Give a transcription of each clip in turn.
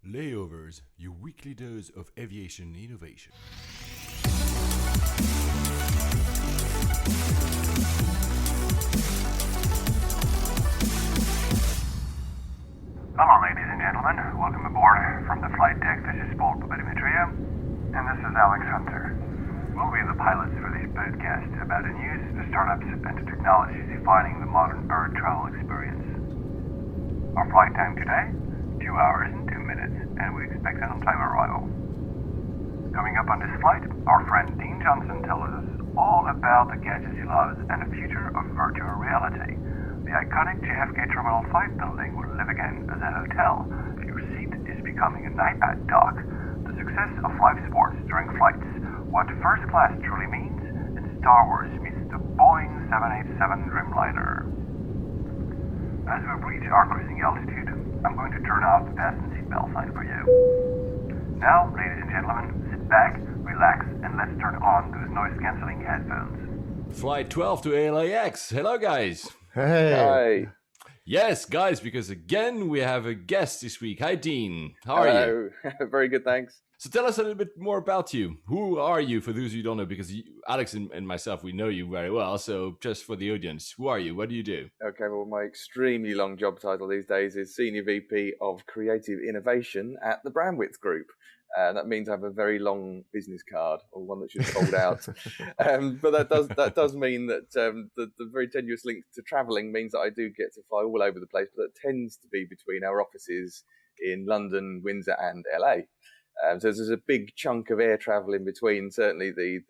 Layovers, your weekly dose of aviation innovation. Hello, ladies and gentlemen. Welcome aboard from the flight deck. This is Paul Papadimitria, and this is Alex Hunter. We'll be the pilots for this podcast about the news, the startups, and the technologies defining the modern air travel experience. Our flight time today, 2 hours and 2 minutes, and we expect an on-time arrival. Coming up on this flight, our friend Dean Johnson tells us all about the gadgets he loves and the future of virtual reality. The iconic JFK Terminal 5 building will live again as a hotel. Your seat is becoming an iPad dock. The success of live sports during flights. What first class truly means, and Star Wars meets the Boeing 787 Dreamliner. As we reach our cruising altitude, I'm going to turn off the fasten seatbelt sign for you. Now, ladies and gentlemen, sit back, relax, and let's turn on those noise-canceling headphones. Flight 12 to LAX. Hello, guys. Hey. Hi. Yes, guys, because again, we have a guest this week. Hi, Dean. How are you? Hello. Very good, thanks. So tell us a little bit more about you. Who are you, for those who don't know? Because Alex and myself, we know you very well. So just for the audience, who are you? What do you do? Okay, well, my extremely long job title these days is Senior VP of Creative Innovation at the Brandwidth Group. That means I have a very long business card, or one that should fold out. But that does mean that the very tenuous link to travelling means that I do get to fly all over the place, but that tends to be between our offices in London, Windsor, and LA. So there's a big chunk of air travel in between, certainly the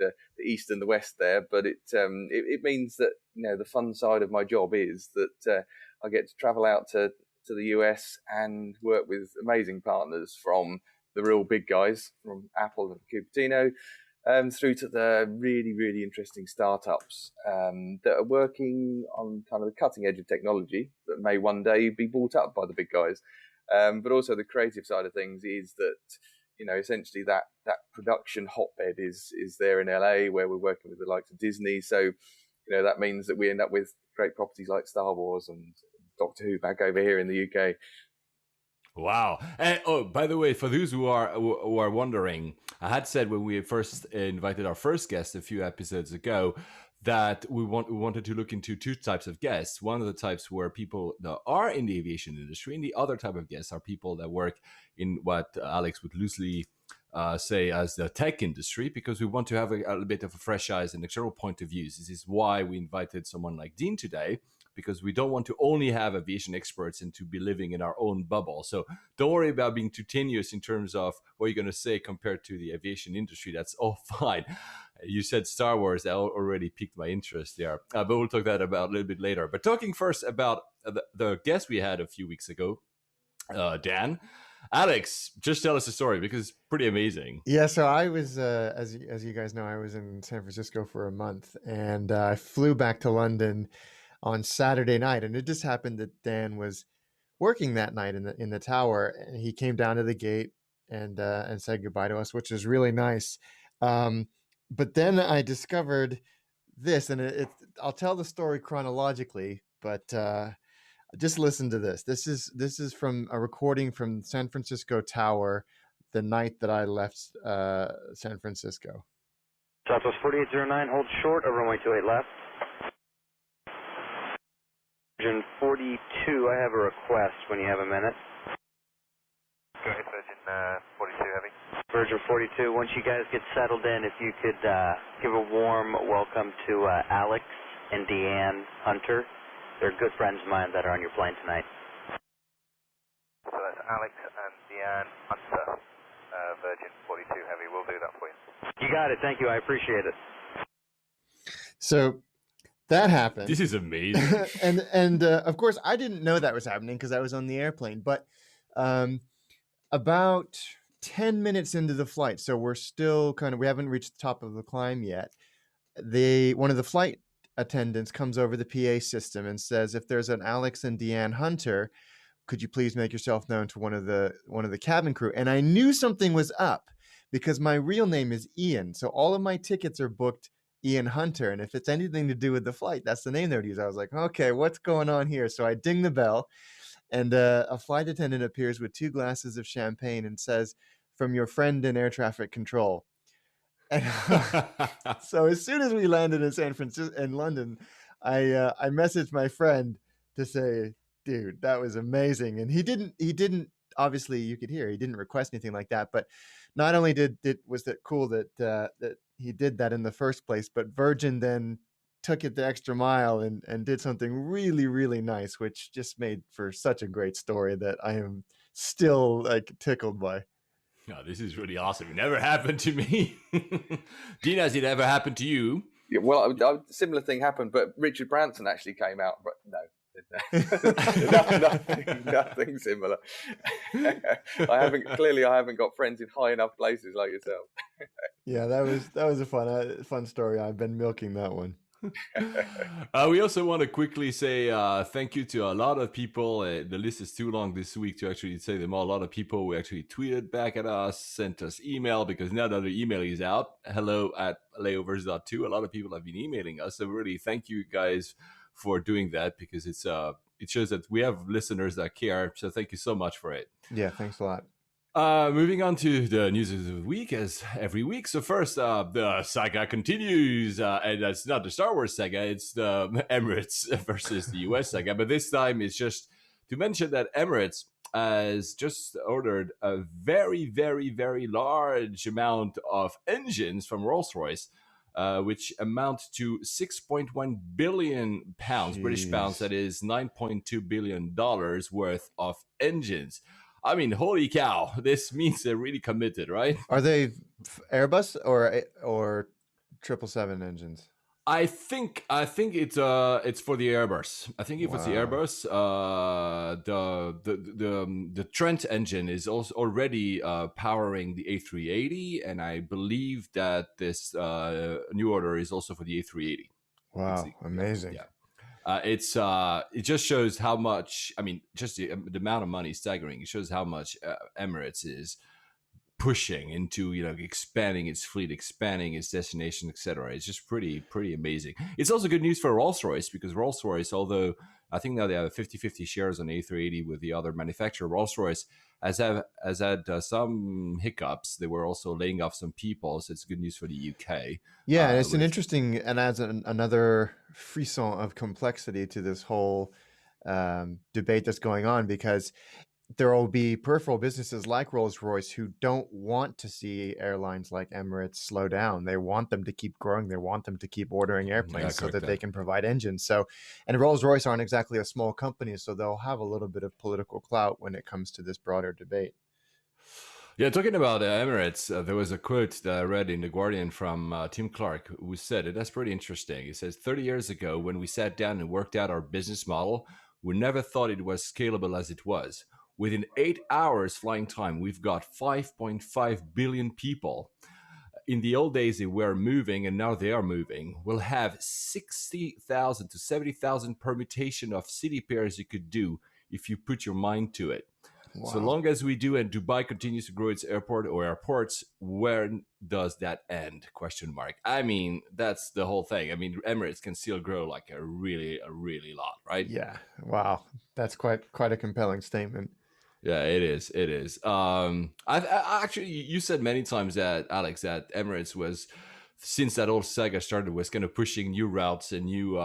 east and the west there. But it means that the fun side of my job is that I get to travel out to the US and work with amazing partners, from the real big guys, from Apple and Cupertino, through to the really, really interesting startups that are working on kind of the cutting edge of technology that may one day be bought up by the big guys. But also the creative side of things is that, essentially that production hotbed is there in LA, where we're working with the likes of Disney. So, that means that we end up with great properties like Star Wars and Doctor Who back over here in the UK. Wow. And, by the way, for those who are wondering, I had said when we first invited our first guest a few episodes ago that we wanted to look into two types of guests. One of the types were people that are in the aviation industry, and the other type of guests are people that work in what Alex would loosely say as the tech industry, because we want to have a little bit of a fresh eyes and external point of views. This is why we invited someone like Dean today, because we don't want to only have aviation experts and to be living in our own bubble. So don't worry about being too tenuous in terms of what you're going to say compared to the aviation industry. That's all fine. You said Star Wars, that already piqued my interest there. But we'll talk that about a little bit later. But talking first about the guest we had a few weeks ago, Dan. Alex, just tell us a story, because it's pretty amazing. Yeah, so I was, as you guys know, I was in San Francisco for a month, and I flew back to London on Saturday night, and it just happened that Dan was working that night in the tower, and he came down to the gate and said goodbye to us, which is really nice. But then I discovered this, and I'll tell the story chronologically, but just listen to this. This is from a recording from San Francisco Tower the night that I left San Francisco. Southwest 4809, hold short, over runway 28 left. Virgin 42, I have a request when you have a minute. Go ahead, Virgin 42 Heavy. Virgin 42, once you guys get settled in, if you could give a warm welcome to Alex and Deanne Hunter. They're good friends of mine that are on your plane tonight. So that's Alex and Deanne Hunter, Virgin 42 Heavy. We'll do that for you. You got it. Thank you. I appreciate it. So that happened. This is amazing. and of course, I didn't know that was happening because I was on the airplane. But about 10 minutes into the flight, so we're still we haven't reached the top of the climb yet. One of the flight attendants comes over the PA system and says, if there's an Alex and Deanne Hunter, could you please make yourself known to one of the cabin crew? And I knew something was up because my real name is Ian. So all of my tickets are booked Ian Hunter. And if it's anything to do with the flight, that's the name they would use. I was like, okay, what's going on here? So I ding the bell, And a flight attendant appears with 2 glasses of champagne and says, "From your friend in air traffic control." And so as soon as we landed in San Francisco in London, I messaged my friend to say, "Dude, that was amazing." And he didn't obviously, you could hear he didn't request anything like that, but not only was that cool that that he did that in the first place, but Virgin then took it the extra mile and did something really, really nice, which just made for such a great story that I am still like tickled by. No, this is really awesome. It never happened to me. Gina, has it ever happened to you? Yeah, well, a similar thing happened, but Richard Branson actually came out. But no, nothing similar. I haven't got friends in high enough places like yourself. Yeah, that was a fun story. I've been milking that one. We also want to quickly say thank you to a lot of people. The list is too long this week to actually say them all. A lot of people who actually tweeted back at us, sent us email, because now that the email is out, hello@layovers.to. A lot of people have been emailing us. So really thank you guys for doing that, because it shows that we have listeners that care. So thank you so much for it. Yeah, thanks a lot. Moving on to the news of the week, as every week. So first, the saga continues, and that's not the Star Wars saga, it's the Emirates versus the US saga. But this time it's just to mention that Emirates has just ordered a very, very, very large amount of engines from Rolls-Royce, which amount to 6.1 billion pounds, British pounds, that is $9.2 billion worth of engines. I mean, holy cow! This means they're really committed, right? Are they Airbus or 777 engines? I think it's for the Airbus. I think if it's the Airbus, the Trent engine is also already powering the A380, and I believe that this new order is also for the A380. Wow, amazing! Yeah. It just shows how much. I mean, just the amount of money is staggering. It shows how much Emirates is pushing into, expanding its fleet, expanding its destination, etc. It's just pretty amazing. It's also good news for Rolls-Royce, because Rolls-Royce, although I think now they have 50-50 shares on A380 with the other manufacturer, Rolls-Royce has had some hiccups. They were also laying off some people, so it's good news for the UK. Yeah, and it's an interesting, and adds another frisson of complexity to this whole debate that's going on, because there will be peripheral businesses like Rolls-Royce who don't want to see airlines like Emirates slow down. They want them to keep growing. They want them to keep ordering airplanes so that they can provide engines. So, and Rolls-Royce aren't exactly a small company, so they'll have a little bit of political clout when it comes to this broader debate. Yeah, talking about Emirates, there was a quote that I read in The Guardian from Tim Clark, who said it. That's pretty interesting. He says, 30 years ago, when we sat down and worked out our business model, we never thought it was scalable as it was. Within 8 hours flying time, we've got 5.5 billion people. In the old days, they were moving, and now they are moving. We'll have 60,000 to 70,000 permutation of city pairs you could do if you put your mind to it. Wow. So long as we do, and Dubai continues to grow its airport or airports, where does that end? ? I mean, that's the whole thing. I mean, Emirates can still grow like a really lot, right? Yeah. Wow. That's quite a compelling statement. Yeah, it is. It is. I actually, you said many times that, Alex, that Emirates was, since that old saga started, was kind of pushing new routes and new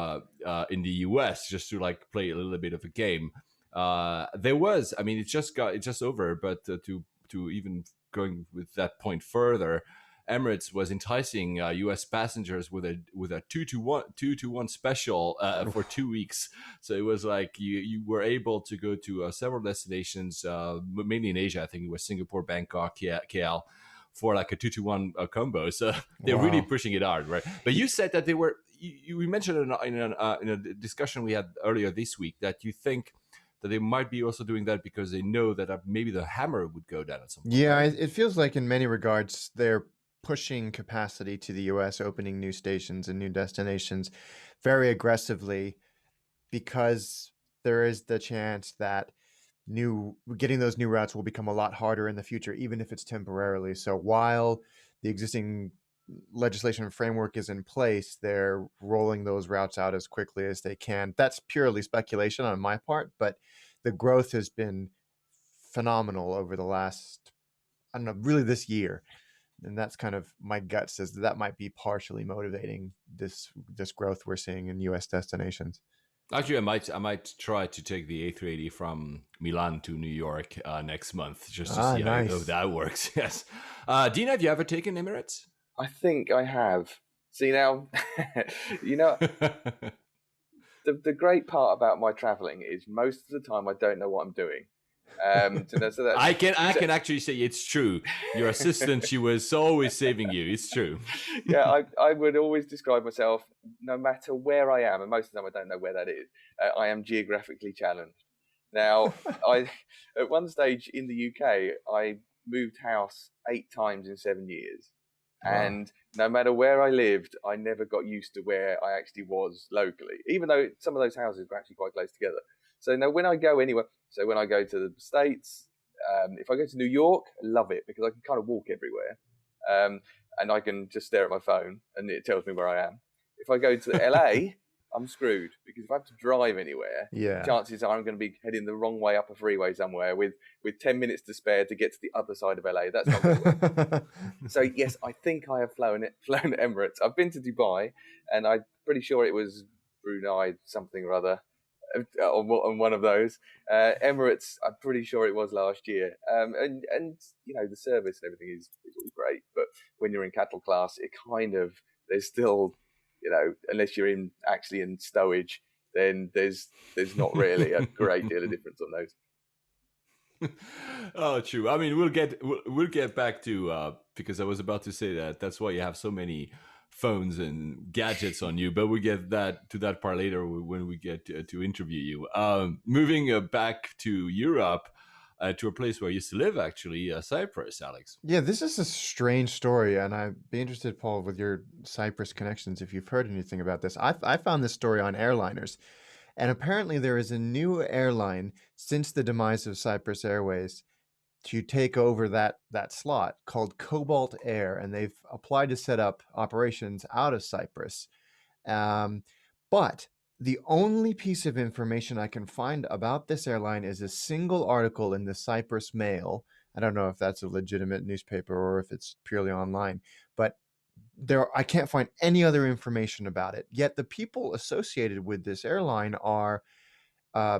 in the US, just to like play a little bit of a game. There was, I mean, it's just over, but to even going with that point further, Emirates was enticing U.S. passengers with a 2-to-1 special for 2 weeks. So it was like you were able to go to several destinations, mainly in Asia. I think it was Singapore, Bangkok, KL, for like a 2-to-1 combo. So they're really pushing it hard, right? But you said that they were. You mentioned in a discussion we had earlier this week that you think that they might be also doing that because they know that maybe the hammer would go down at some point. Yeah, it feels like in many regards they're pushing capacity to the US, opening new stations and new destinations very aggressively, because there is the chance that getting those new routes will become a lot harder in the future, even if it's temporarily. So while the existing legislation and framework is in place, they're rolling those routes out as quickly as they can. That's purely speculation on my part, but the growth has been phenomenal over the last, I don't know, really this year. And that's kind of, my gut says that might be partially motivating this growth we're seeing in U.S. destinations. Actually, I might try to take the A380 from Milan to New York next month just to see how that works. Yes. Dean, have you ever taken Emirates? I think I have. See now, you know, the great part about my traveling is most of the time I don't know what I'm doing. So I can actually say it's true. Your assistant, she was always saving you. It's true. Yeah, I would always describe myself, no matter where I am, and most of the time I don't know where that is, I am geographically challenged. Now, at one stage in the UK, I moved house 8 times in 7 years. Wow. And no matter where I lived, I never got used to where I actually was locally, even though some of those houses were actually quite close together. So now when I go anywhere, so when I go to the States, if I go to New York, I love it because I can kind of walk everywhere. And I can just stare at my phone and it tells me where I am. If I go to LA, I'm screwed because if I have to drive anywhere, chances are I'm going to be heading the wrong way up a freeway somewhere with 10 minutes to spare to get to the other side of LA. That's not going to work. So yes, I think I have flown Emirates. I've been to Dubai and I'm pretty sure it was Brunei something or other. On one of those. Emirates, I'm pretty sure it was last year. And you know, the service and everything is all great, but when you're in cattle class, it kind of, there's still, you know, unless you're actually in stowage, then there's not really a great deal of difference on those. Oh, true. I mean, we'll get back to because I was about to say that's why you have so many phones and gadgets on you, but we get to that part later when we get to interview you. Moving back to Europe, to a place where I used to live, actually, Cyprus, Alex. Yeah, this is a strange story, and I'd be interested, Paul, with your Cyprus connections, if you've heard anything about this. I found this story on Airliners, and apparently there is a new airline since the demise of Cyprus Airways to take over that slot called Cobalt Air, and they've applied to set up operations out of Cyprus. But the only piece of information I can find about this airline is a single article in the Cyprus Mail. I don't know if that's a legitimate newspaper or if it's purely online, but I can't find any other information about it. Yet the people associated with this airline are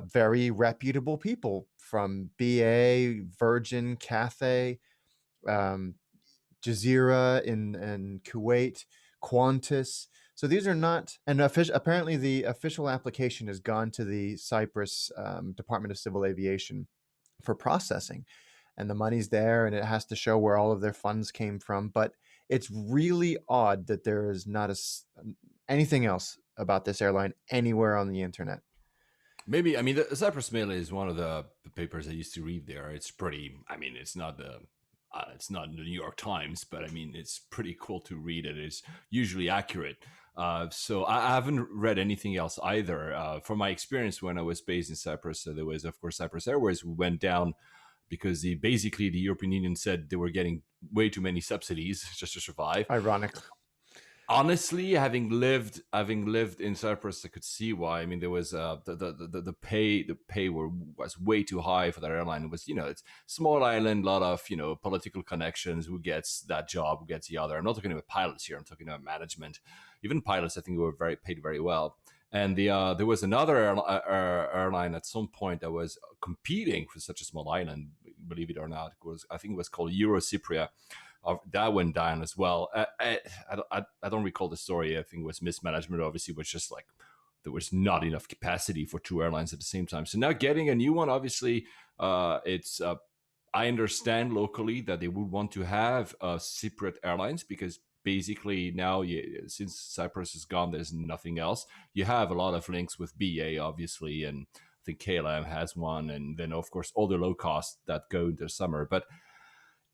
very reputable people from BA, Virgin, Cathay, Jazeera in Kuwait, Qantas. So these are not, and apparently the official application has gone to the Cyprus Department of Civil Aviation for processing, and the money's there, and it has to show where all of their funds came from. But it's really odd that there is not anything else about this airline anywhere on the internet. Maybe, I mean, the Cyprus Mail is one of the papers I used to read there. It's pretty, I mean, it's not the New York Times, but I mean, it's pretty cool to read it. It's usually accurate. So I haven't read anything else either. From my experience when I was based in Cyprus, there was, of course, Cyprus Airways who went down because basically the European Union said they were getting way too many subsidies just to survive. Ironic. Honestly, having lived in Cyprus, I could see why. I mean, there was the pay was way too high for that airline. It was, you know, it's small island, a lot of, you know, political connections. Who gets that job? Who gets the other? I'm not talking about pilots here. I'm talking about management. Even pilots, I think, were paid very well. And there was another airline at some point that was competing for such a small island. Believe it or not, I think it was called Eurocypria. That went down as well. I don't recall the story. I think it was mismanagement. Obviously, it was just like there was not enough capacity for 2 airlines at the same time. So now getting a new one, obviously, it's. I understand locally that they would want to have Cypriot Airlines because basically now, since Cyprus is gone, there's nothing else. You have a lot of links with BA, obviously, and I think KLM has one, and then of course all the low costs that go into summer, but.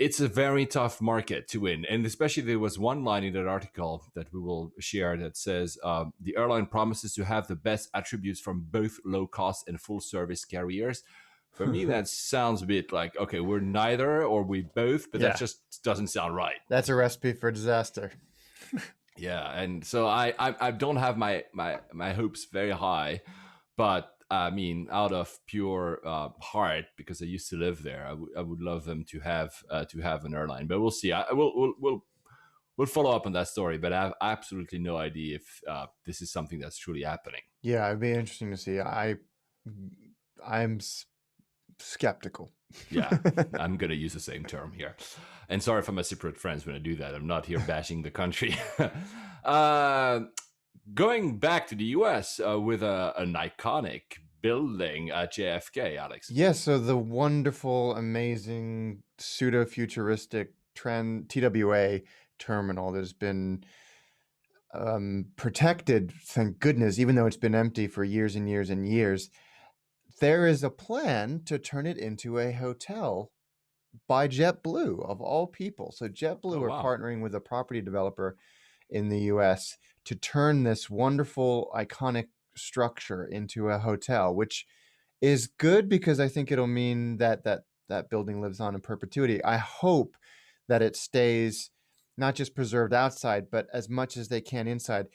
It's a very tough market to win. And especially there was one line in that article that we will share that says, the airline promises to have the best attributes from both low cost and full service carriers. For me, that sounds a bit like, okay, we're neither or we both, but that just doesn't sound right. That's a recipe for disaster. Yeah. And so I don't have my hopes very high, but I mean, out of pure heart, because I used to live there, I would love them to have an airline. But we'll see. We'll follow up on that story. But I have absolutely no idea if this is something that's truly happening. Yeah, it'd be interesting to see. I'm skeptical. Yeah, I'm gonna use the same term here. And sorry for my Cypriot friends when I do that. I'm not here bashing the country. Going back to the US with an iconic building at JFK, Alex. Yeah, so the wonderful, amazing, pseudo-futuristic TWA terminal that has been protected, thank goodness, even though it's been empty for years and years and years. There is a plan to turn it into a hotel by JetBlue, of all people. So JetBlue are partnering with a property developer in the US to turn this wonderful, iconic structure into a hotel, which is good because I think it'll mean that building lives on in perpetuity. I hope that it stays not just preserved outside, but as much as they can inside.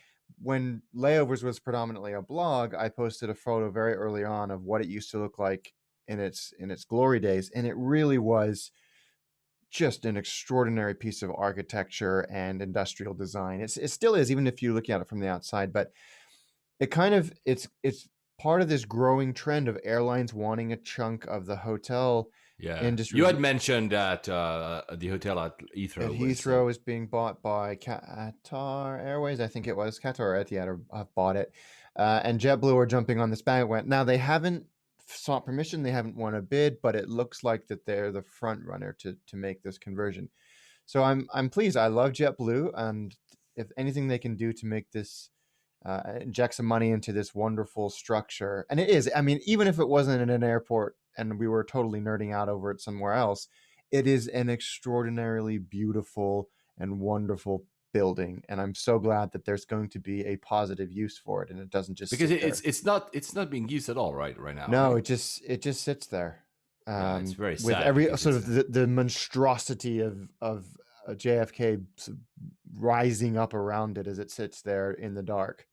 When Layovers was predominantly a blog, I posted a photo very early on of what it used to look like in its glory days, and it really was just an extraordinary piece of architecture and industrial design. It still is, even if you look at it from the outside, but it's part of this growing trend of airlines wanting a chunk of the hotel industry. You had mentioned that the hotel at Heathrow is being bought by Qatar Airways. I think it was Qatar or Etihad have bought it, and JetBlue are jumping on this bandwagon. Now they haven't sought permission, they haven't won a bid, but it looks like that they're the front runner to make this conversion. So I'm pleased. I love JetBlue, and if anything they can do to make this inject some money into this wonderful structure, and it is. I mean, even if it wasn't in an airport and we were totally nerding out over it somewhere else, it is an extraordinarily beautiful and wonderful building, and I'm so glad that there's going to be a positive use for it, and it doesn't just because it's not being used at all right now. No, right? it just sits there. It's very sad with every sort of the monstrosity of JFK rising up around it as it sits there in the dark.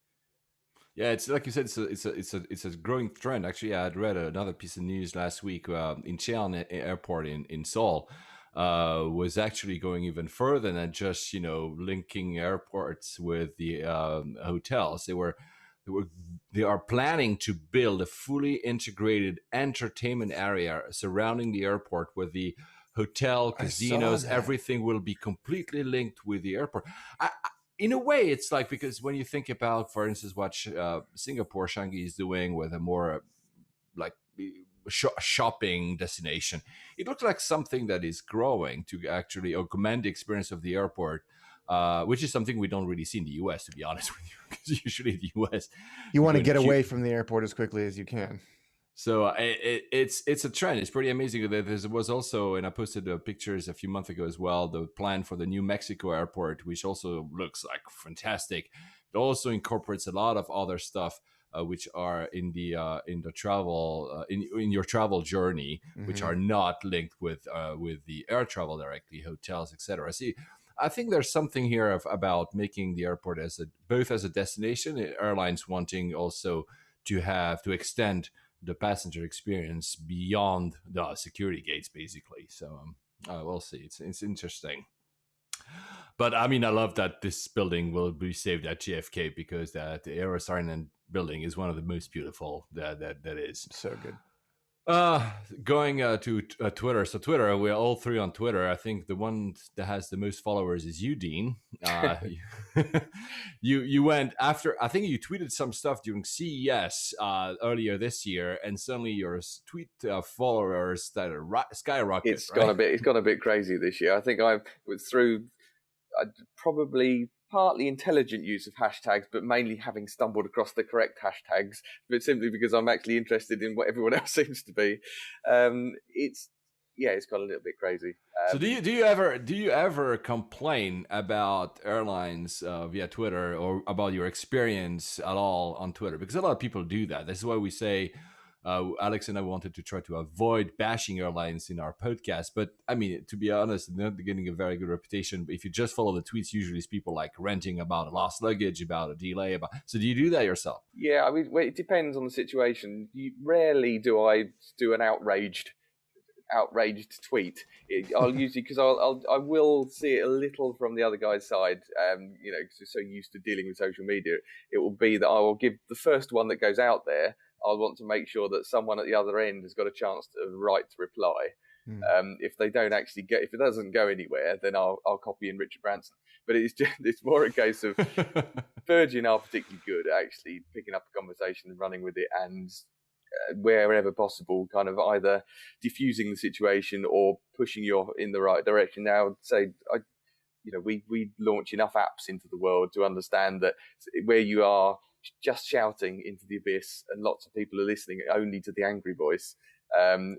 Yeah, it's like you said, it's a growing trend. Actually, I had read another piece of news last week in Cheon Airport in Seoul. Was actually going even further than just linking airports with the hotels. They are planning to build a fully integrated entertainment area surrounding the airport, where the hotel, casinos, everything will be completely linked with the airport. In a way, it's like, because when you think about, for instance, what Singapore, Changi is doing with a more like shopping destination, it looks like something that is growing to actually augment the experience of the airport, which is something we don't really see in the US, to be honest with you, because usually in the US you want to get away from the airport as quickly as you can. So it's a trend. It's pretty amazing. There was also, and I posted pictures a few months ago as well, the plan for the New Mexico airport, which also looks like fantastic. It also incorporates a lot of other stuff which are in the travel in your travel journey, which are not linked with the air travel directly, hotels, etc. See, I think there's something here about making the airport both as a destination, airlines wanting also to extend the passenger experience beyond the security gates, basically. So we'll see. It's interesting. But I mean, I love that this building will be saved at JFK, because the Aerosarnan building is one of the most beautiful that is. So good. Going to Twitter. So Twitter, we're all three on Twitter. I think the one that has the most followers is you, Dean. You went after, I think you tweeted some stuff during CES earlier this year, and suddenly your tweet followers started skyrocket. It's gone a bit crazy this year. I think I was through probably partly intelligent use of hashtags, but mainly having stumbled across the correct hashtags, but simply because I'm actually interested in what everyone else seems to be. It's got a little bit crazy. So do you ever complain about airlines via Twitter, or about your experience at all on Twitter? Because a lot of people do that. This is why we say Alex and I wanted to try to avoid bashing airlines in our podcast, but I mean, to be honest, they're not getting a very good reputation. But if you just follow the tweets, usually it's people like ranting about lost luggage, about a delay. So do you do that yourself? Yeah, I mean, well, it depends on the situation. Rarely do I do an outraged tweet. I'll usually, because I will see it a little from the other guy's side. You know, because we're so used to dealing with social media, it will be that I will give the first one that goes out there. I want to make sure that someone at the other end has got a chance to right to reply. If they don't actually if it doesn't go anywhere, then I'll copy in Richard Branson. But it's more a case of Virgin are particularly good at actually picking up a conversation and running with it, and wherever possible, kind of either diffusing the situation or pushing you in the right direction. Now, we launch enough apps into the world to understand that where you are just shouting into the abyss and lots of people are listening only to the angry voice,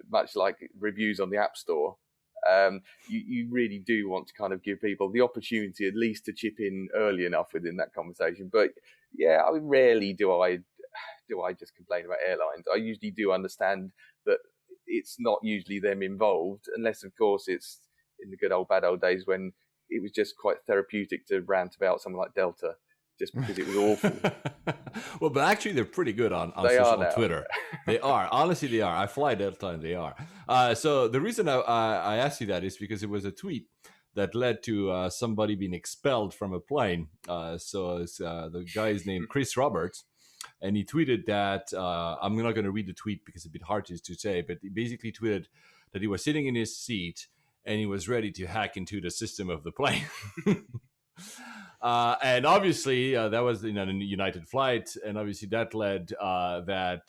much like reviews on the App Store, you really do want to kind of give people the opportunity at least to chip in early enough within that conversation. But yeah, I mean, rarely do I just complain about airlines. I usually do understand that it's not usually them involved, unless of course it's in the good old bad old days when it was just quite therapeutic to rant about something like Delta, just because it was awful. Well, but actually they're pretty good on Twitter. They are. Honestly, they are. I fly Delta and they are. So the reason I asked you that is because it was a tweet that led to somebody being expelled from a plane. The guy is named Chris Roberts. And he tweeted that, I'm not going to read the tweet because it's a bit hard to say, but he basically tweeted that he was sitting in his seat and he was ready to hack into the system of the plane. And obviously that was a United flight, and obviously that led and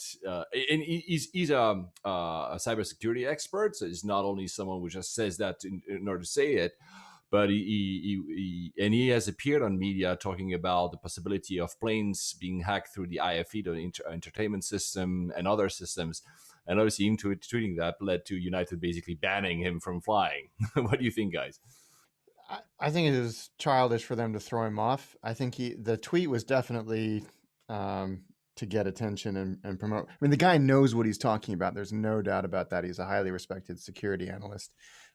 he's a cybersecurity expert, so he's not only someone who just says that in order to say it, but he has appeared on media talking about the possibility of planes being hacked through the IFE, the entertainment system, and other systems. And obviously, him tweeting that led to United basically banning him from flying. What do you think, guys? I think it is childish for them to throw him off. I think the tweet was definitely to get attention and promote. I mean, the guy knows what he's talking about. There's no doubt about that. He's a highly respected security analyst,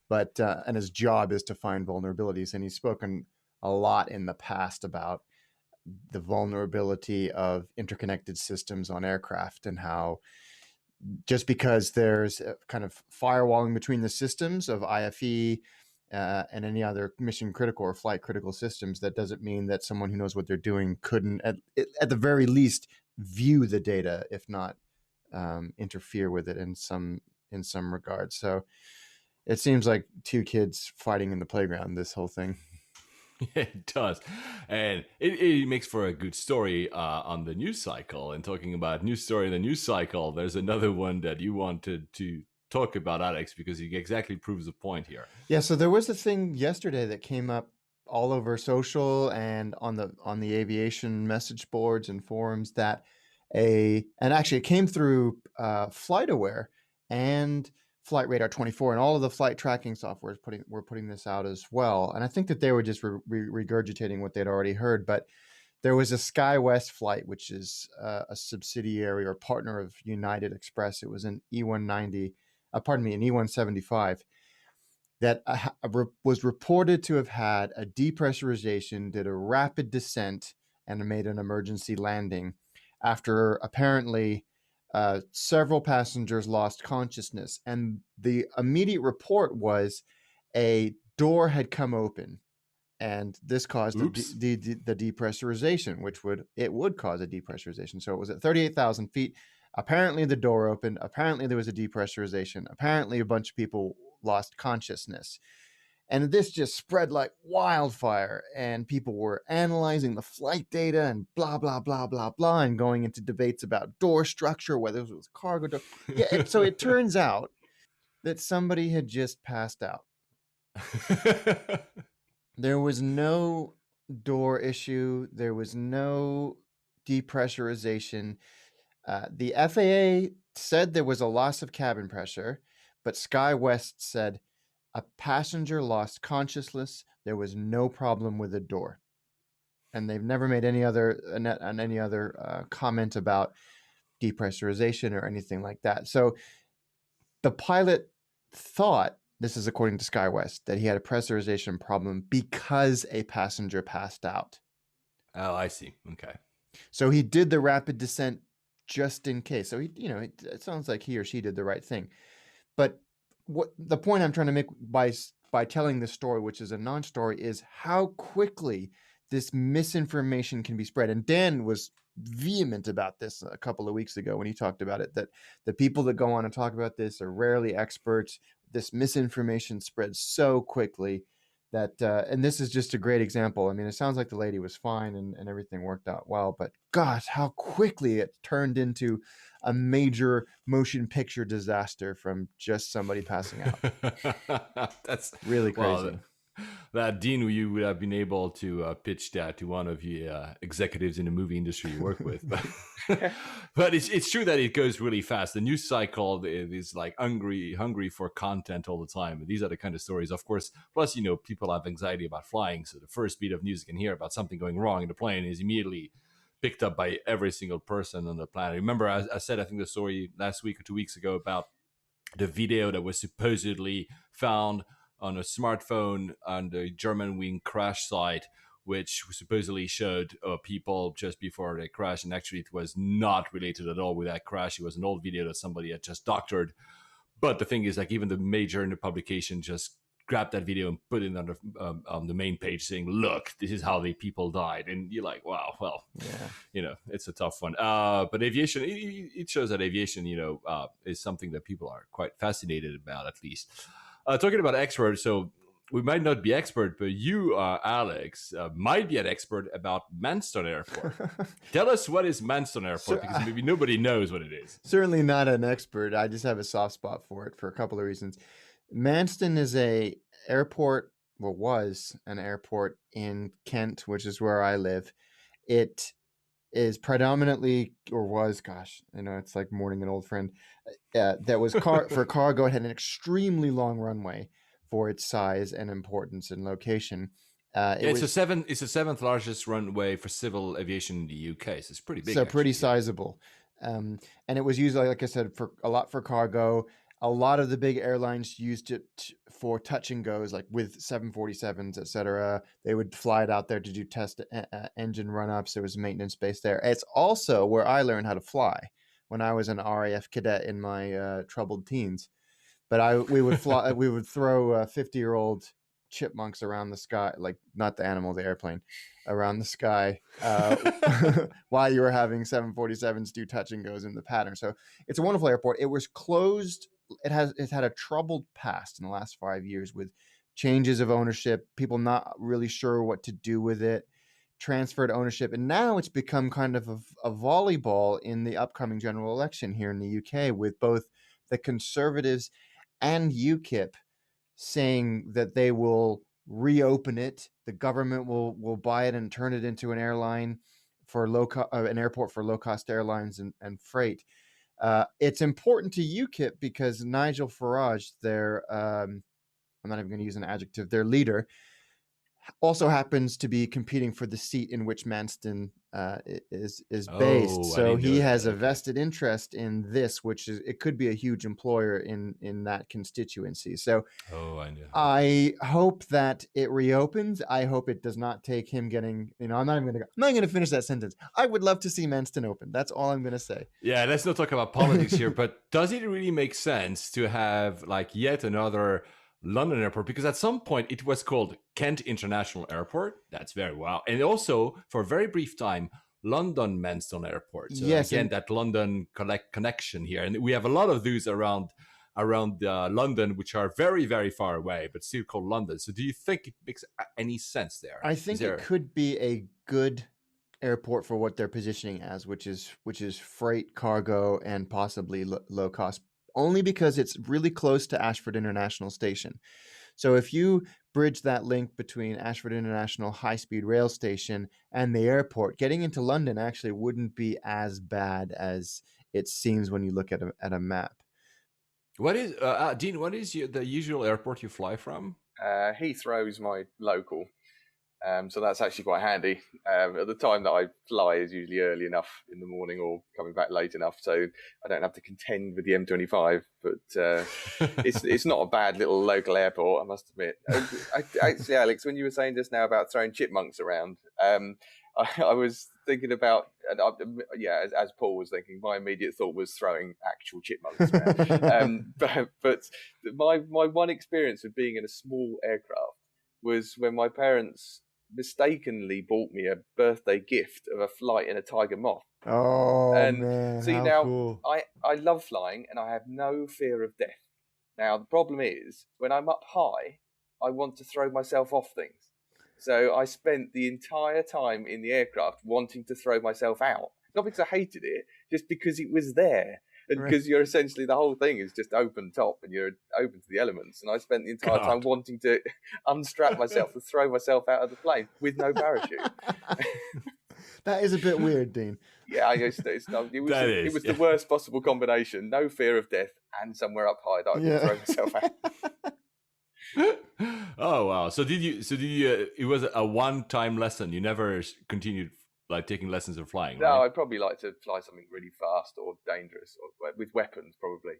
but and his job is to find vulnerabilities. And he's spoken a lot in the past about the vulnerability of interconnected systems on aircraft, and how just because there's a kind of firewalling between the systems of IFE and any other mission critical or flight critical systems, that doesn't mean that someone who knows what they're doing couldn't at the very least view the data, if not interfere with it in some regard. So it seems like two kids fighting in the playground, this whole thing. It does, and it makes for a good story on the news cycle. And talking about news story in the news cycle, there's another one that you wanted to talk about, Alex, because he exactly proves the point here. Yeah, so there was a thing yesterday that came up all over social and on the aviation message boards and forums and actually it came through FlightAware and Flight Radar 24, and all of the flight tracking software were putting this out as well. And I think that they were just regurgitating what they'd already heard. But there was a SkyWest flight, which is a subsidiary or partner of United Express. It was an an E175 that was reported to have had a depressurization, did a rapid descent, and made an emergency landing after apparently several passengers lost consciousness. And the immediate report was a door had come open, and this caused the depressurization, which would cause a depressurization. So it was at 38,000 feet. Apparently the door opened. Apparently there was a depressurization. Apparently a bunch of people lost consciousness. And this just spread like wildfire, and people were analyzing the flight data and blah, blah, blah, blah, blah, and going into debates about door structure, whether it was cargo door. Yeah, so it turns out that somebody had just passed out. There was no door issue. There was no depressurization. The FAA said there was a loss of cabin pressure, but SkyWest said a passenger lost consciousness. There was no problem with the door, and they've never made any other comment about depressurization or anything like that. So the pilot thought, this is according to SkyWest, that he had a pressurization problem because a passenger passed out. Oh, I see. Okay. So he did the rapid descent just in case. So it sounds like he or she did the right thing. But what the point I'm trying to make by telling this story, which is a non-story, is how quickly this misinformation can be spread. And Dan was vehement about this a couple of weeks ago when he talked about it, that the people that go on and talk about this are rarely experts. This misinformation spreads so quickly that, and this is just a great example. I mean, it sounds like the lady was fine and everything worked out well, but gosh, how quickly it turned into a major motion picture disaster from just somebody passing out. That's really crazy. Well, that Dean, you would have been able to pitch that to one of the executives in the movie industry you work with, but it's true that it goes really fast. The news cycle is like hungry for content all the time. These are the kind of stories, of course. Plus, people have anxiety about flying, so the first bit of news you can hear about something going wrong in the plane is immediately picked up by every single person on the planet. Remember, I said, I think the story last week or 2 weeks ago about the video that was supposedly found on a smartphone on the German wing crash site, which supposedly showed people just before they crashed, and actually it was not related at all with that crash. It was an old video that somebody had just doctored. But the thing is, like, even the major in the publication just grabbed that video and put it on the main page saying, look, this is how the people died. And you're like, wow, well, yeah. It's a tough one. But aviation, it shows that aviation, is something that people are quite fascinated about, at least. Talking about experts, so we might not be expert, but you, Alex, might be an expert about Manston Airport. Tell us, what is Manston Airport, because maybe nobody knows what it is. Certainly not an expert. I just have a soft spot for it for a couple of reasons. Manston is was an airport in Kent, which is where I live. It is predominantly, or was, gosh, it's like mourning an old friend, that was for cargo. It had an extremely long runway for its size and importance and location. It's the seventh largest runway for civil aviation in the UK, so it's pretty big. So pretty sizable. And it was used, like I said, for a lot for cargo. A lot of the big airlines used it for touch and goes, like with 747s, etc. They would fly it out there to do test engine run-ups. There was maintenance base there. It's also where I learned how to fly when I was an RAF cadet in my troubled teens. But we would fly. We would throw 50-year-old chipmunks around the sky, like not the animal, the airplane, around the sky while you were having 747s do touch and goes in the pattern. So it's a wonderful airport. It was closed. It's had a troubled past in the last 5 years with changes of ownership, people not really sure what to do with it, transferred ownership, and now it's become kind of a volleyball in the upcoming general election here in the UK, with both the Conservatives and UKIP saying that they will reopen it. The government will buy it and turn it into an airline for an airport for low-cost airlines and freight. It's important to UKIP because Nigel Farage, I'm not even going to use an adjective, their leader, also happens to be competing for the seat in which Manston is based. So he has a vested interest in this, which is, it could be a huge employer in that constituency. So I know. I hope that it reopens. I hope it does not take him getting, I'm not going to finish that sentence. I would love to see Manston open. That's all I'm going to say. Yeah, let's not talk about politics here, but does it really make sense to have like yet another London airport? Because at some point it was called Kent International Airport. That's very wow. And also for a very brief time, London Manston Airport. So yes, again, that London connection here. And we have a lot of those around London, which are very, very far away, but still called London. So do you think it makes any sense there? I think it could be a good airport for what they're positioning as, which is freight, cargo, and possibly low cost, only because it's really close to Ashford International Station. So if you bridge that link between Ashford International high-speed rail station and the airport, getting into London actually wouldn't be as bad as it seems when you look at a map. What is Dean? What is the usual airport you fly from? Heathrow is my local. So that's actually quite handy. At the time that I fly is usually early enough in the morning or coming back late enough, so I don't have to contend with the M25. But it's not a bad little local airport, I must admit. Actually, Alex, when you were saying just now about throwing chipmunks around, I was thinking about, as Paul was thinking, my immediate thought was throwing actual chipmunks around. But my one experience of being in a small aircraft was when my parents mistakenly bought me a birthday gift of a flight in a tiger moth. Oh, And man, see, how now cool. I love flying and I have no fear of death. Now the problem is when I'm up high, I want to throw myself off things. So I spent the entire time in the aircraft wanting to throw myself out. Not because I hated it, just because it was there. And because you're essentially, the whole thing is just open top and you're open to the elements. And I spent the entire time wanting to unstrap myself to throw myself out of the plane with no parachute. That is a bit weird, Dean. Yeah, it was the worst possible combination. No fear of death and somewhere up high that I could throw myself out. Oh, wow. So did you, it was a one-time lesson. You never continued like taking lessons of flying, right? No, I'd probably like to fly something really fast or dangerous or with weapons, probably.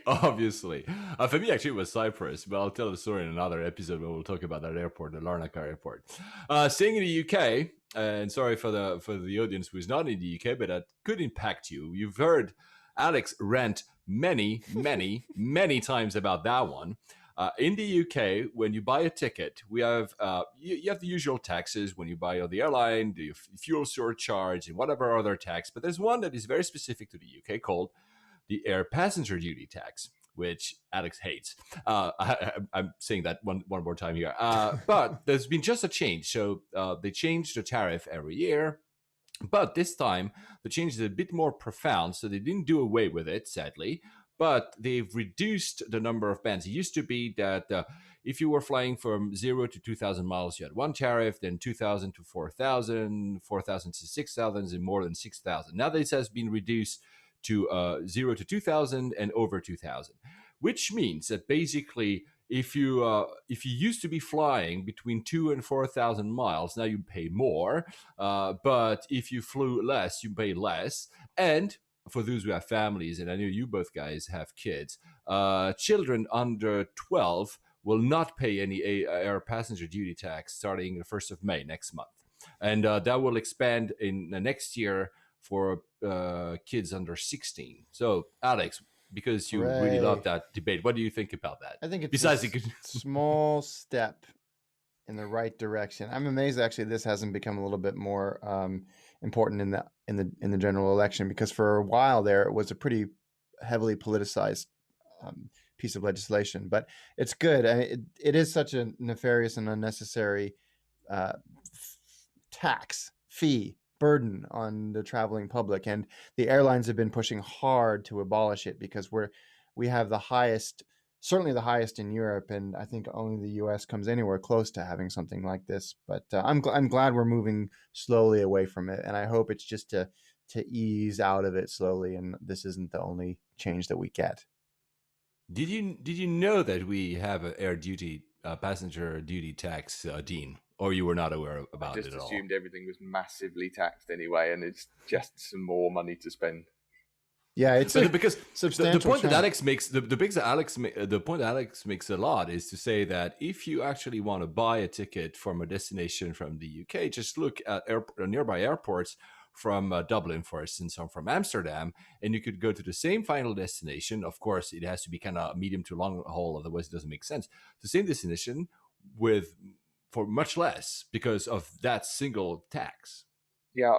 Obviously. For me, actually, it was Cyprus, but I'll tell the story in another episode where we'll talk about that airport, the Larnaca airport. Staying in the UK, and sorry for the audience who is not in the UK, but that could impact you. You've heard Alex rant many times about that one. In the UK, when you buy a ticket, we have you have the usual taxes when you buy on the airline, the fuel surcharge, and whatever other tax. But there's one that is very specific to the UK called the air passenger duty tax, which Alex hates. I'm saying that one more time here. But there's been just a change. So they change the tariff every year. But this time, the change is a bit more profound. So they didn't do away with it, sadly. But they've reduced the number of bands. It used to be that if you were flying from 0 to 2,000 miles, you had one tariff, then 2,000 to 4,000, 4,000 to 6,000, and more than 6,000. Now this has been reduced to 0 to 2,000 and over 2,000, which means that basically if you used to be flying between 2 and 4,000 miles, now you pay more. But if you flew less, you pay less. And for those who have families, and I know you both guys have kids, children under 12 will not pay any air passenger duty tax starting the 1st of May next month. And that will expand in the next year for kids under 16. So, Alex, because you really love that debate, what do you think about that? I think it's a small step in the right direction. I'm amazed actually this hasn't become a little bit more important in the general election, because for a while there it was a pretty heavily politicized piece of legislation. But it's good. It is such a nefarious and unnecessary tax fee burden on the traveling public, and the airlines have been pushing hard to abolish it, because we have the highest, certainly the highest in Europe, and I think only the US comes anywhere close to having something like this. But I'm glad we're moving slowly away from it, and I hope it's just to ease out of it slowly, and this isn't the only change that we get. Did you know that we have an air duty passenger duty tax, Dean? Or you were not aware about it at all? I just assumed everything was massively taxed anyway, and it's just some more money to spend. Yeah, it's because substantial. The point that Alex makes, the point that Alex makes a lot is to say that if you actually want to buy a ticket from a destination from the UK, just look at nearby airports from Dublin, for instance, or from Amsterdam, and you could go to the same final destination. Of course, it has to be kind of medium to long haul, otherwise it doesn't make sense. The same destination for much less because of that single tax. Yeah,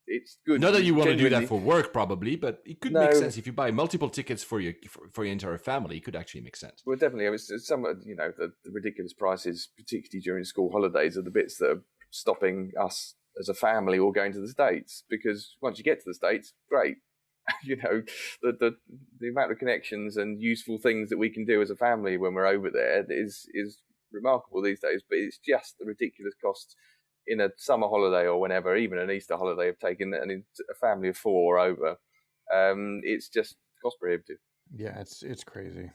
it's good. Not that you want to do that for work, probably, but it could make sense if you buy multiple tickets for your entire family. It could actually make sense. Well, definitely. It was some, the ridiculous prices, particularly during school holidays, are the bits that are stopping us as a family all going to the States. Because once you get to the States, great. The amount of connections and useful things that we can do as a family when we're over there is remarkable these days. But it's just the ridiculous costs in a summer holiday or whenever, even an Easter holiday, of taking a family of 4 over. It's just cost prohibitive. Yeah, it's crazy.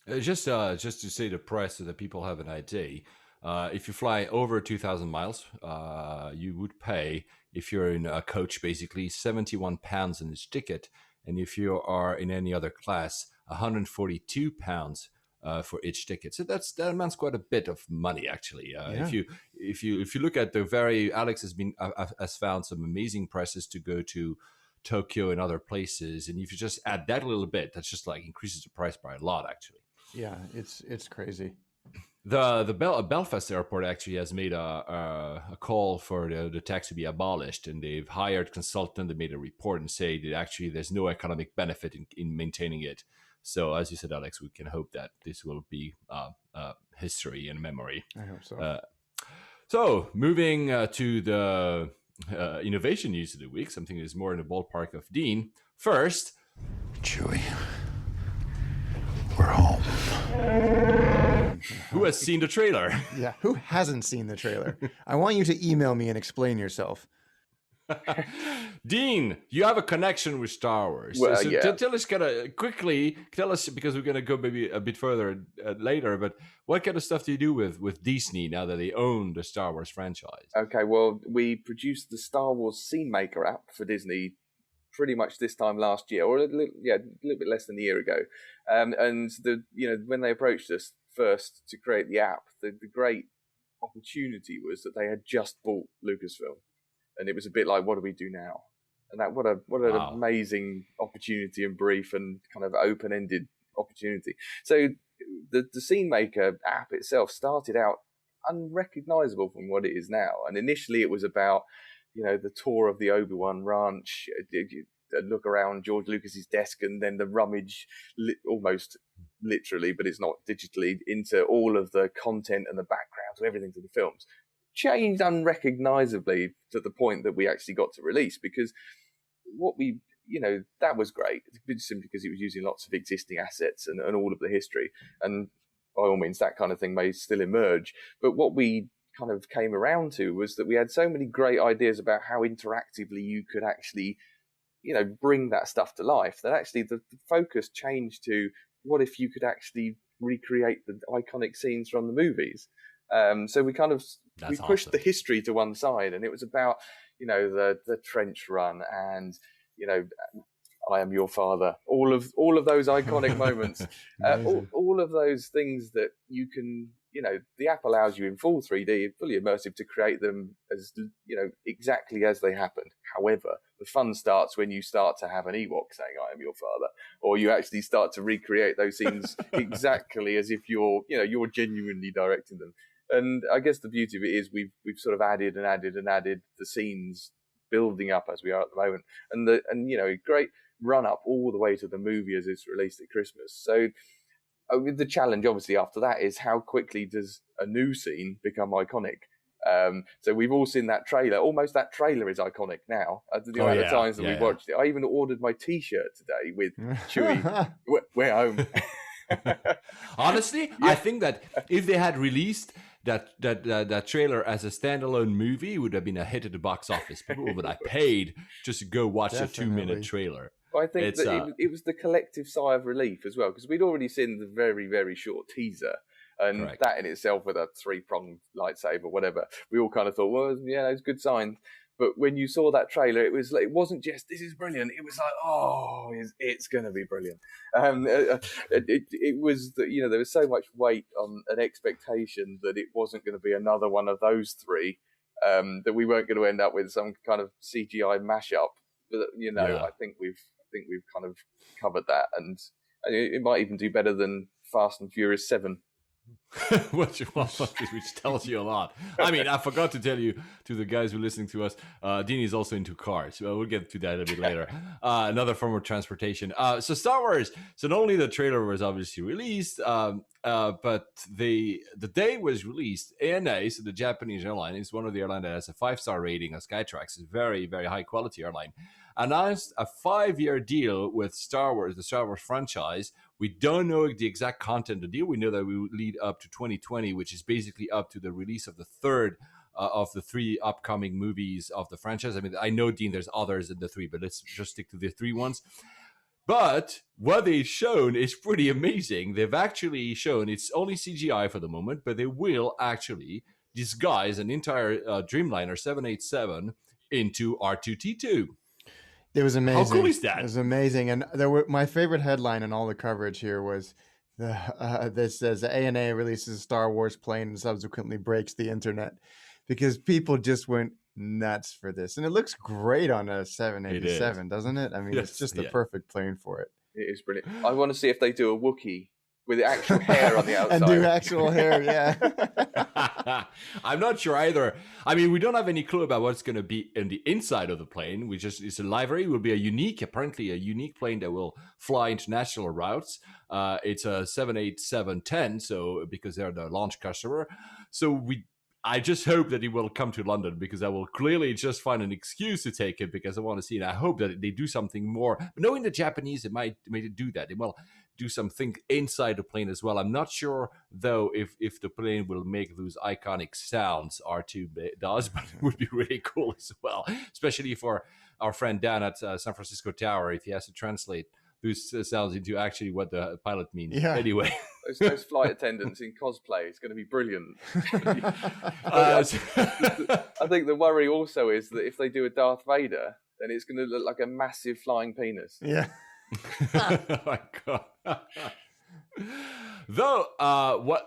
Just to say the price so that people have an idea. If you fly over 2,000 miles, you would pay, if you're in a coach, basically £71 in each ticket, and if you are in any other class, £142 for each ticket. So that amounts quite a bit of money, actually. Yeah. If you look at Alex has found some amazing prices to go to Tokyo and other places, and if you just add that a little bit, that's just like increases the price by a lot, actually. Yeah, it's crazy. The Belfast airport actually has made a call for the tax to be abolished, and they've hired consultant. They made a report and say that actually there's no economic benefit in maintaining it. So as you said, Alex, we can hope that this will be history and memory. I hope so. So moving to the innovation news of the week, something that is more in the ballpark of Dean. First, Chewie, we're home. Who has seen the trailer? Yeah, who hasn't seen the trailer? I want you to email me and explain yourself. Dean, you have a connection with Star Wars. Well, so yeah. tell us quickly, because we're going to go maybe a bit further later, but what kind of stuff do you do with Disney now that they own the Star Wars franchise? Okay, well, we produced the Star Wars Scene Maker app for Disney pretty much this time last year, or a little bit less than a year ago. And when they approached us first to create the app, the great opportunity was that they had just bought Lucasfilm, and it was a bit like, what do we do now? And that what an Wow. amazing opportunity and brief and kind of open-ended opportunity. So the Scene Maker app itself started out unrecognizable from what it is now, and initially it was about the tour of the Obi-Wan ranch, a look around George Lucas's desk, and then the rummage, almost literally, but it's not digitally, into all of the content and the backgrounds of everything to the films. Changed unrecognizably to the point that we actually got to release, because that was great, simply because it was using lots of existing assets and all of the history. And by all means, that kind of thing may still emerge. But what we kind of came around to was that we had so many great ideas about how interactively you could actually, bring that stuff to life, that actually the focus changed to, what if you could actually recreate the iconic scenes from the movies? So we kind of That's pushed awesome. the history to one side, and it was about the trench run and I Am Your Father, all of those iconic moments, all of those things that you can, the app allows you in full 3D, fully immersive, to create them as exactly as they happened. However, the fun starts when you start to have an Ewok saying "I am your father," or you actually start to recreate those scenes exactly as if you're genuinely directing them. And I guess the beauty of it is we've sort of added the scenes, building up as we are at the moment, and a great run up all the way to the movie as it's released at Christmas. So the challenge obviously after that is, how quickly does a new scene become iconic? So we've all seen that trailer. Almost that trailer is iconic now. The amount of times that we watched it. I even ordered my T-shirt today with Chewie, we're home. Honestly, I think that if they had released that trailer as a standalone movie, it would have been a hit at the box office. People would have paid just to go watch a 2-minute trailer. I think that it was the collective sigh of relief as well, because we'd already seen the very, very short teaser, and Correct. that in itself, with a 3-pronged lightsaber, whatever, we all kind of thought, well, yeah, it's a good sign. But when you saw that trailer, it wasn't just, this is brilliant. It was like, oh, it's going to be brilliant. It was that, there was so much weight on an expectation that it wasn't going to be another one of those three, that we weren't going to end up with some kind of CGI mashup. But I think we've kind of covered that, and it might even do better than Fast and Furious 7. which tells you a lot. I mean, I forgot to tell you, to the guys who are listening to us, Dean is also into cars. We'll get to that a bit later. Another form of transportation. So Star Wars. So not only the trailer was obviously released, but the day was released, ANA, so the Japanese airline, is one of the airlines that has a 5-star rating on Skytrax. It's a very, very high quality airline. Announced a 5-year deal with Star Wars, the Star Wars franchise. We don't know the exact content of the deal. We know that we will lead up to 2020, which is basically up to the release of the third of the 3 upcoming movies of the franchise. I mean, I know, Dean, there's others in the 3, but let's just stick to the 3 ones. But what they've shown is pretty amazing. They've actually shown it's only CGI for the moment, but they will actually disguise an entire Dreamliner 787 into R2-T2. It was amazing. How cool is that? It was amazing. And my favorite headline in all the coverage here was this says the ANA releases a Star Wars plane and subsequently breaks the internet, because people just went nuts for this. And it looks great on a 787, doesn't it? I mean, Yes, it's just the perfect plane for it. It is brilliant. I want to see if they do a Wookiee with actual hair on the outside. And do actual hair, yeah. I'm not sure either. I mean, we don't have any clue about what's going to be in the inside of the plane. It's a livery. It will be apparently a unique plane that will fly international routes. It's a 787-10, so because they're the launch customer. So I just hope that it will come to London, because I will clearly just find an excuse to take it, because I want to see it. I hope that they do something more. But knowing the Japanese, they might do that. They will do something inside the plane as well. I'm not sure, though, if the plane will make those iconic sounds R2 does, but it would be really cool as well, especially for our friend Dan at San Francisco Tower, if he has to translate those sounds into actually what the pilot means. Yeah. Anyway. Those flight attendants in cosplay is going to be brilliant. I think the worry also is that if they do a Darth Vader, then it's going to look like a massive flying penis. Yeah. Oh my God. Though,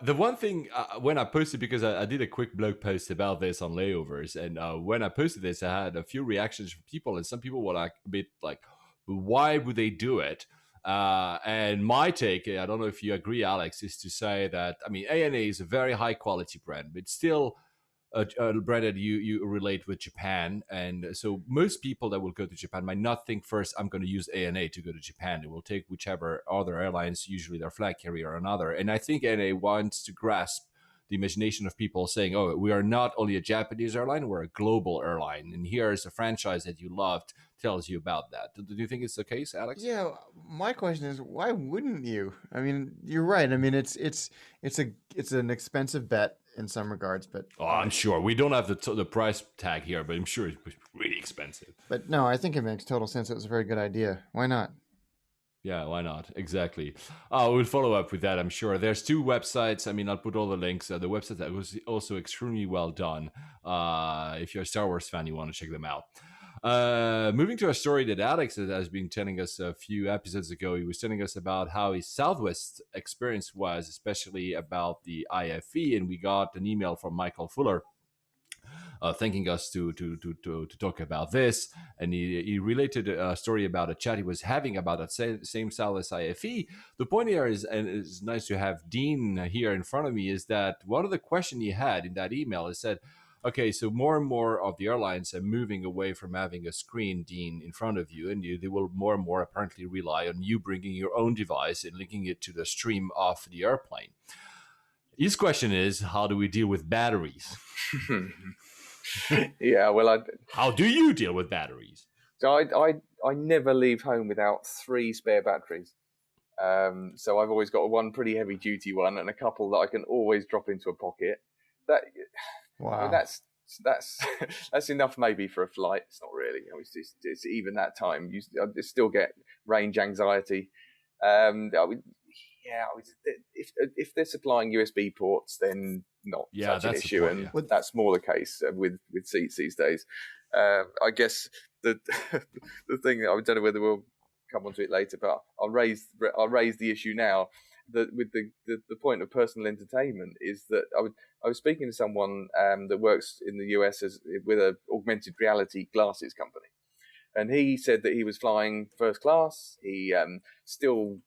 the one thing when I posted, because I did a quick blog post about this on layovers, and when I posted this, I had a few reactions from people, and some people were like a bit like, why would they do it? And my take, I don't know if you agree, Alex, is to say that, I mean, ANA is a very high quality brand, but still a brand that you relate with Japan. And so most people that will go to Japan might not think first, I'm going to use ANA to go to Japan. They will take whichever other airlines, usually their flag carrier or another. And I think ANA wants to grasp the imagination of people saying, oh, we are not only a Japanese airline, we're a global airline. And here's a franchise that you loved tells you about that. Do you think it's the case, Alex? Yeah, my question is, why wouldn't you? I mean, you're right. I mean, it's an expensive bet in some regards, but I'm sure we don't have the price tag here, but I'm sure it's really expensive. But no, I think it makes total sense. It was a very good idea. Why not? Yeah, why not? Exactly. We'll follow up with that, I'm sure. There's 2 websites. I mean, I'll put all the links. The website that was also extremely well done. If you're a Star Wars fan, you want to check them out. Moving to a story that Alex has been telling us a few episodes ago. He was telling us about how his Southwest experience was, especially about the IFE, and we got an email from Michael Fuller thanking us to talk about this, and he related a story about a chat he was having about that same Southwest IFE. The point here is, and it's nice to have Dean here in front of me, is that one of the questions he had in that email is said, okay, so more and more of the airlines are moving away from having a screen, Dean, in front of you, and they will more and more apparently rely on you bringing your own device and linking it to the stream of the airplane. His question is, how do we deal with batteries? Yeah, well, how do you deal with batteries? So I never leave home without 3 spare batteries. So I've always got one pretty heavy duty one and a couple that I can always drop into a pocket. Wow, I mean, that's enough maybe for a flight. It's not really. You know, it's even that time. I still get range anxiety. If they're supplying USB ports, then not such an issue, and that's more the case with seats these days. I guess the thing, I don't know whether we'll come onto it later, but I'll raise the issue now. That with the point of personal entertainment is that I was speaking to someone that works in the US with an augmented reality glasses company, and he said that he was flying first class. He still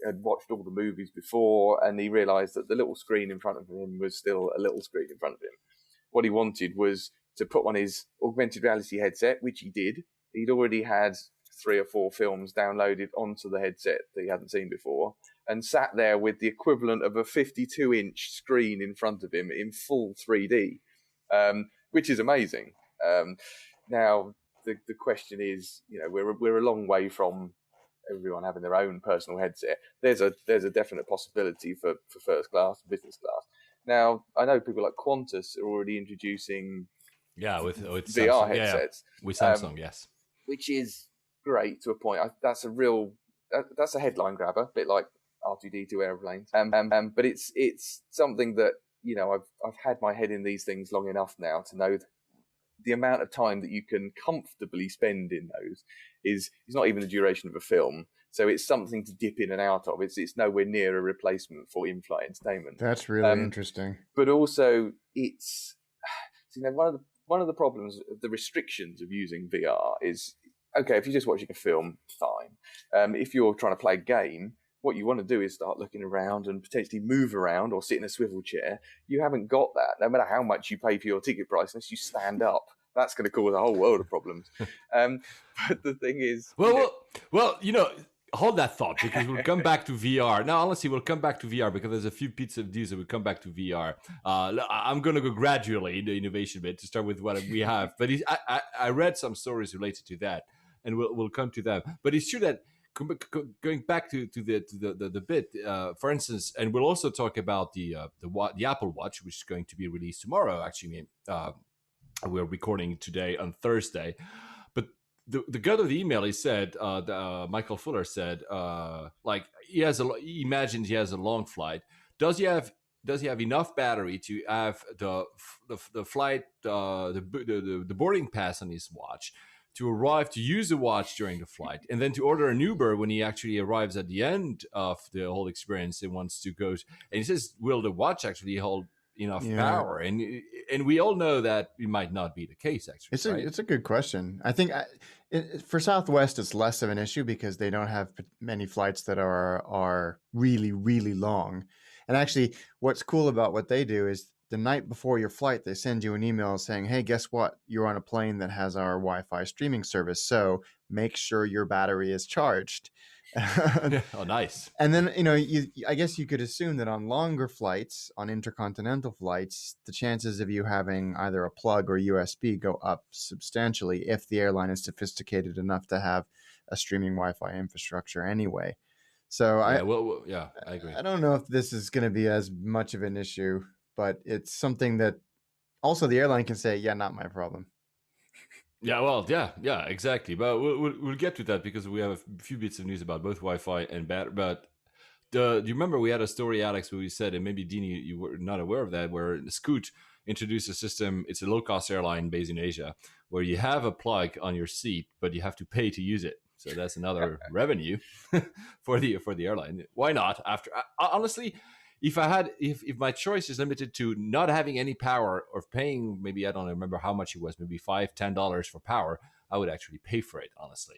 had watched all the movies before, and he realised that the little screen in front of him was still a little screen in front of him. What he wanted was to put on his augmented reality headset, which he did. He'd already had 3 or 4 films downloaded onto the headset that he hadn't seen before, and sat there with the equivalent of a 52-inch screen in front of him in full 3D, which is amazing. Now, the question is, you know, we're a long way from everyone having their own personal headset. There's a definite possibility for first class, business class. Now, I know people like Qantas are already introducing with VR Samsung, headsets. With Samsung, yes. Which is great to a point. That's a real that's a headline grabber, a bit like R2D2 airplanes. But it's something that, you know, I've had my head in these things long enough now to know the amount of time that you can comfortably spend in those is not even the duration of a film. So it's something to dip in and out of. It's nowhere near a replacement for in-flight entertainment. That's really interesting. But also, it's, you know, one of the problems, the restrictions of using VR is, okay, if you're just watching a film, fine. If you're trying to play a game, what you want to do is start looking around and potentially move around or sit in a swivel chair. You haven't got that. No matter how much you pay for your ticket price, unless you stand up, that's going to cause a whole world of problems. But the thing is... Well, you know, hold that thought, because we'll come back to VR. Now, honestly, we'll come back to VR because there's a few bits of news that will come back to VR. I'm going to go gradually in the innovation bit to start with what we have. But I read some stories related to that, and we'll come to them. But it's true that going back to the bit, for instance, and we'll also talk about the Apple Watch, which is going to be released tomorrow. Actually, we're recording today on Thursday, but the gut of the email, he said, Michael Fuller said, like he imagines he has a long flight. Does he have enough battery to have the flight, the boarding pass on his watch, to arrive to use the watch during the flight, and then to order an Uber when he actually arrives at the end of the whole experience and wants to go? And he says, will the watch actually hold enough power? And we all know that it might not be the case, actually. It's a good question. I think for Southwest, it's less of an issue because they don't have many flights that are really, really long. And actually, what's cool about what they do is the night before your flight, they send you an email saying, hey, guess what? You're on a plane that has our Wi-Fi streaming service, so make sure your battery is charged. Oh, nice. And then, you know, I guess you could assume that on longer flights, on intercontinental flights, the chances of you having either a plug or USB go up substantially if the airline is sophisticated enough to have a streaming Wi-Fi infrastructure anyway. So I agree. I don't know if this is going to be as much of an issue, but it's something that also the airline can say, yeah, not my problem. Yeah, exactly. But we'll get to that because we have a few bits of news about both Wi-Fi and battery. But do you remember we had a story, Alex, where we said, and maybe Dean, you were not aware of that, where Scoot introduced a system. It's a low-cost airline based in Asia where you have a plug on your seat, but you have to pay to use it. So that's another revenue for the airline. Why not? Honestly, if my choice is limited to not having any power or paying, maybe I don't remember how much it was, maybe $5-10 for power, I would actually pay for it, honestly.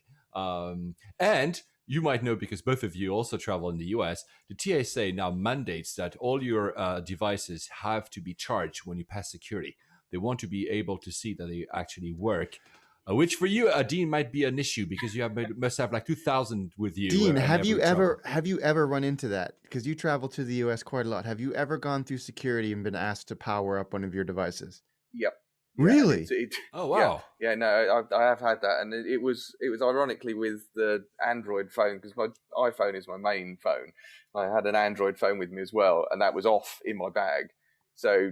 And you might know, because both of you also travel in the US, the TSA now mandates that all your devices have to be charged when you pass security. They want to be able to see that they actually work. Which for you, Dean, might be an issue because you must have like 2,000 with you. Dean, have you ever run into that? Because you travel to the US quite a lot. Have you ever gone through security and been asked to power up one of your devices? Yep. Really? Oh wow. Yeah, no, I have had that, and it was ironically with the Android phone, because my iPhone is my main phone. I had an Android phone with me as well, and that was off in my bag, so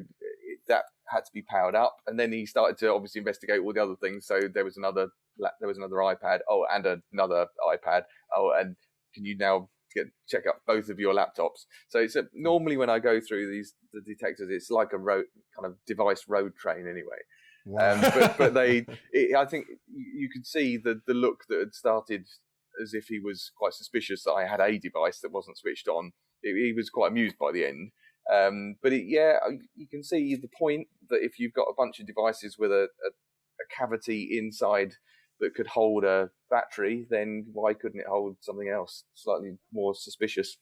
that had to be powered up. And then he started to obviously investigate all the other things. So there was another iPad. Oh, and another iPad. Oh, and can you now check up both of your laptops? So it's normally when I go through the detectors, it's like a kind of device road train anyway. Wow. But I think you could see the look that had started as if he was quite suspicious that I had a device that wasn't switched on. He was quite amused by the end. But you can see the point that if you've got a bunch of devices with a cavity inside that could hold a battery, then why couldn't it hold something else slightly more suspicious?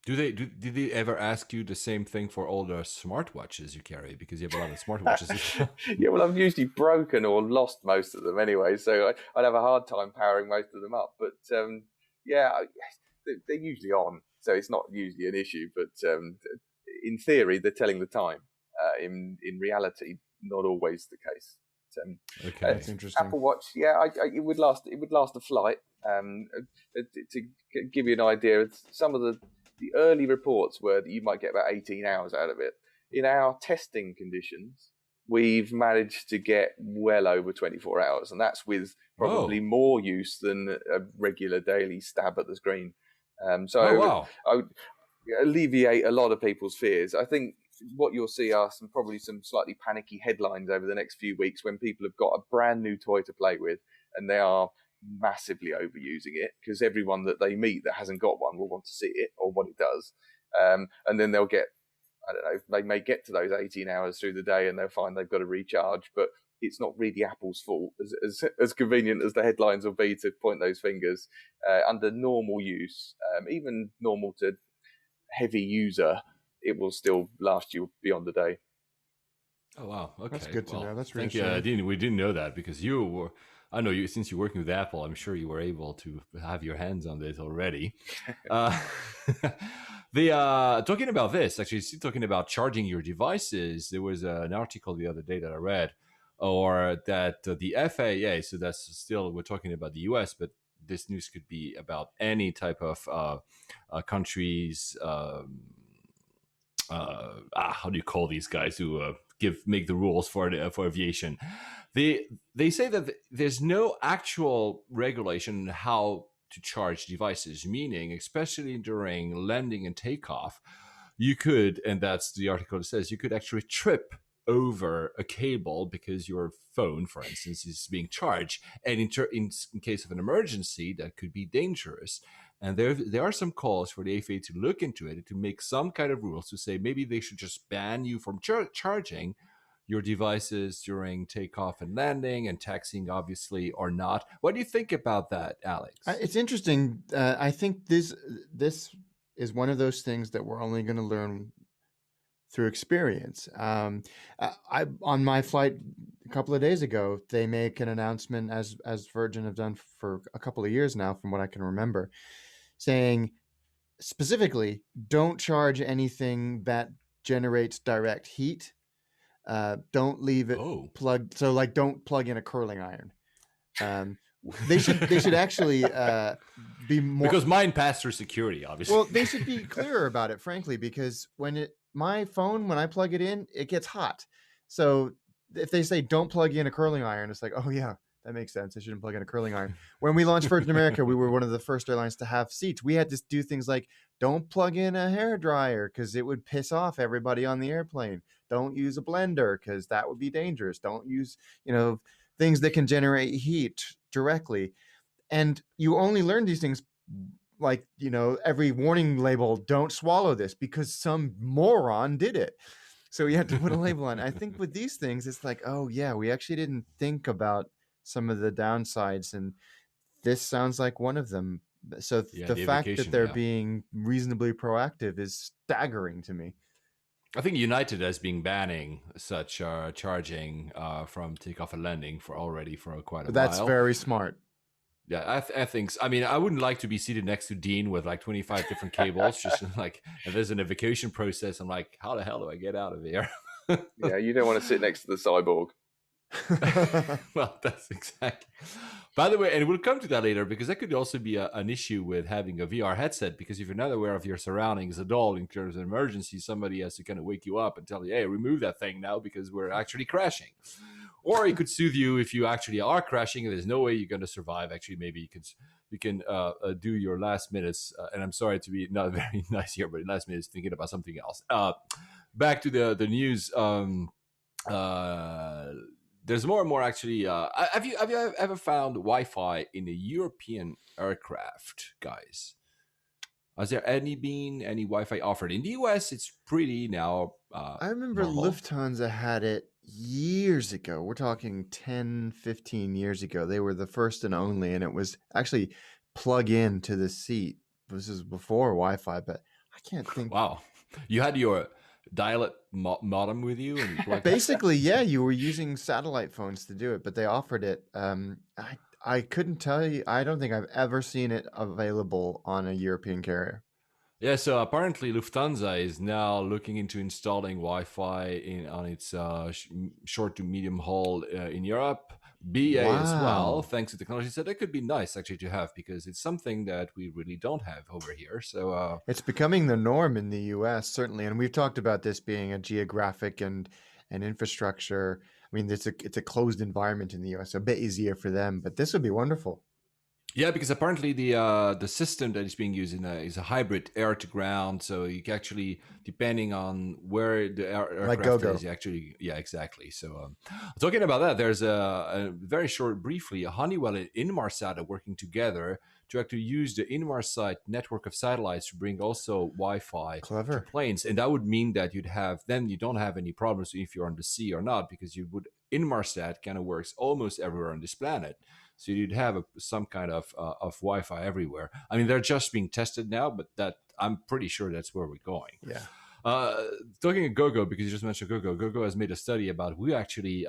Did they ever ask you the same thing for all the smartwatches you carry? Because you have a lot of smartwatches. Yeah, well, I've usually broken or lost most of them anyway, so I'd have a hard time powering most of them up. But they're usually on, so it's not usually an issue. But in theory, they're telling the time. In reality, not always the case. Okay, that's interesting. Apple Watch, it would last a flight. To give you an idea, some of the early reports were that you might get about 18 hours out of it. In our testing conditions, we've managed to get well over 24 hours, and that's with probably more use than a regular daily stab at the screen. So I would alleviate a lot of people's fears. I think what you'll see are probably some slightly panicky headlines over the next few weeks when people have got a brand new toy to play with and they are massively overusing it, because everyone that they meet that hasn't got one will want to see it or what it does. And then they'll get, I don't know, they may get to those 18 hours through the day and they'll find they've got to recharge, but it's not really Apple's fault. As convenient as the headlines will be to point those fingers, under normal use, even normal to heavy user, it will still last you beyond the day. Oh, wow. Okay. That's good to know. That's thank reassuring. you. We didn't know that because you were, I know you, since you're working with Apple, I'm sure you were able to have your hands on this already. Talking about this, actually, talking about charging your devices, there was an article the other day that I read, or that the FAA, so that's still, we're talking about the US, but this news could be about any type of countries, how do you call these guys who make the rules for aviation? They say that there's no actual regulation on how to charge devices, meaning especially during landing and takeoff, you could, and that's the article that says, you could actually trip over a cable because your phone, for instance, is being charged, and in case of an emergency, that could be dangerous. And there are some calls for the FAA to look into it, to make some kind of rules to say maybe they should just ban you from charging your devices during takeoff and landing, and taxiing, obviously, or not. What do you think about that, Alex? It's interesting. I think this is one of those things that we're only going to learn through experience. On my flight a couple of days ago, they make an announcement, as Virgin have done for a couple of years now, from what I can remember, saying specifically, don't charge anything that generates direct heat. Don't leave it plugged. So, like, don't plug in a curling iron. They should actually be more, because mine passed through security, obviously. Well, they should be clearer about it, frankly, because my phone, when I plug it in, it gets hot. So if they say don't plug in a curling iron, it's like, oh yeah, that makes sense. I shouldn't plug in a curling iron. When we launched Virgin America, we were one of the first airlines to have seats. We had to do things like don't plug in a hairdryer because it would piss off everybody on the airplane. Don't use a blender because that would be dangerous. Don't use, things that can generate heat directly. And you only learn these things, like, every warning label, don't swallow this, because some moron did it. So you have to put a label on. I think with these things, it's like, oh yeah, we actually didn't think about some of the downsides, and this sounds like one of them. So the fact that they're being reasonably proactive is staggering to me. I think United has been banning such charging from takeoff and landing for quite a while. That's very smart. Yeah, I think so. I mean, I wouldn't like to be seated next to Dean with like 25 different cables. Just like, if there's an evacuation process, I'm like, how the hell do I get out of here? Yeah, you don't want to sit next to the cyborg. Well, that's exactly. By the way, and we'll come to that later, because that could also be an issue with having a VR headset, because if you're not aware of your surroundings at all in terms of emergency, somebody has to kind of wake you up and tell you, hey, remove that thing now because we're actually crashing. Or it could soothe you if you actually are crashing and there's no way you're going to survive. Actually, maybe you can do your last minutes, and I'm sorry to be not very nice here, but last minutes thinking about something else. Back to the news. There's more and more actually. Have you ever found Wi-Fi in a European aircraft, guys? Has there been any Wi-Fi offered in the US? It's pretty now. I remember normal. Lufthansa had it years ago. We're talking 10, 15 years ago. They were the first and only, and it was actually plug in to the seat. This is before Wi-Fi, but I can't think. Wow, you had your dial-up modem with you, and basically, yeah, you were using satellite phones to do it, but they offered it. I couldn't tell you. I don't think I've ever seen it available on a European carrier. Yeah, so apparently Lufthansa is now looking into installing Wi-Fi on its short to medium haul in Europe. BA as well, thanks to technology. So that could be nice actually to have, because it's something that we really don't have over here. So it's becoming the norm in the US, certainly, and we've talked about this being a geographic and and infrastructure. I mean, it's a closed environment in the US, so a bit easier for them, but this would be wonderful. Yeah, because apparently the system that is being used is a hybrid air to ground. So you can actually, depending on where the aircraft Gogo. is, you actually, yeah, exactly. So talking about that, there's a very short, briefly, Honeywell and Inmarsat are working together to actually use the Inmarsat network of satellites to bring also Wi-Fi Clever. to planes, and that would mean that you don't have any problems if you're on the sea or not, because Inmarsat kind of works almost everywhere on this planet. So you'd have some kind of Wi-Fi everywhere. I mean, they're just being tested now, but that I'm pretty sure that's where we're going. Yeah. Talking of Gogo, because you just mentioned Gogo, Gogo has made a study about who actually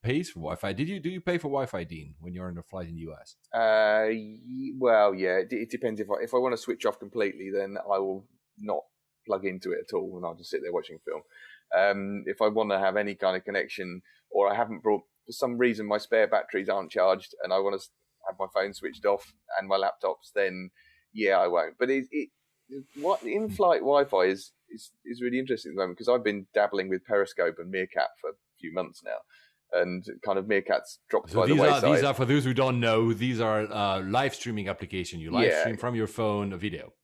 pays for Wi-Fi. Do you pay for Wi-Fi, Dean, when you're on a flight in the US? Well, yeah, it depends. If I want to switch off completely, then I will not plug into it at all, and I'll just sit there watching film. If I want to have any kind of connection, or I haven't brought, for some reason, my spare batteries aren't charged, and I want to have my phone switched off and my laptops, then yeah, I won't. But what in-flight Wi-Fi is really interesting at the moment, because I've been dabbling with Periscope and Meerkat for a few months now, and kind of Meerkat's dropped by the wayside. These are, for those who don't know, these are live streaming application. You live stream from your phone a video.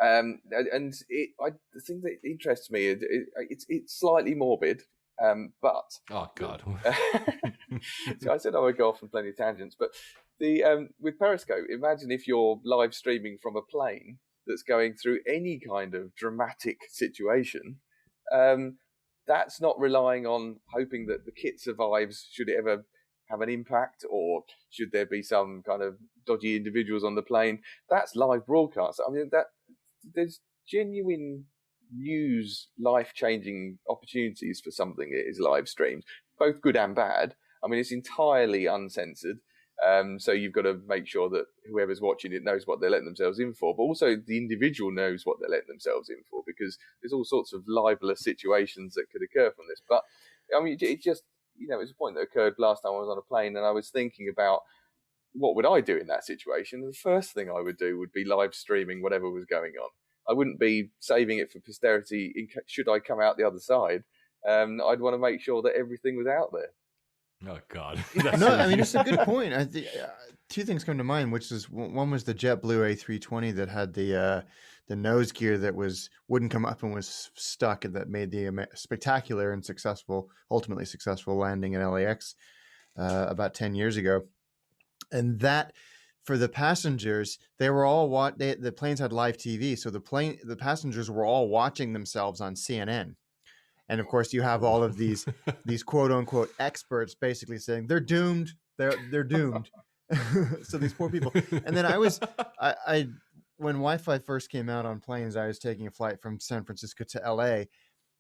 And the thing that interests me, it's slightly morbid, but oh god, so I said I would go off on plenty of tangents, but with Periscope, imagine if you're live streaming from a plane that's going through any kind of dramatic situation. That's not relying on hoping that the kit survives should it ever have an impact, or should there be some kind of dodgy individuals on the plane. That's live broadcast. I mean, there's genuine news, life-changing opportunities for something that is live streamed, both good and bad. I mean, it's entirely uncensored. So you've got to make sure that whoever's watching it knows what they're letting themselves in for, but also the individual knows what they're letting themselves in for, because there's all sorts of libelous situations that could occur from this. But I mean, it just, it's a point that occurred last time I was on a plane, and I was thinking about what would I do in that situation. And the first thing I would do would be live streaming whatever was going on. I wouldn't be saving it for posterity should I come out the other side. I'd want to make sure that everything was out there. Oh God! No, I mean, it's a good point. I think two things come to mind, which is one was the JetBlue A320 that had the nose gear that wouldn't come up and was stuck, and that made the spectacular and ultimately successful landing in LAX about 10 years ago. And that, for the passengers, they were all the planes had live TV, so the passengers were all watching themselves on CNN. And of course, you have all of these quote unquote experts basically saying they're doomed. They're doomed. So these poor people. And then I when Wi-Fi first came out on planes, I was taking a flight from San Francisco to LA,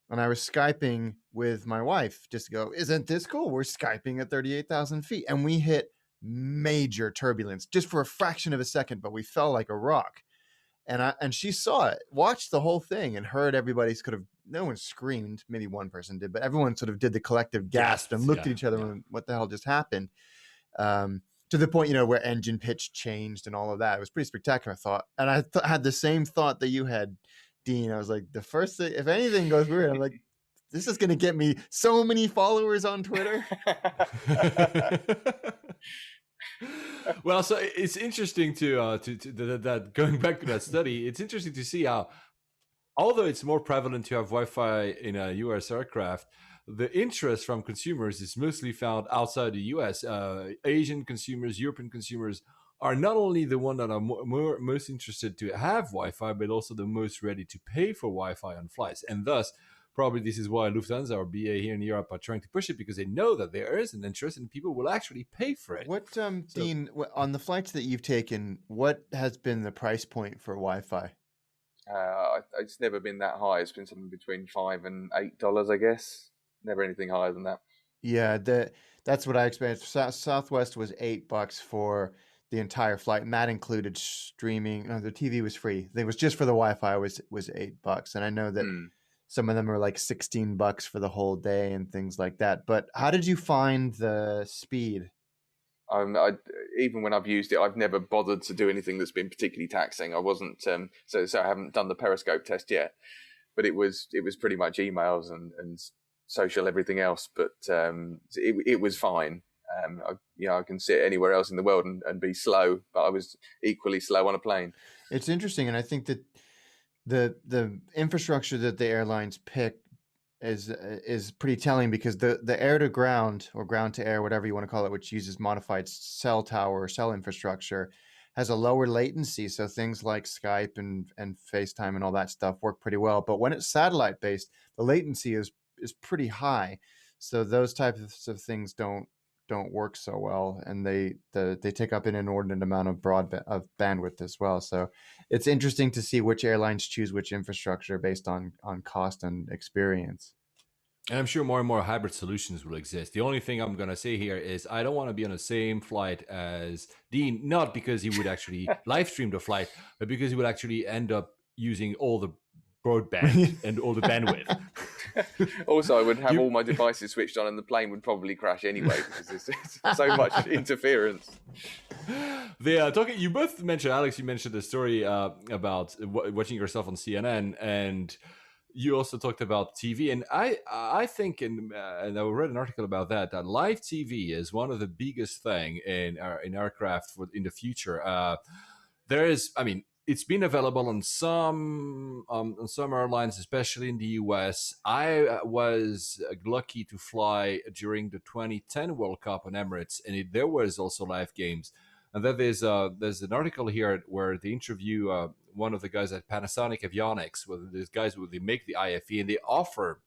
and I was Skyping with my wife just to go, isn't this cool? We're Skyping at 38,000 feet, and we hit major turbulence just for a fraction of a second, but we fell like a rock. And she saw it, watched the whole thing, and heard everybody no one screamed, maybe one person did, but everyone sort of did the collective gasp and looked at each other and what the hell just happened? To the point, where engine pitch changed and all of that. It was pretty spectacular, I thought. And I had the same thought that you had, Dean. I was like, the first thing, if anything goes weird, I'm like, this is going to get me so many followers on Twitter. Well, so it's interesting to going back to that study. It's interesting to see how, although it's more prevalent to have Wi-Fi in a US aircraft, the interest from consumers is mostly found outside the US. Asian consumers, European consumers are not only the one that are most interested to have Wi-Fi, but also the most ready to pay for Wi-Fi on flights. And thus, probably this is why Lufthansa or BA here in Europe are trying to push it, because they know that there is an interest and people will actually pay for it. What, Dean, on the flights that you've taken, what has been the price point for Wi-Fi? It's never been that high. It's been something between $5 and $8, I guess. Never anything higher than that. Yeah, that's what I experienced. Southwest was $8 for the entire flight, and that included streaming. No, the TV was free. It was just for the Wi-Fi was $8, and I know that some of them are like $16 for the whole day and things like that. But how did you find the speed? Even when I've used it, I've never bothered to do anything that's been particularly taxing. I wasn't so I haven't done the Periscope test yet, but it was pretty much emails and social everything else, but it was fine. I can sit anywhere else in the world and be slow, but I was equally slow on a plane. It's interesting, and I think that the infrastructure that the airlines pick is pretty telling, because the air to ground or ground to air, whatever you want to call it, which uses modified cell tower or cell infrastructure, has a lower latency. So things like Skype and FaceTime and all that stuff work pretty well. But when it's satellite based, the latency is pretty high. So those types of things don't work so well, and they take up an inordinate amount of bandwidth as well. So it's interesting to see which airlines choose which infrastructure based on cost and experience. And I'm sure more and more hybrid solutions will exist. The only thing I'm going to say here is I don't want to be on the same flight as Dean, not because he would actually live stream the flight, but because he would actually end up using all the broadband and all the bandwidth. Also, I would have all my devices switched on, and the plane would probably crash anyway because there's so much interference. Talking. You both mentioned, Alex. You mentioned the story about watching yourself on CNN, and you also talked about TV. And I think, and I read an article about that live TV is one of the biggest thing in aircraft in the future. There is, I mean, it's been available on some airlines, especially in the US. I was lucky to fly during the 2010 World Cup on Emirates, and there was also live games. And then there's an article here where they interview one of the guys at Panasonic Avionics, where these guys they make the IFE and they offer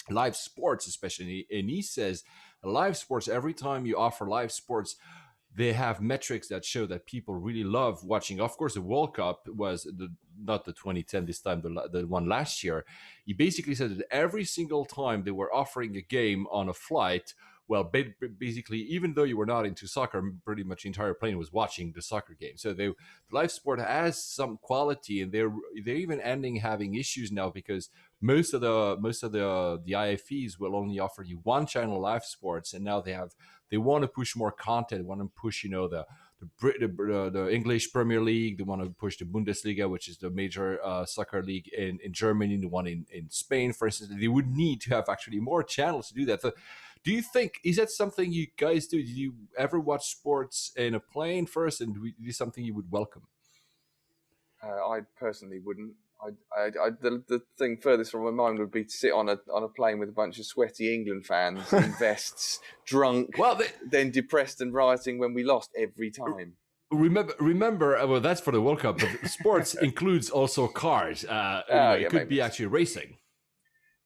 live sports, especially. And he says live sports, every time you offer live sports, they have metrics that show that people really love watching. Of course, the World Cup was not the 2010 this time, the one last year. He basically said that every single time they were offering a game on a flight, well, basically, even though you were not into soccer, pretty much the entire plane was watching the soccer game. So the live sport has some quality, and they're even having issues now because most of the IFEs will only offer you one channel live sports, and now they want to push more content, want to push the English Premier League, they want to push the Bundesliga, which is the major soccer league in Germany, the one in Spain, for instance. They would need to have actually more channels to do that. So, do you think, is that something you guys do? Did you ever watch sports in a plane first, and is this something you would welcome? I personally wouldn't. The thing furthest from my mind would be to sit on a plane with a bunch of sweaty England fans in vests, drunk, then depressed and rioting when we lost every time. Remember, well, that's for the World Cup, but sports includes also cars. It could be actually racing.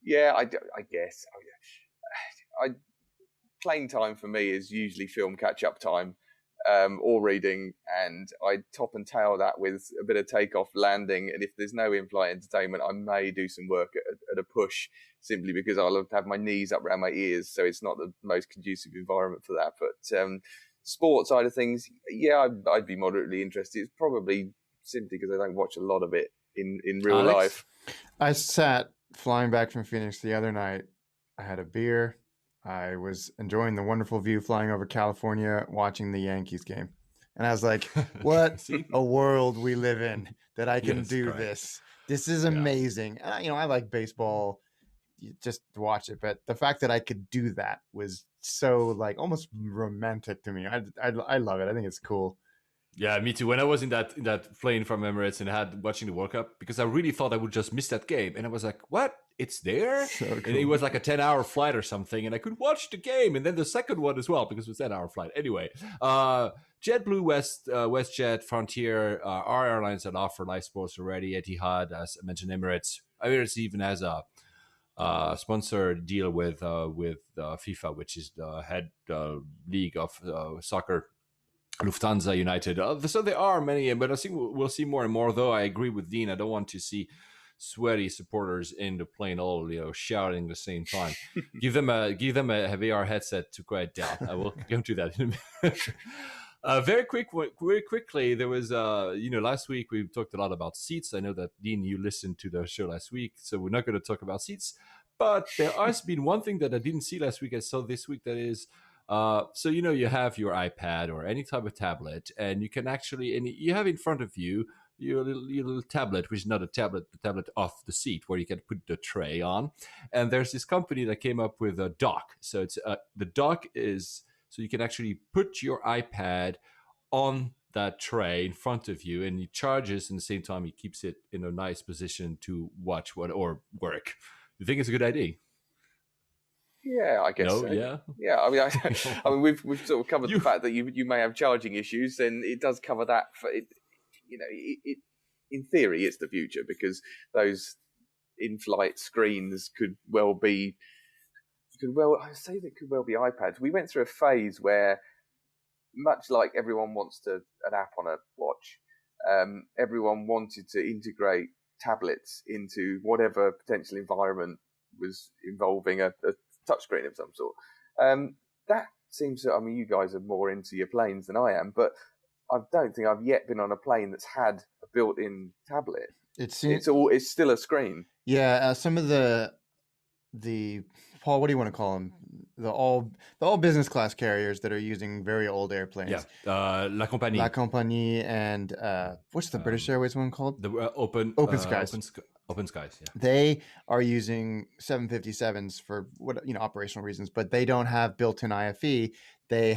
Yeah, I guess. Plane time for me is usually film catch-up time. Or reading, and I top and tail that with a bit of takeoff, landing, and if there's no in-flight entertainment, I may do some work at a push, simply because I'll have to have my knees up around my ears, so it's not the most conducive environment for that. But sports side of things, yeah, I'd be moderately interested. It's probably simply because I don't watch a lot of it in real life. I sat flying back from Phoenix the other night. I had a beer. I was enjoying the wonderful view flying over California, watching the Yankees game. And I was like, what a world we live in that I can do this. This is amazing. And, I like baseball, just to watch it. But the fact that I could do that was so almost romantic to me. I love it. I think it's cool. Yeah, me too. When I was in that plane from Emirates and had watching the World Cup, because I really thought I would just miss that game. And I was like, what? It's there? So cool. And it was like a 10-hour flight or something, and I could watch the game. And then the second one as well, because it was a 10-hour flight. Anyway, JetBlue, WestJet, Frontier are airlines that offer live sports already. Etihad, as I mentioned, Emirates. Emirates even has a sponsored deal with FIFA, which is the head league of soccer. Lufthansa, United. So there are many, but I think we'll see more and more. Though I agree with Dean, I don't want to see sweaty supporters in the plane all shouting at the same time. give them a VR headset to quiet down. I will come to that in a minute. Very quickly, there was last week we talked a lot about seats. I know that Dean, you listened to the show last week, so we're not going to talk about seats. But there has been one thing that I didn't see last week. I saw this week, that is. So you have your iPad or any type of tablet, and you can actually, and you have in front of you your little tablet, which is not a tablet, the tablet off the seat where you can put the tray on. And there's this company that came up with a dock. So it's the dock is so you can actually put your iPad on that tray in front of you, and he charges, and at the same time he keeps it in a nice position to watch what or work. You think it's a good idea? Yeah, I guess. No, So. yeah. Yeah, I mean, I mean, we've sort of covered the fact that you may have charging issues, and it does cover that. For it, you know, it in theory, it's the future because those in-flight screens could well be iPads. We went through a phase where, much like everyone wants an app on a watch, everyone wanted to integrate tablets into whatever potential environment was involving a touchscreen of some sort. That seems to, I mean, you guys are more into your planes than I am, but I don't think I've yet been on a plane that's had a built-in tablet. It's still a screen. Yeah, some of the Paul, what do you want to call them? The all business class carriers that are using very old airplanes. Yeah, La Compagnie. La Compagnie, and what's the British Airways one called? The Open Skies. Open Skies. Yeah. They are using 757s for operational reasons, but they don't have built-in IFE. They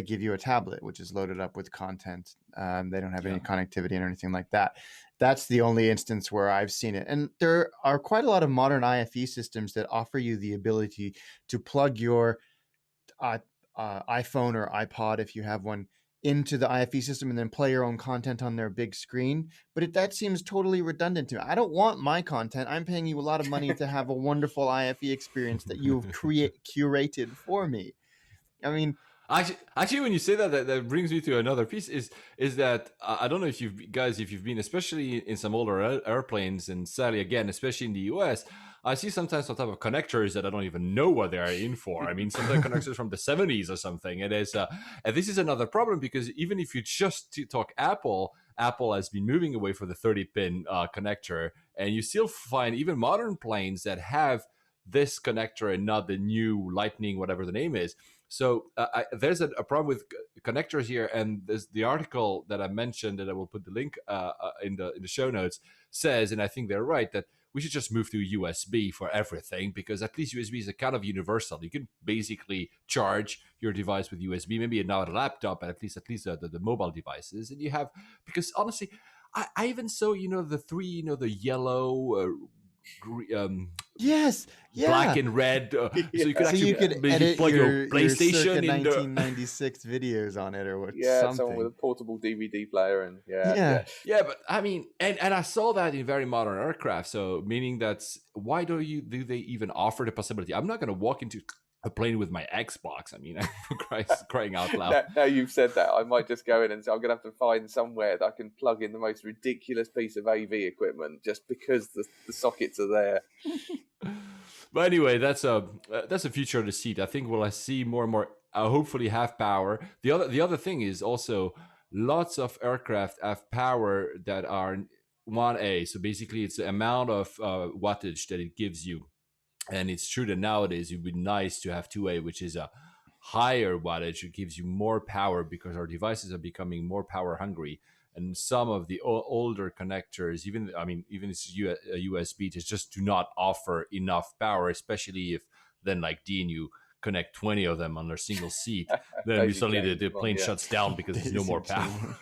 give you a tablet which is loaded up with content. They don't have any connectivity or anything like that. That's the only instance where I've seen it. And there are quite a lot of modern IFE systems that offer you the ability to plug your iPhone or iPod, if you have one, into the IFE system and then play your own content on their big screen. But that seems totally redundant to me. I don't want my content. I'm paying you a lot of money to have a wonderful IFE experience that you've curated for me. I mean... Actually, when you say that brings me to another piece. Is that I don't know if you've been, especially in some older airplanes, and sadly again, especially in the US, I see sometimes some type of connectors that I don't even know what they are in for. I mean, sometimes connectors from the 70s or something. It is, and this is another problem because even if you just talk Apple has been moving away from the 30-pin connector, and you still find even modern planes that have this connector and not the new Lightning, whatever the name is. So there's a problem with connectors here, and there's the article that I mentioned, and I will put the link in the show notes, says, and I think they're right, that we should just move to USB for everything, because at least USB is a kind of universal. You can basically charge your device with USB, maybe not a laptop, but at least the mobile devices, and you have, because honestly, I even saw the three, the yellow. Yes, yeah. Black and red, so you could actually edit plug your PlayStation in 1996 videos on it, or what? Someone with a portable DVD player, and but I mean, and I saw that in very modern aircraft. So meaning that's why do they even offer the possibility? I'm not going to walk into a plane with my Xbox. I mean, crying out loud. Now you've said that, I might just go in and say I'm going to have to find somewhere that I can plug in the most ridiculous piece of AV equipment just because the sockets are there. But anyway, that's a future of the seat. I think we'll see more and more. Hopefully, have power. The other thing is also lots of aircraft have power that are 1A. So basically, it's the amount of wattage that it gives you. And it's true that nowadays it would be nice to have 2A, which is a higher wattage. It gives you more power because our devices are becoming more power hungry. And some of the older connectors, even it's USB, just do not offer enough power, especially if then like Dean, you connect 20 of them on a single seat, then suddenly the plane shuts down because there's no more power.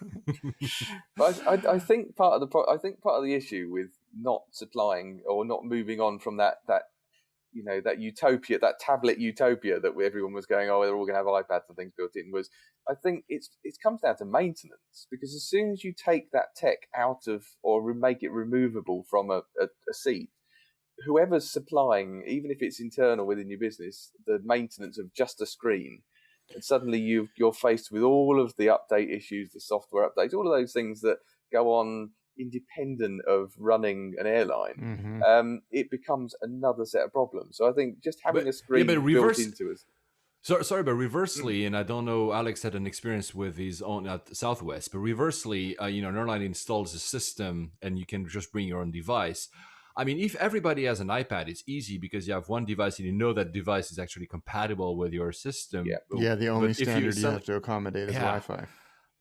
But I think part of the issue with not supplying or not moving on from that utopia, that tablet utopia that everyone was going, they're all going to have iPads and things built in, was I think it comes down to maintenance, because as soon as you take that tech out of or make it removable from a seat, whoever's supplying, even if it's internal within your business, the maintenance of just a screen, and suddenly you're faced with all of the update issues, the software updates, all of those things that go on independent of running an airline, it becomes another set of problems. So I think just having a screen built into us. Sorry, but reversely, and I don't know, Alex had an experience with his own at Southwest, but reversely, an airline installs a system and you can just bring your own device. I mean, if everybody has an iPad, it's easy because you have one device and you know that device is actually compatible with your system. Yeah, the only standard you have to accommodate is Wi-Fi.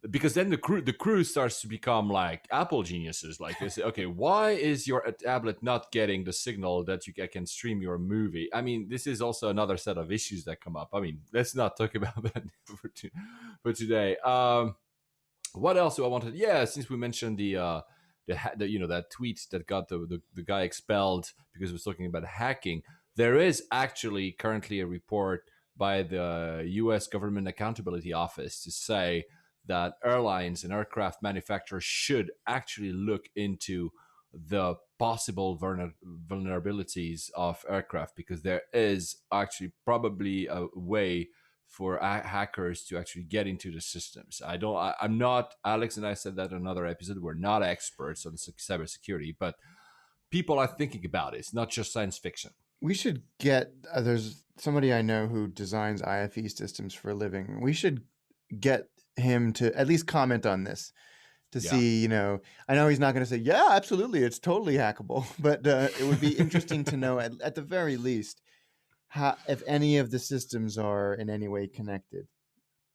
because then the crew starts to become like Apple geniuses. Like they say, okay, why is your tablet not getting the signal that you can stream your movie? I mean, this is also another set of issues that come up. I mean, let's not talk about that for today. What else do I wanted? Yeah, since we mentioned the that tweet that got the guy expelled because he was talking about hacking, there is actually currently a report by the U.S. Government Accountability Office to say that airlines and aircraft manufacturers should actually look into the possible vulnerabilities of aircraft, because there is actually probably a way for hackers to actually get into the systems. I'm not, Alex and I said that in another episode, we're not experts on cybersecurity, but people are thinking about it. It's not just science fiction. We should get, there's somebody I know who designs IFE systems for a living. We should get him to at least comment on this to see, I know he's not going to say, yeah, absolutely, it's totally hackable, but it would be interesting to know at the very least how, if any of the systems are in any way connected.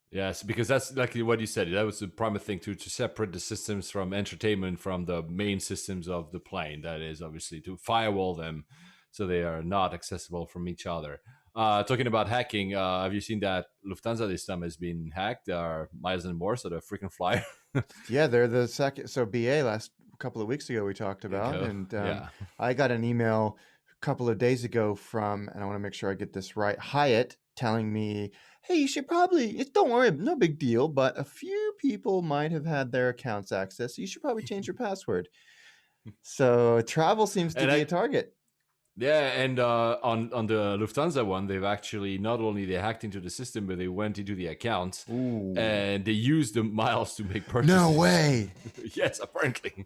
Yes, because that's like what you said. That was the prime thing to separate the systems from entertainment from the main systems of the plane. That is obviously to firewall them so they are not accessible from each other. Talking about hacking, have you seen that Lufthansa this time has been hacked? Miles and more, so the freaking flyer. Yeah, they're the second. So BA last couple of weeks ago we talked about, and I got an email a couple of days ago from, and I want to make sure I get this right, Hyatt, telling me, hey, you should probably, don't worry, no big deal, but a few people might have had their accounts accessed, so you should probably change your password. So travel seems to be a target. Yeah, and on the Lufthansa one, they've actually not only they hacked into the system, but they went into the account. Ooh. And they used the miles to make purchases. No way. Yes, apparently.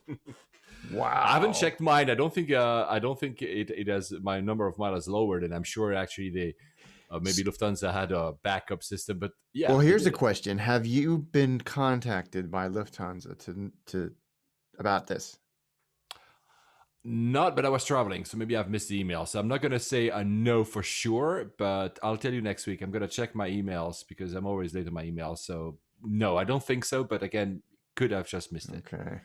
Wow. I haven't checked mine. I don't think it has, my number of miles lowered, and I'm sure actually they maybe Lufthansa had a backup system. But yeah. Well, here's a question: have you been contacted by Lufthansa to about this? Not, but I was traveling, so maybe I've missed the email. So I'm not going to say I know for sure, but I'll tell you next week. I'm going to check my emails because I'm always late on my emails. So no, I don't think so. But again, could have just missed it. Okay.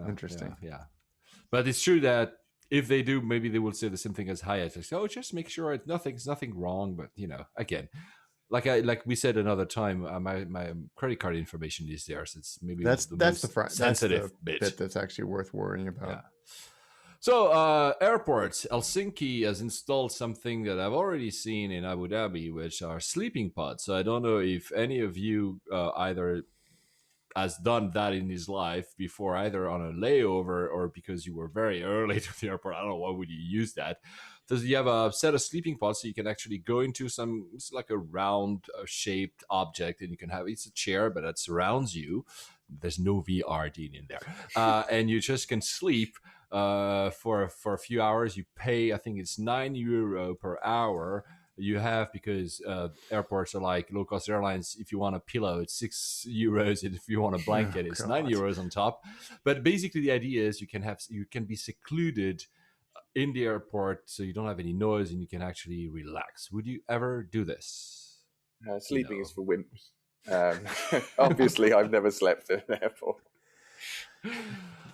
Interesting. Yeah. But it's true that if they do, maybe they will say the same thing as Hyatt. Like, oh, just make sure nothing's nothing wrong. But again, like we said another time, my credit card information is there. So it's maybe that's the sensitive bit that's actually worth worrying about. Yeah. So, airports. Helsinki has installed something that I've already seen in Abu Dhabi, which are sleeping pods. So I don't know if any of you either has done that in his life before, either on a layover or because you were very early to the airport. I don't know, why would you use that? So you have a set of sleeping pods, so you can actually go into it's like a round shaped object, and you can have, it's a chair, but it surrounds you. There's no VR in there. And you just can sleep for a few hours. You pay, I think it's €9 per hour. You have, because airports are like low cost airlines, if you want a pillow, it's €6, and if you want a blanket, it's €9 on top. But basically, the idea is you can be secluded in the airport, so you don't have any noise, and you can actually relax. Would you ever do this? Sleeping is for wimps. Obviously, I've never slept in an airport.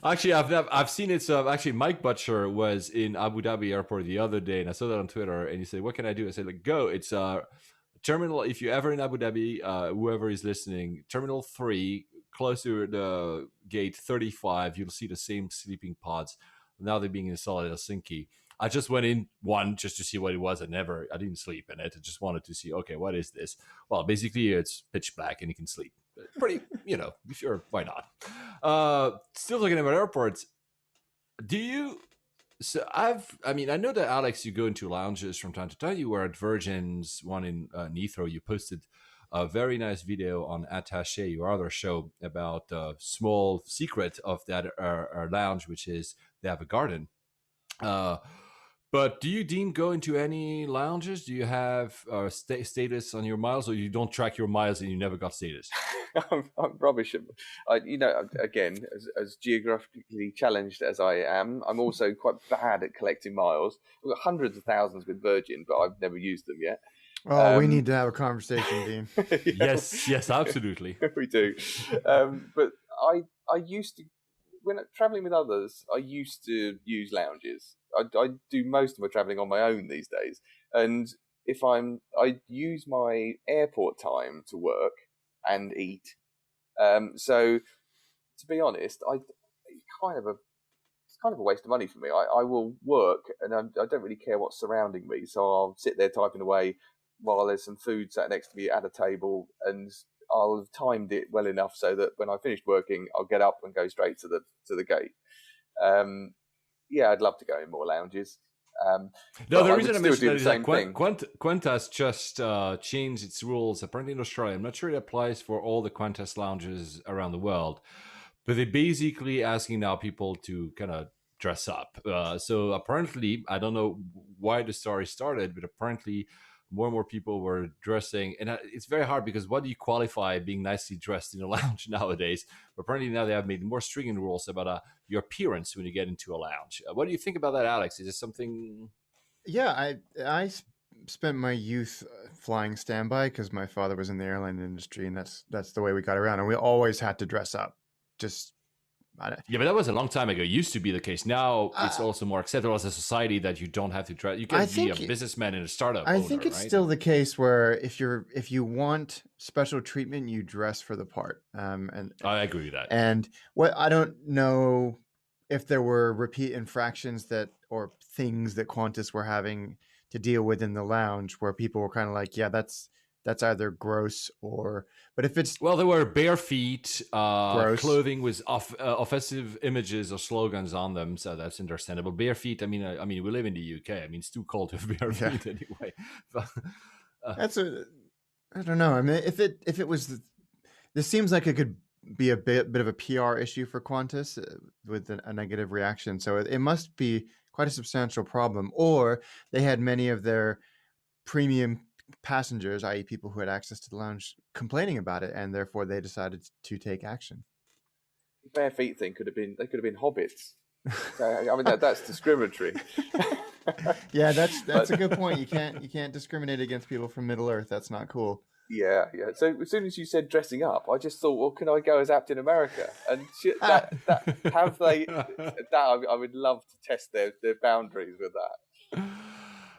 Actually, I've seen it. So actually, Mike Butcher was in Abu Dhabi airport the other day, and I saw that on Twitter. And he said, "What can I do?" I said, "Like, go. It's a terminal. If you're ever in Abu Dhabi, whoever is listening, Terminal 3, close to the gate 35, you'll see the same sleeping pods. Now they're being installed at Helsinki. I just went in one just to see what it was. I didn't sleep in it. I just wanted to see, okay, what is this? Well, basically, it's pitch black and you can sleep. Pretty, if you're, why not? Still talking about airports. I know that, Alex, you go into lounges from time to time. You were at Virgin's one in Heathrow. You posted a very nice video on Attaché, your other show, about the small secret of that lounge, which is they have a garden. But do you, Dean, go into any lounges? Do you have status on your miles, or you don't track your miles and you never got status? I'm rubbish. Again, as geographically challenged as I am, I'm also quite bad at collecting miles. I've got hundreds of thousands with Virgin, but I've never used them yet. Oh, we need to have a conversation, Dean. Yeah, Yes, absolutely. we do. But I used to, when traveling with others, I used to use lounges. I do most of my traveling on my own these days, and I use my airport time to work and eat. So to be honest, it's kind of a waste of money for me. I will work, and I don't really care what's surrounding me, so I'll sit there typing away while there's some food sat next to me at a table, and I'll have timed it well enough so that when I finished working, I'll get up and go straight to the gate. Yeah, I'd love to go in more lounges. No, but the I reason would I still mentioned do that the is same that thing. Qantas just changed its rules apparently in Australia. I'm not sure it applies for all the Qantas lounges around the world, but they're basically asking now people to kind of dress up. So apparently, I don't know why the story started, but apparently more and more people were dressing, and it's very hard because what do you qualify being nicely dressed in a lounge nowadays? But apparently now they have made more stringent rules about your appearance when you get into a lounge. What do you think about that, Alex? Is this something? Yeah, spent my youth flying standby because my father was in the airline industry, and that's the way we got around, and we always had to dress up. Just Yeah, but that was a long time ago. It used to be the case. Now it's uh, also more acceptable as a society that you don't have to try. You I can be a think businessman and a startup I owner, think it's right? still the case where if you want special treatment, you dress for the part. I agree with that. And what I don't know if there were repeat infractions that or things that Qantas were having to deal with in the lounge where people were kind of like, yeah, that's either gross or, but if it's Well, there were bare feet, gross, clothing with offensive images or slogans on them, so that's understandable. Bare feet. I mean, we live in the UK. I mean, it's too cold to have bare yeah, feet anyway. But, that's I don't know. I mean, if it was, this seems like it could be a bit of a PR issue for Qantas with a negative reaction. So it must be quite a substantial problem, or they had many of their premium passengers, i.e., people who had access to the lounge, complaining about it, and therefore they decided to take action. The bare feet thing could have been hobbits. I mean that's discriminatory. Yeah, that's But a good point. You can't discriminate against people from Middle Earth. That's not cool. yeah. So as soon as you said dressing up, I just thought, well, can I go as Apt in America? And that have they that I would love to test their boundaries with that.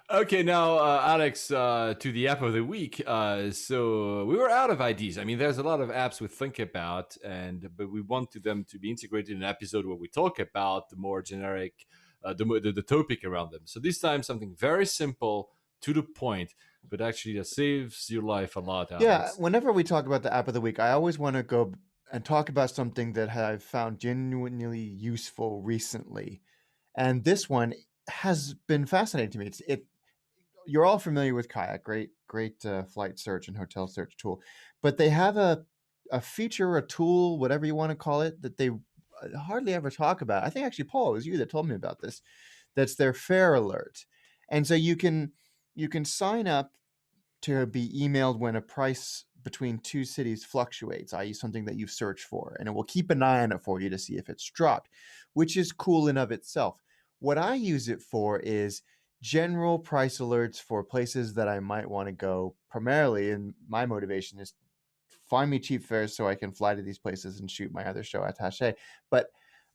Okay, now Alex, to the app of the week. So we were out of ideas. I mean, there's a lot of apps we think about, but we want them to be integrated in an episode where we talk about the more generic, the topic around them. So this time, something very simple, to the point, but actually that saves your life a lot, Alex. Yeah, whenever we talk about the app of the week, I always want to go and talk about something that I've found genuinely useful recently, and this one has been fascinating to me. You're all familiar with Kayak, great flight search and hotel search tool, but they have a feature, a tool, whatever you want to call it, that they hardly ever talk about. I think actually, Paul, it was you that told me about this. That's their fare alert, and so you can sign up to be emailed when a price between two cities fluctuates, i.e., something that you've searched for, and it will keep an eye on it for you to see if it's dropped, which is cool in of itself. What I use it for is general price alerts for places that I might want to go primarily, and my motivation is find me cheap fares so I can fly to these places and shoot my other show at Taxe. But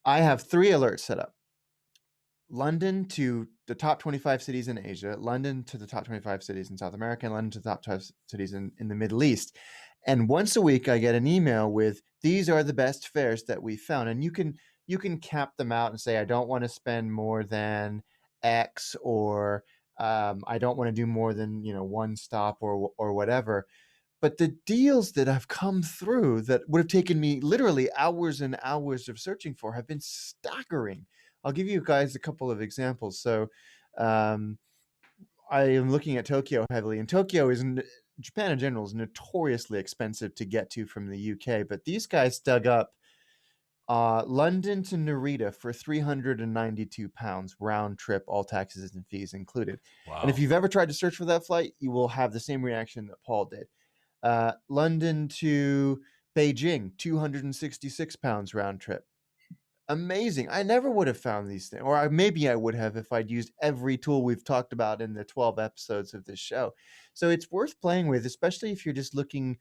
I have 3 alerts set up. London to the top 25 cities in Asia, London to the top 25 cities in South America, and London to the top 12 cities in the Middle East. And once a week, I get an email with, these are the best fares that we found. And you can cap them out and say, I don't want to spend more than X, or I don't want to do more than, one stop or whatever. But the deals that have come through that would have taken me literally hours and hours of searching for have been staggering. I'll give you guys a couple of examples. So I am looking at Tokyo heavily, and Japan in general is notoriously expensive to get to from the UK, but these guys dug up London to Narita for £392 round trip, all taxes and fees included. Wow. And if you've ever tried to search for that flight, you will have the same reaction that Paul did. London to Beijing, £266 round trip. amazing. I never would have found these things, or maybe I would have if I'd used every tool we've talked about in the 12 episodes of this show. So it's worth playing with, especially if you're just looking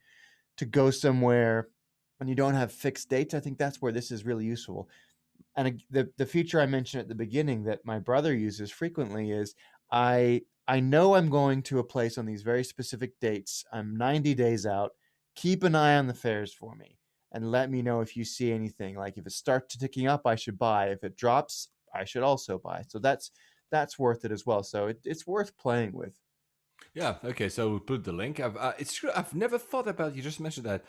to go somewhere and you don't have fixed dates. I think that's where this is really useful. And the feature I mentioned at the beginning that my brother uses frequently is I know I'm going to a place on these very specific dates. I'm 90 days out. Keep an eye on the fares for me and let me know if you see anything. Like if it starts ticking up, I should buy. If it drops, I should also buy. So that's worth it as well. So it's worth playing with. Yeah. Okay. So we'll put the link. It's true. I've never thought about. You just mentioned that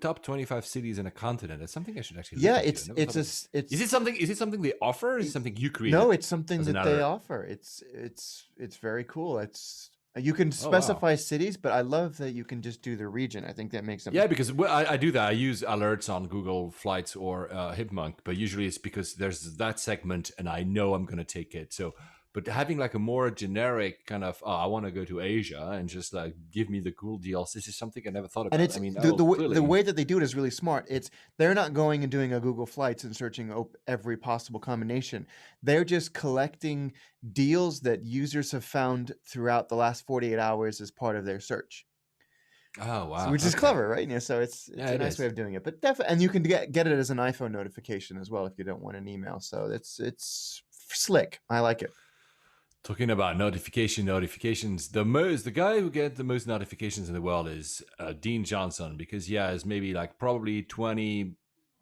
top 25 cities in a continent. That's something I should actually. Yeah, look it's into. it's Is it something? Is it something they offer? Or is it something you create? no, it's something as that another- they offer. It's very cool. You can wow. specify cities, but I love that you can just do the region. I think that makes them. Yeah, because I do that. I use alerts on Google Flights or Hipmunk, but usually it's because there's that segment and I know I'm going to take it. So, but having like a more generic kind of, I want to go to Asia and just like give me the cool deals. This is something I never thought about. And it's I mean, the way that they do it is really smart. They're not going and doing a Google Flights and searching every possible combination. They're just collecting deals that users have found throughout the last 48 hours as part of their search. Oh wow, Which is okay. clever, right? Yeah, so it's Yeah, a it nice is. way of doing it. But definitely, and you can get it as an iPhone notification as well if you don't want an email. So it's slick. I like it. Talking about notifications, the guy who gets the most notifications in the world is Dean Johnson, because he has maybe like probably 20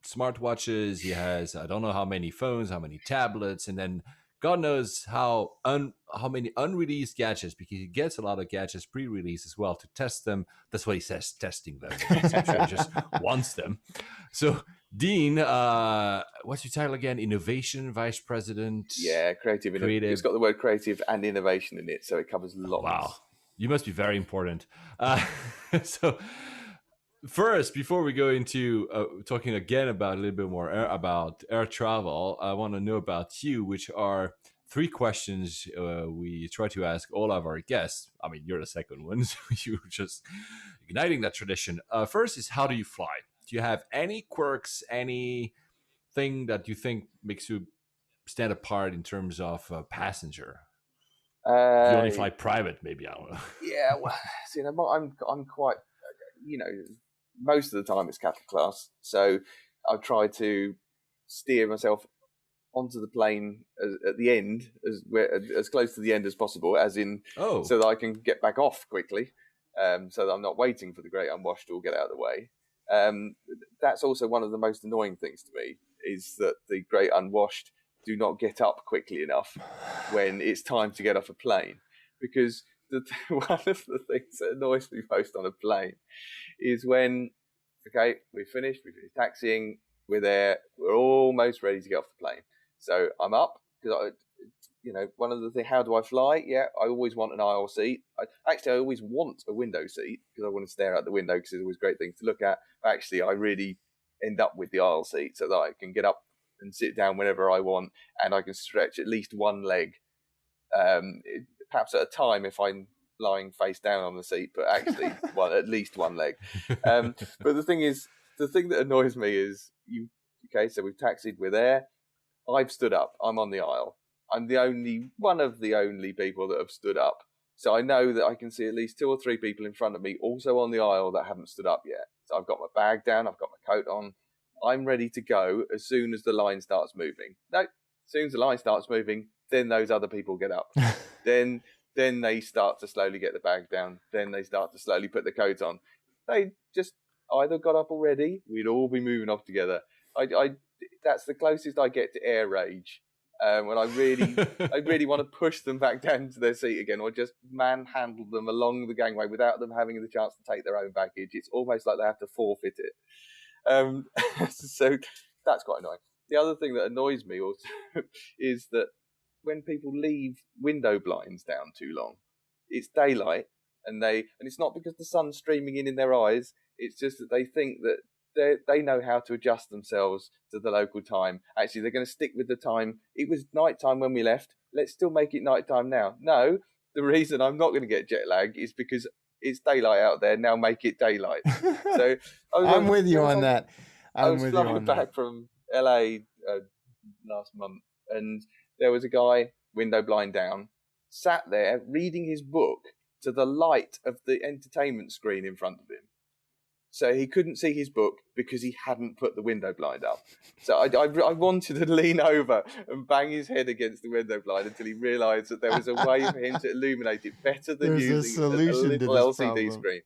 smartwatches. He has I don't know how many phones, how many tablets, and then God knows how many unreleased gadgets, because he gets a lot of gadgets pre-release as well to test them. That's what he says, testing them. I'm sure he just wants them. So Dean, what's your title again? Innovation Vice President. Yeah, creative. It's got the word creative and innovation in it, so it covers lots. Wow, you must be very important. So first, before we go into talking again about a little bit more about air travel, I want to know about you, which are 3 questions we try to ask all of our guests. I mean, you're the second one, so you're just igniting that tradition. First is, how do you fly? Do you have any quirks, anything that you think makes you stand apart in terms of passenger? You only fly private, maybe. I don't know. Yeah, well, see, I'm quite, most of the time it's cattle class, so I try to steer myself onto the plane at the end, as close to the end as possible, as in, so that I can get back off quickly, so that I'm not waiting for the great unwashed to all get out of the way. That's also one of the most annoying things to me, is that the great unwashed do not get up quickly enough when it's time to get off a plane, because one of the things that annoys me most on a plane is when, we've finished taxiing, we're there, we're almost ready to get off the plane. So I'm up, because one of the things, how do I fly? Yeah, I always want an aisle seat. I always want a window seat, because I want to stare out the window, because there's always great things to look at. But actually, I really end up with the aisle seat so that I can get up and sit down whenever I want, and I can stretch at least one leg, perhaps at a time if I'm lying face down on the seat, but actually at least one leg. But the thing that annoys me is, so we've taxied, we're there, I've stood up, I'm on the aisle, I'm one of the only people that have stood up, so I know that I can see at least 2 or 3 people in front of me also on the aisle that haven't stood up yet. So I've got my bag down, I've got my coat on, I'm ready to go as soon as the line starts moving. No, as soon as the line starts moving, then those other people get up. then they start to slowly get the bag down. Then they start to slowly put the coat on. They just either got up already, we'd all be moving off together. That's the closest I get to air rage. When I really want to push them back down to their seat again, or just manhandle them along the gangway without them having the chance to take their own baggage. It's almost like they have to forfeit it. So that's quite annoying. The other thing that annoys me also is that when people leave window blinds down too long, it's daylight, and it's not because the sun's streaming in their eyes. It's just that they think that they know how to adjust themselves to the local time. Actually, they're going to stick with the time. It was nighttime when we left. Let's still make it nighttime now. No, the reason I'm not going to get jet lag is because it's daylight out there. Now make it daylight. So I'm with you on that. I was flying back from LA last month, and there was a guy, window blind down, sat there reading his book to the light of the entertainment screen in front of him. So he couldn't see his book because he hadn't put the window blind up. So I wanted to lean over and bang his head against the window blind until he realised that there was a way for him to illuminate it better than using a little LCD screen.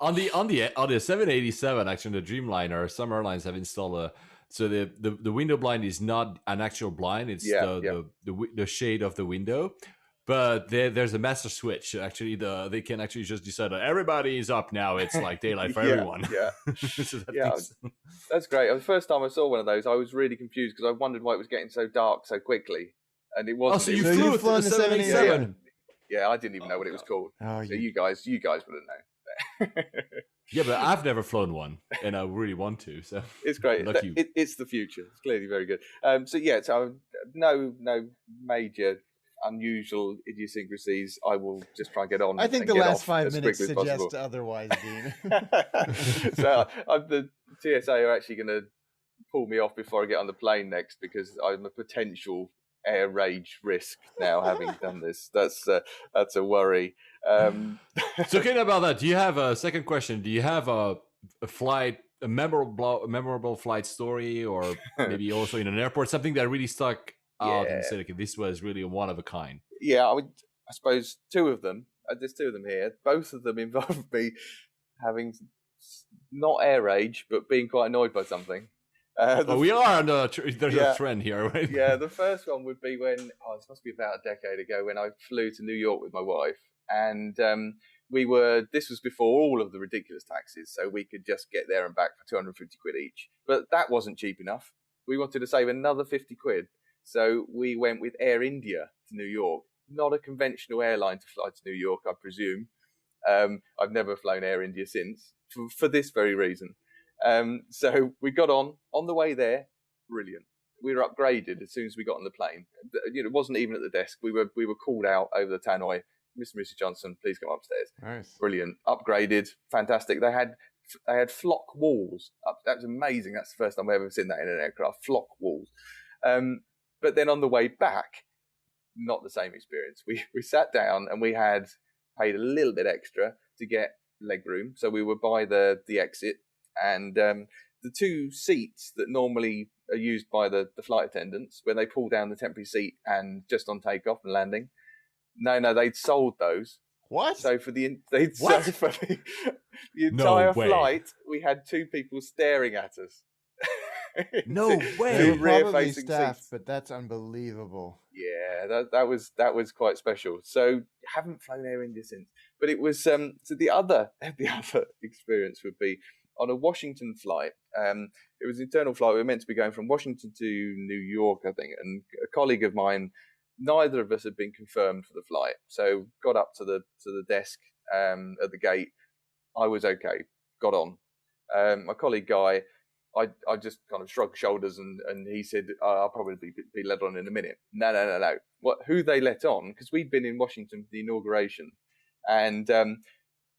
on the 787, actually, the Dreamliner, some airlines have installed so the window blind is not an actual blind; it's the shade of the window. But there's a master switch. Actually, they can actually just decide that everybody is up now. It's like daylight for everyone. Yeah, So that's great. The first time I saw one of those, I was really confused because I wondered why it was getting so dark so quickly, and it wasn't. Oh, so you flew the 787? Yeah, I didn't even know what it was called. Oh, so you guys would have known. Yeah, but I've never flown one, and I really want to. So it's great. It's the future. It's clearly very good. So no major unusual idiosyncrasies. I will just try and get on. I think the last 5 minutes suggest otherwise, Dean. So the TSA are actually going to pull me off before I get on the plane next because I'm a potential air rage risk now, having done this. That's a worry. Talking about that, do you have a second question? Do you have a memorable flight story, or maybe also in an airport, something that really stuck out and said, okay, this was really one of a kind? Yeah, I suppose two of them. There's two of them here. Both of them involved me having not air rage, but being quite annoyed by something. We are there's a trend here, right? Yeah, the first one would be when this must be about a decade ago, when I flew to New York with my wife, and this was before all of the ridiculous taxes, so we could just get there and back for 250 quid each. But that wasn't cheap enough. We wanted to save another 50 quid. So we went with Air India to New York, not a conventional airline to fly to New York, I presume. I've never flown Air India since, for this very reason. So we got on the way there, brilliant. We were upgraded as soon as we got on the plane. It wasn't even at the desk. We were called out over the tannoy. Mr. and Mrs. Johnson, please come upstairs. Nice. Brilliant. Upgraded. Fantastic. They had flock walls. That was amazing. That's the first time I've ever seen that in an aircraft. Flock walls. But then on the way back, not the same experience. We sat down and we had paid a little bit extra to get leg room. So we were by the exit, and the two seats that normally are used by the flight attendants, when they pull down the temporary seat and just on takeoff and landing, no, they'd sold those. What? So for the entire flight, we had two people staring at us. No way. They were probably staffed, but that's unbelievable. Yeah, that was quite special. So haven't flown Air India since. But it was so the other experience would be on a Washington flight. It was an internal flight. We were meant to be going from Washington to New York, I think, and a colleague of mine, neither of us had been confirmed for the flight. So got up to the desk at the gate. I was okay. Got on. My colleague Guy, I just kind of shrugged shoulders and he said, I'll probably be let on in a minute. No. Who they let on? Because we'd been in Washington for the inauguration. And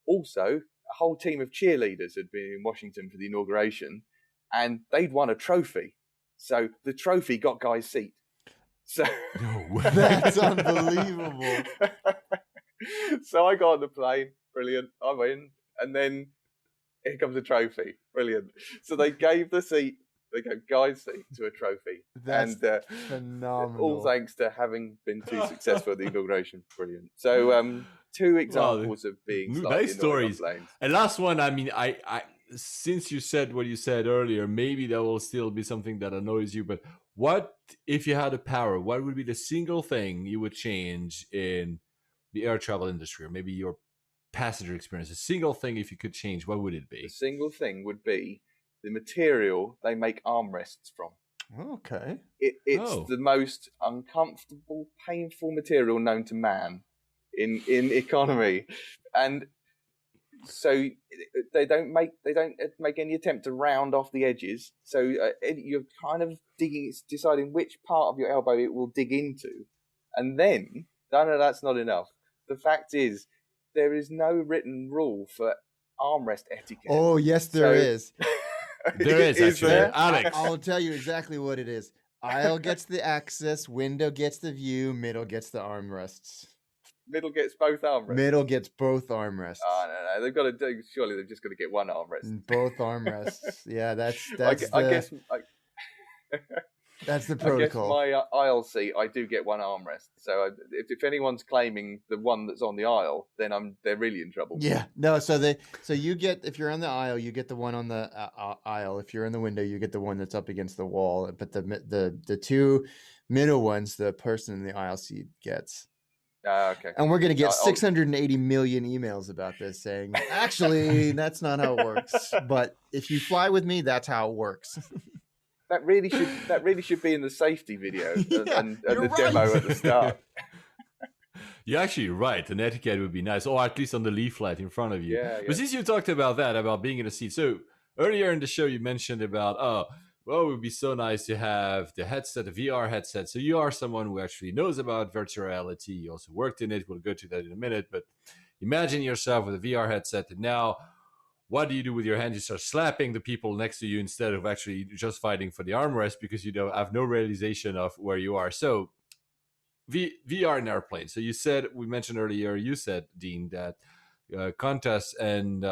also, a whole team of cheerleaders had been in Washington for the inauguration, and they'd won a trophy. So the trophy got Guy's seat. So that's unbelievable. So I got on the plane, brilliant. I'm in, and then here comes a trophy, brilliant. So they gave the seat, they gave Guy's seat to a trophy. That's phenomenal. All thanks to having been too successful at the inauguration, brilliant. So two examples of being slightly nice stories. On planes. And last one, I mean, I since you said what you said earlier, maybe there will still be something that annoys you, but what if you had a power? What would be the single thing you would change in the air travel industry, or maybe your passenger experience? A single thing, if you could change, what would it be? The single thing would be the material they make armrests from. Okay. It's the most uncomfortable, painful material known to man in economy, and so they don't make any attempt to round off the edges. So you're kind of deciding which part of your elbow it will dig into, and then no, that's not enough. The fact is, there is no written rule for armrest etiquette. Oh yes, there is. There is actually, there? Alex. I'll tell you exactly what it is. Aisle gets the access, window gets the view, middle gets the armrests. Middle gets both armrests. Middle gets both armrests. Oh, no. They've got to do. Surely they've just got to get one armrest. Both armrests. Yeah, that's I the, guess. that's the I guess protocol. my aisle seat, I do get one armrest. So if anyone's claiming the one that's on the aisle, then they're really in trouble. Yeah, no. So you get, if you're on the aisle, you get the one on the aisle. If you're in the window, you get the one that's up against the wall. But the two middle ones, the person in the aisle seat gets. Okay. And we're going to get 680 million emails about this saying, actually, that's not how it works. But if you fly with me, that's how it works. That really should be in the safety video and the right. demo at the start. You're actually right. An etiquette would be nice, or at least on the leaflet in front of you. Yeah. But since you talked about that, about being in a seat, so earlier in the show you mentioned about, it would be so nice to have the headset, the VR headset. So you are someone who actually knows about virtual reality. You also worked in it. We'll go to that in a minute. But imagine yourself with a VR headset, and now what do you do with your hand? You start slapping the people next to you instead of actually just fighting for the armrest because you have no realization of where you are. So VR in airplane. So we mentioned earlier, you said, Dean, that Qantas and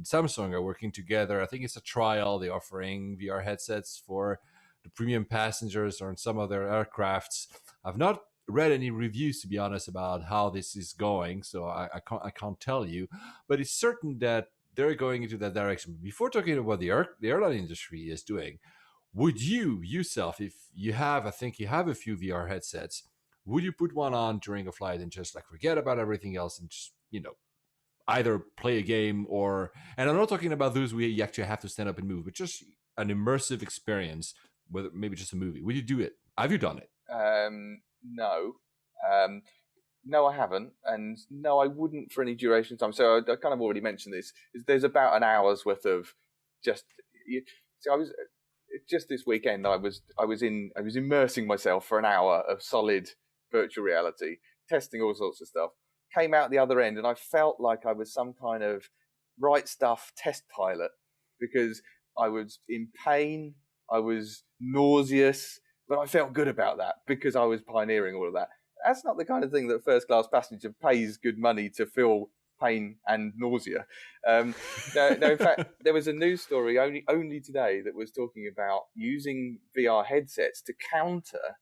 Samsung are working together. I think it's a trial. They're offering VR headsets for the premium passengers or in some of their aircrafts. I've not read any reviews, to be honest, about how this is going, so I can't tell you. But it's certain that they're going into that direction. Before talking about what the airline industry is doing, would you yourself, if you have, I think you have a few VR headsets, would you put one on during a flight and just forget about everything else and just, either play a game and I'm not talking about those where you actually have to stand up and move, but just an immersive experience, whether maybe just a movie. Would you do it? Have you done it? No. No, I haven't, and no, I wouldn't for any duration of time. So I kind of already mentioned this. There's about an hour's worth of just. So I was just this weekend. I was immersing myself for an hour of solid virtual reality, testing all sorts of stuff. Came out the other end, and I felt like I was some kind of right stuff test pilot because I was in pain, I was nauseous, but I felt good about that because I was pioneering all of that. That's not the kind of thing that a first-class passenger pays good money to feel pain and nausea. No, in fact, there was a news story only today that was talking about using VR headsets to counter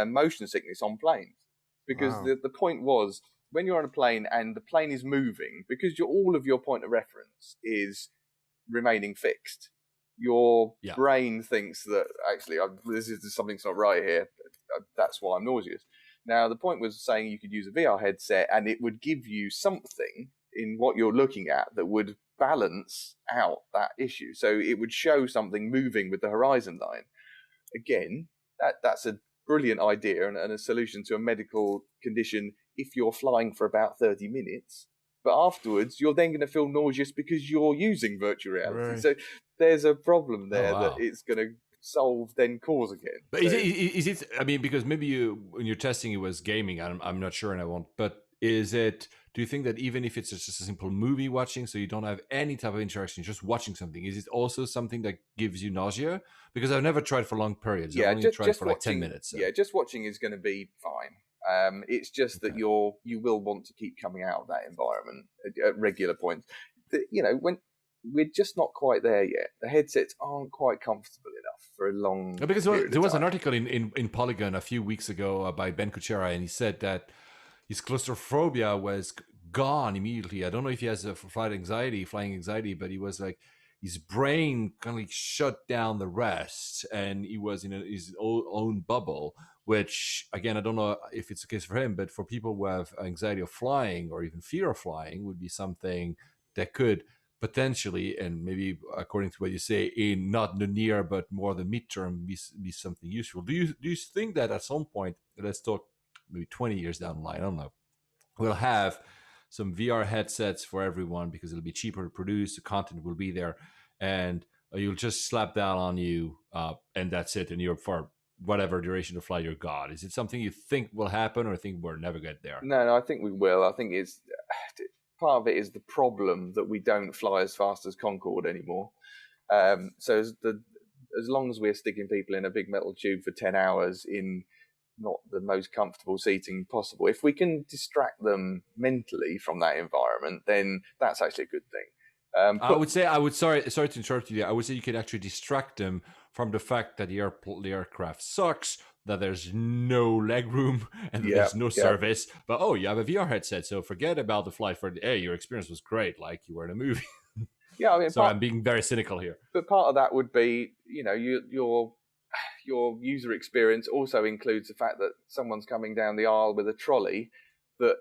motion sickness on planes. Because the point was, when you're on a plane and the plane is moving, because all of your point of reference is remaining fixed, your brain thinks that, actually, something's not right here. That's why I'm nauseous. Now, the point was saying you could use a VR headset and it would give you something in what you're looking at that would balance out that issue. So it would show something moving with the horizon line. Again, that's a brilliant idea and a solution to a medical condition if you're flying for about 30 minutes. But afterwards, you're then going to feel nauseous because you're using virtual reality. Right. So there's a problem there that it's going to solve then cause again. But so, is it? I mean, because maybe when you're testing it was gaming, I'm not sure, and I won't. But is it? Do you think that even if it's just a simple movie watching, so you don't have any type of interaction, just watching something, is it also something that gives you nausea? Because I've never tried for long periods. I've only tried for like 10 minutes. So. Yeah, just watching is going to be fine. It's just that you will want to keep coming out of that environment at regular points. When we're just not quite there yet. The headsets aren't quite comfortable enough for a long period because there was an article in Polygon a few weeks ago by Ben Kuchera, and he said that his claustrophobia was gone immediately. I don't know if he has flying anxiety, but he was like, his brain kind of like shut down the rest, and he was in his own bubble, which, again, I don't know if it's the case for him, but for people who have anxiety of flying or even fear of flying would be something that could potentially, and maybe according to what you say, in not the near but more the midterm, be something useful. Do you think that at some point, let's talk maybe 20 years down the line, I don't know, we'll have some VR headsets for everyone because it'll be cheaper to produce, the content will be there, and you'll just slap that on you, and that's it, and you're for whatever duration of flight you're gone. Is it something you think will happen, or think we'll never get there? No, I think we will. I think it's part of it is the problem that we don't fly as fast as Concorde anymore. So the as long as we're sticking people in a big metal tube for 10 hours in not the most comfortable seating possible, if we can distract them mentally from that environment, then that's actually a good thing. I would sorry to interrupt you there. I would say you can actually distract them from the fact that the aircraft sucks, that there's no leg room, and that there's no service. But you have a VR headset, so forget about the flight. Your experience was great, like you were in a movie. Yeah, I mean, sorry, I'm being very cynical here. But part of that would be, your user experience also includes the fact that someone's coming down the aisle with a trolley that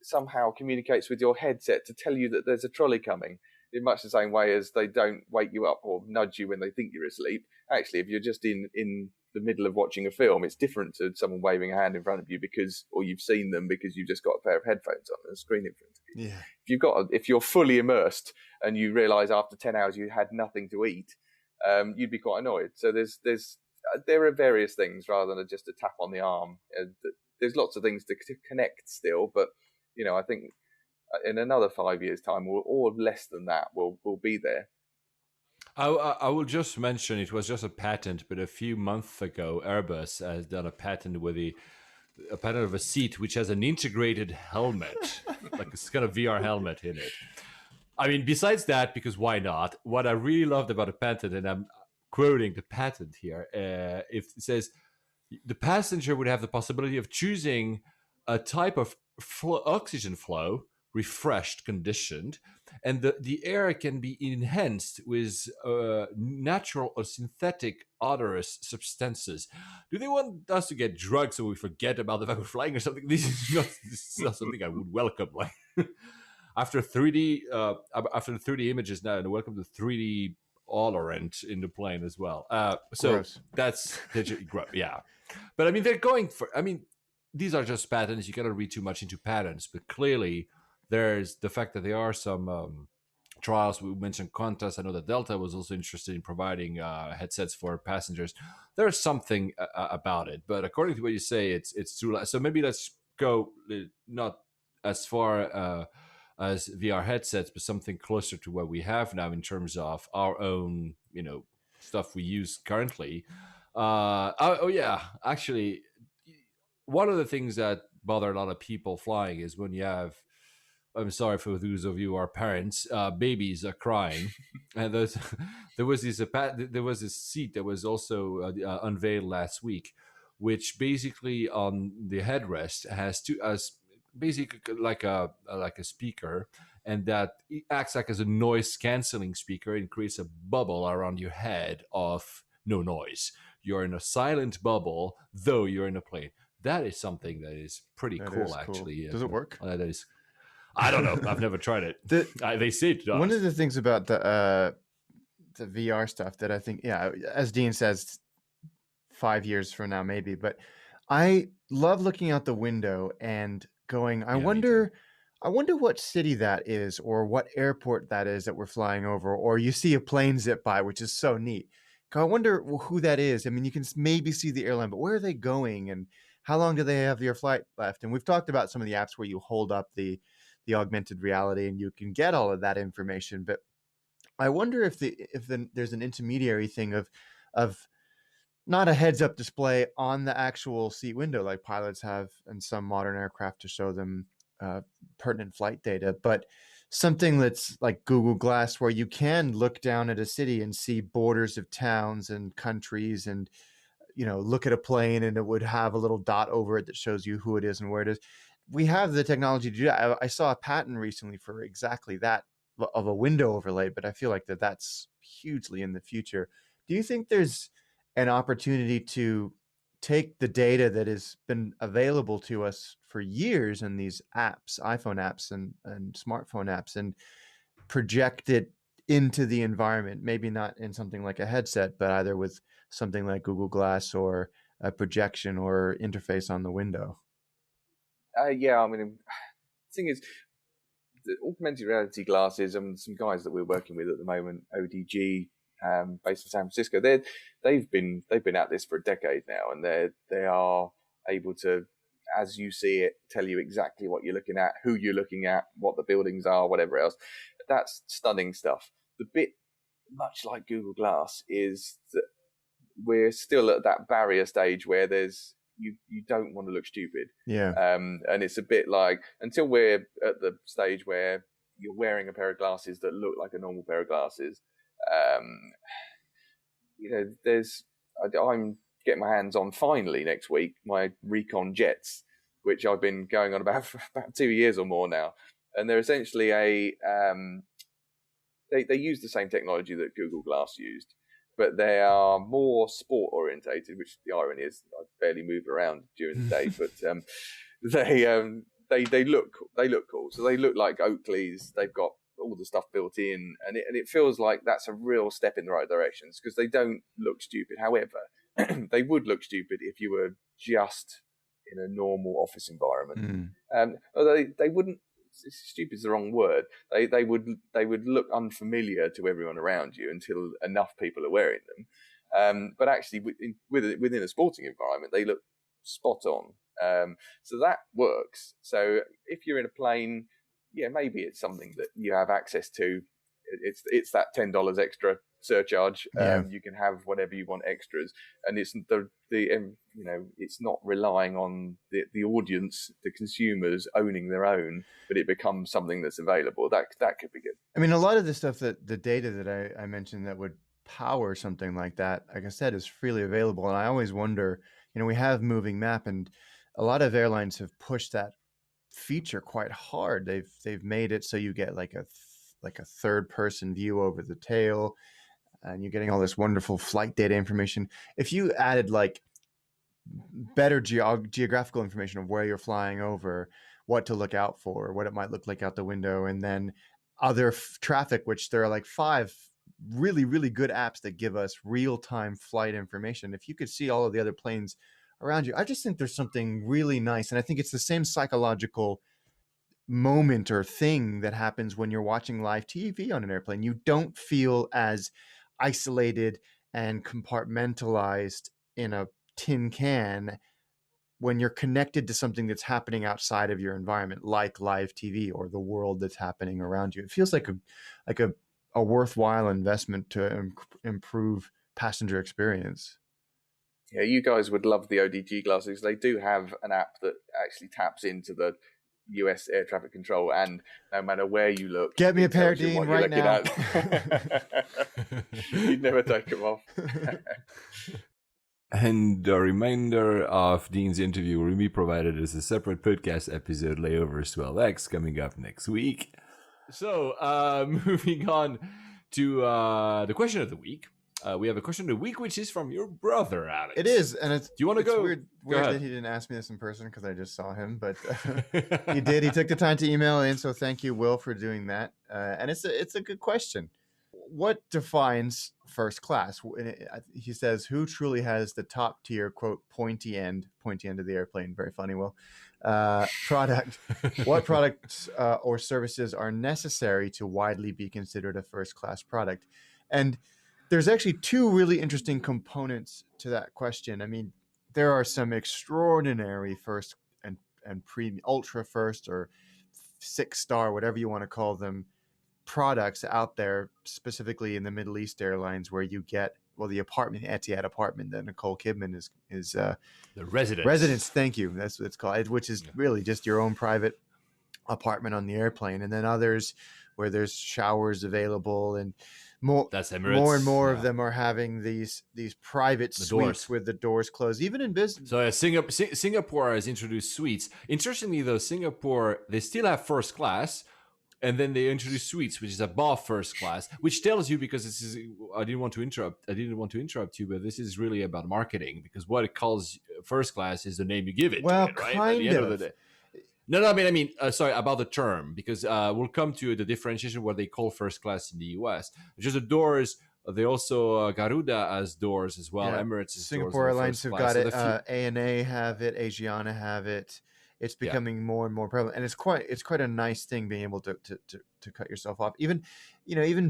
somehow communicates with your headset to tell you that there's a trolley coming, in much the same way as they don't wake you up or nudge you when they think you're asleep. Actually, if you're just in the middle of watching a film, it's different to someone waving a hand in front of you or you've seen them because you've just got a pair of headphones on and a screen in front of you. Yeah. If you're fully immersed and you realise after 10 hours you had nothing to eat, you'd be quite annoyed. So there are various things rather than just a tap on the arm. There's lots of things to connect still, but I think in another 5 years' time, or less than that, we'll be there. I will just mention it was just a patent, but a few months ago, Airbus has done a patent with a patent of a seat which has an integrated helmet, like it's got a VR helmet in it. I mean, besides that, because why not? What I really loved about a patent, and I'm quoting the patent here, it says the passenger would have the possibility of choosing a type of oxygen flow, refreshed, conditioned, and the air can be enhanced with natural or synthetic odorous substances. Do they want us to get drugs so we forget about the fact we're flying or something? This is not something I would welcome. Like after 3D, after the 3D images now, and welcome to 3D Olorant in the plane as well. So Gross. that's yeah. But I mean, they're going for. I mean, these are just patents. You cannot read too much into patents, but clearly there's the fact that there are some trials. We mentioned Qantas. I know that Delta was also interested in providing headsets for passengers. There's something about it, but according to what you say, it's too late. So maybe let's go not as far as VR headsets, but something closer to what we have now in terms of our own, stuff we use currently. Actually, one of the things that bother a lot of people flying is when you have, I'm sorry for those of you who are parents, babies are crying, and there was this seat that was also unveiled last week, which basically on the headrest has basically like a speaker, and that it acts like as a noise canceling speaker and creates a bubble around your head of no noise. You're in a silent bubble, though you're in a plane. That is something that is pretty cool, actually. Does it work? That is. I don't know. I've never tried it. They say it does. One of the things about the VR stuff that I think, as Dean says, 5 years from now maybe, but I love looking out the window and going, I wonder what city that is, or what airport that is that we're flying over, or you see a plane zip by, which is so neat. I wonder who that is. I mean, you can maybe see the airline, but where are they going, and how long do they have their flight left? And we've talked about some of the apps where you hold up the augmented reality and you can get all of that information. But I wonder if there's an intermediary thing of not a heads up display on the actual seat window like pilots have in some modern aircraft to show them pertinent flight data, but something that's like Google Glass, where you can look down at a city and see borders of towns and countries, and look at a plane and it would have a little dot over it that shows you who it is and where it is. We have the technology to do that. I saw a patent recently for exactly that, of a window overlay, but I feel like that's hugely in the future. Do you think there's an opportunity to take the data that has been available to us for years in these apps, iPhone apps and smartphone apps, and project it into the environment? Maybe not in something like a headset, but either with something like Google Glass or a projection or interface on the window. I mean, the thing is, the augmented reality glasses, and some guys that we're working with at the moment, ODG, based in San Francisco, they've been at this for a decade now, and they are able to, as you see it, tell you exactly what you're looking at, who you're looking at, what the buildings are, whatever else. That's stunning stuff. The bit much like Google Glass, is that we're still at that barrier stage where you don't want to look stupid. Yeah. And it's a bit like, until we're at the stage where you're wearing a pair of glasses that look like a normal pair of glasses, I'm getting my hands on finally next week my Recon Jets, which I've been going on about for about 2 years or more now, and they're essentially they use the same technology that Google Glass used, but they are more sport orientated. Which the irony is, I barely move around during the day, but they look cool. So they look like Oakleys. They've got all the stuff built in, and it feels like that's a real step in the right directions, because they don't look stupid. However, they would look stupid if you were just in a normal office environment. Although they wouldn't. Stupid is the wrong word. They would look unfamiliar to everyone around you until enough people are wearing them. But actually, within a sporting environment, they look spot on. So that works. So if you're in a plane, yeah, maybe it's something that you have access to. It's that $10 extra surcharge. You can have whatever you want extras, and it's it's not relying on the audience, the consumers owning their own, but it becomes something that's available. That could be good. I mean, a lot of the stuff that the data that I mentioned that would power something like that, like I said, is freely available. And I always wonder, we have moving map, and a lot of airlines have pushed that feature quite hard. They've made it so you get like a third person view over the tail, and you're getting all this wonderful flight data information. If you added like better geographical information of where you're flying over, what to look out for, what it might look like out the window, and then other traffic, which there are like 5 really, really good apps that give us real-time flight information. If you could see all of the other planes around you, I just think there's something really nice. And I think it's the same psychological moment or thing that happens when you're watching live TV on an airplane. You don't feel as isolated and compartmentalized in a tin can when you're connected to something that's happening outside of your environment, like live TV or the world that's happening around you. It feels like a worthwhile investment to improve passenger experience. Yeah, you guys would love the ODG glasses. They do have an app that actually taps into the US air traffic control, and no matter where you look, get me a pair, Dean, right now. You'd never take them off. And a reminder of Dean's interview will be provided as a separate podcast episode, Layovers to LAX, coming up next week. So, moving on to the question of the week. We have a question of the week, which is from your brother, Alex. It is, and it's. Do you want to go? Weird that he didn't ask me this in person because I just saw him, but he did. He took the time to email in, so thank you, Will, for doing that. And it's a good question. What defines first class? He says, "Who truly has the top tier quote pointy end of the airplane?" Very funny, Will. Product. What products or services are necessary to widely be considered a first class product? And there's actually 2 really interesting components to that question. I mean, there are some extraordinary first and premium, ultra first, or 6-star, whatever you want to call them, products out there, specifically in the Middle East airlines, where you get, well, the apartment, Etihad apartment that Nicole Kidman is the residence. Residence, thank you. That's what it's called, which is really just your own private apartment on the airplane. And then others where there's showers available, and that's Emirates. More and more of them are having these private suites with the doors closed, even in business. So Singapore has introduced suites. Interestingly, though, Singapore, they still have first class, and then they introduce suites, which is above first class, which tells you, because this is, I didn't want to interrupt you, but this is really about marketing, because what it calls first class is the name you give it. Well, to it, right? kind At the end of. the day. No, I mean, sorry, about the term, because we'll come to the differentiation what they call first class in the US. Just the doors, they also, Garuda has doors as well. Yeah. Emirates has Singapore Airlines have got it. ANA have it. Asiana have it. It's becoming more and more prevalent, and it's quite a nice thing being able to cut yourself off. Even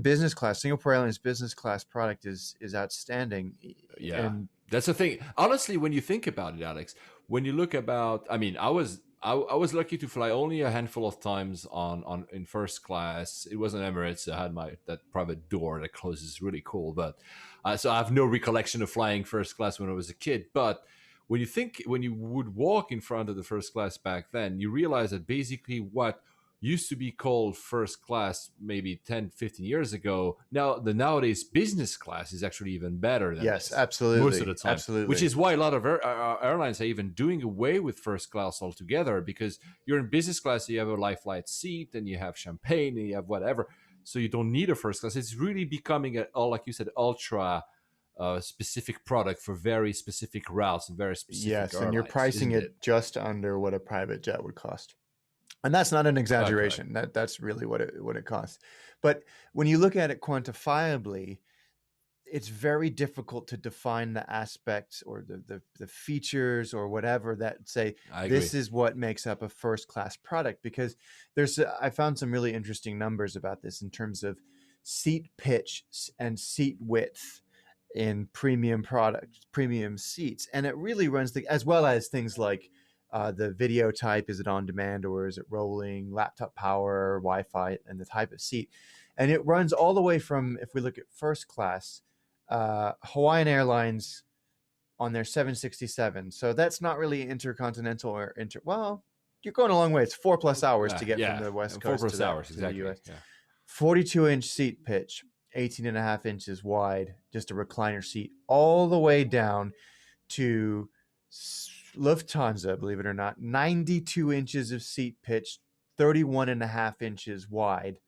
business class, Singapore Airlines business class product is outstanding. Yeah, and that's the thing. Honestly, when you think about it, Alex, when you look about, I mean, I was I was lucky to fly only a handful of times on in first class. It wasn't Emirates. I had that private door that closes, really cool. But so I have no recollection of flying first class when I was a kid. But when you would walk in front of the first class back then, you realize that basically what used to be called first class maybe 10, 15 years ago, now the nowadays business class is actually even better than Yes, this absolutely. most of the time. Absolutely. Which is why a lot of airlines are even doing away with first class altogether, because you're in business class, you have a life flight seat and you have champagne and you have whatever. So you don't need a first class. It's really becoming like you said, ultra specific product for very specific routes and very specific yes, airlines, and you're pricing isn't it just under what a private jet would cost. And that's not an exaggeration. That's really what it costs. But when you look at it quantifiably, it's very difficult to define the aspects or the features or whatever that say this is what makes up a first class product, because I found some really interesting numbers about this in terms of seat pitch and seat width in premium seats, and it really runs as well as things like the video type, is it on demand or is it rolling, laptop power, Wi-Fi, and the type of seat. And it runs all the way from, if we look at first class, Hawaiian Airlines on their 767. So that's not really intercontinental or well, you're going a long way. It's 4+ hours to get from the West Coast to the US. Yeah. 42-inch seat pitch, 18.5 inches wide, just a recliner seat, all the way down to Lufthansa, believe it or not, 92 inches of seat pitch, 31.5 inches wide,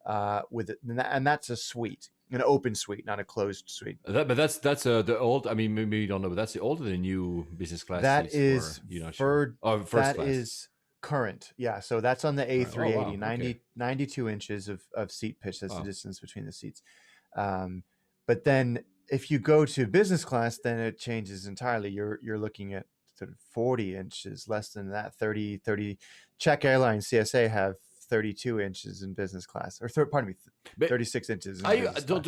and that's a suite, an open suite, not a closed suite. But that's the old. I mean, maybe you don't know, but that's the old or the new business class. That is first that class. is current. Yeah, so that's on the A380, Oh, wow. 92 inches of seat pitch. That's the distance between the seats. But then if you go to business class, then it changes entirely. You're looking at sort of 40 inches, less than that, 30. Czech Airlines, CSA, have 32 inches in business class, or 36 inches in business class.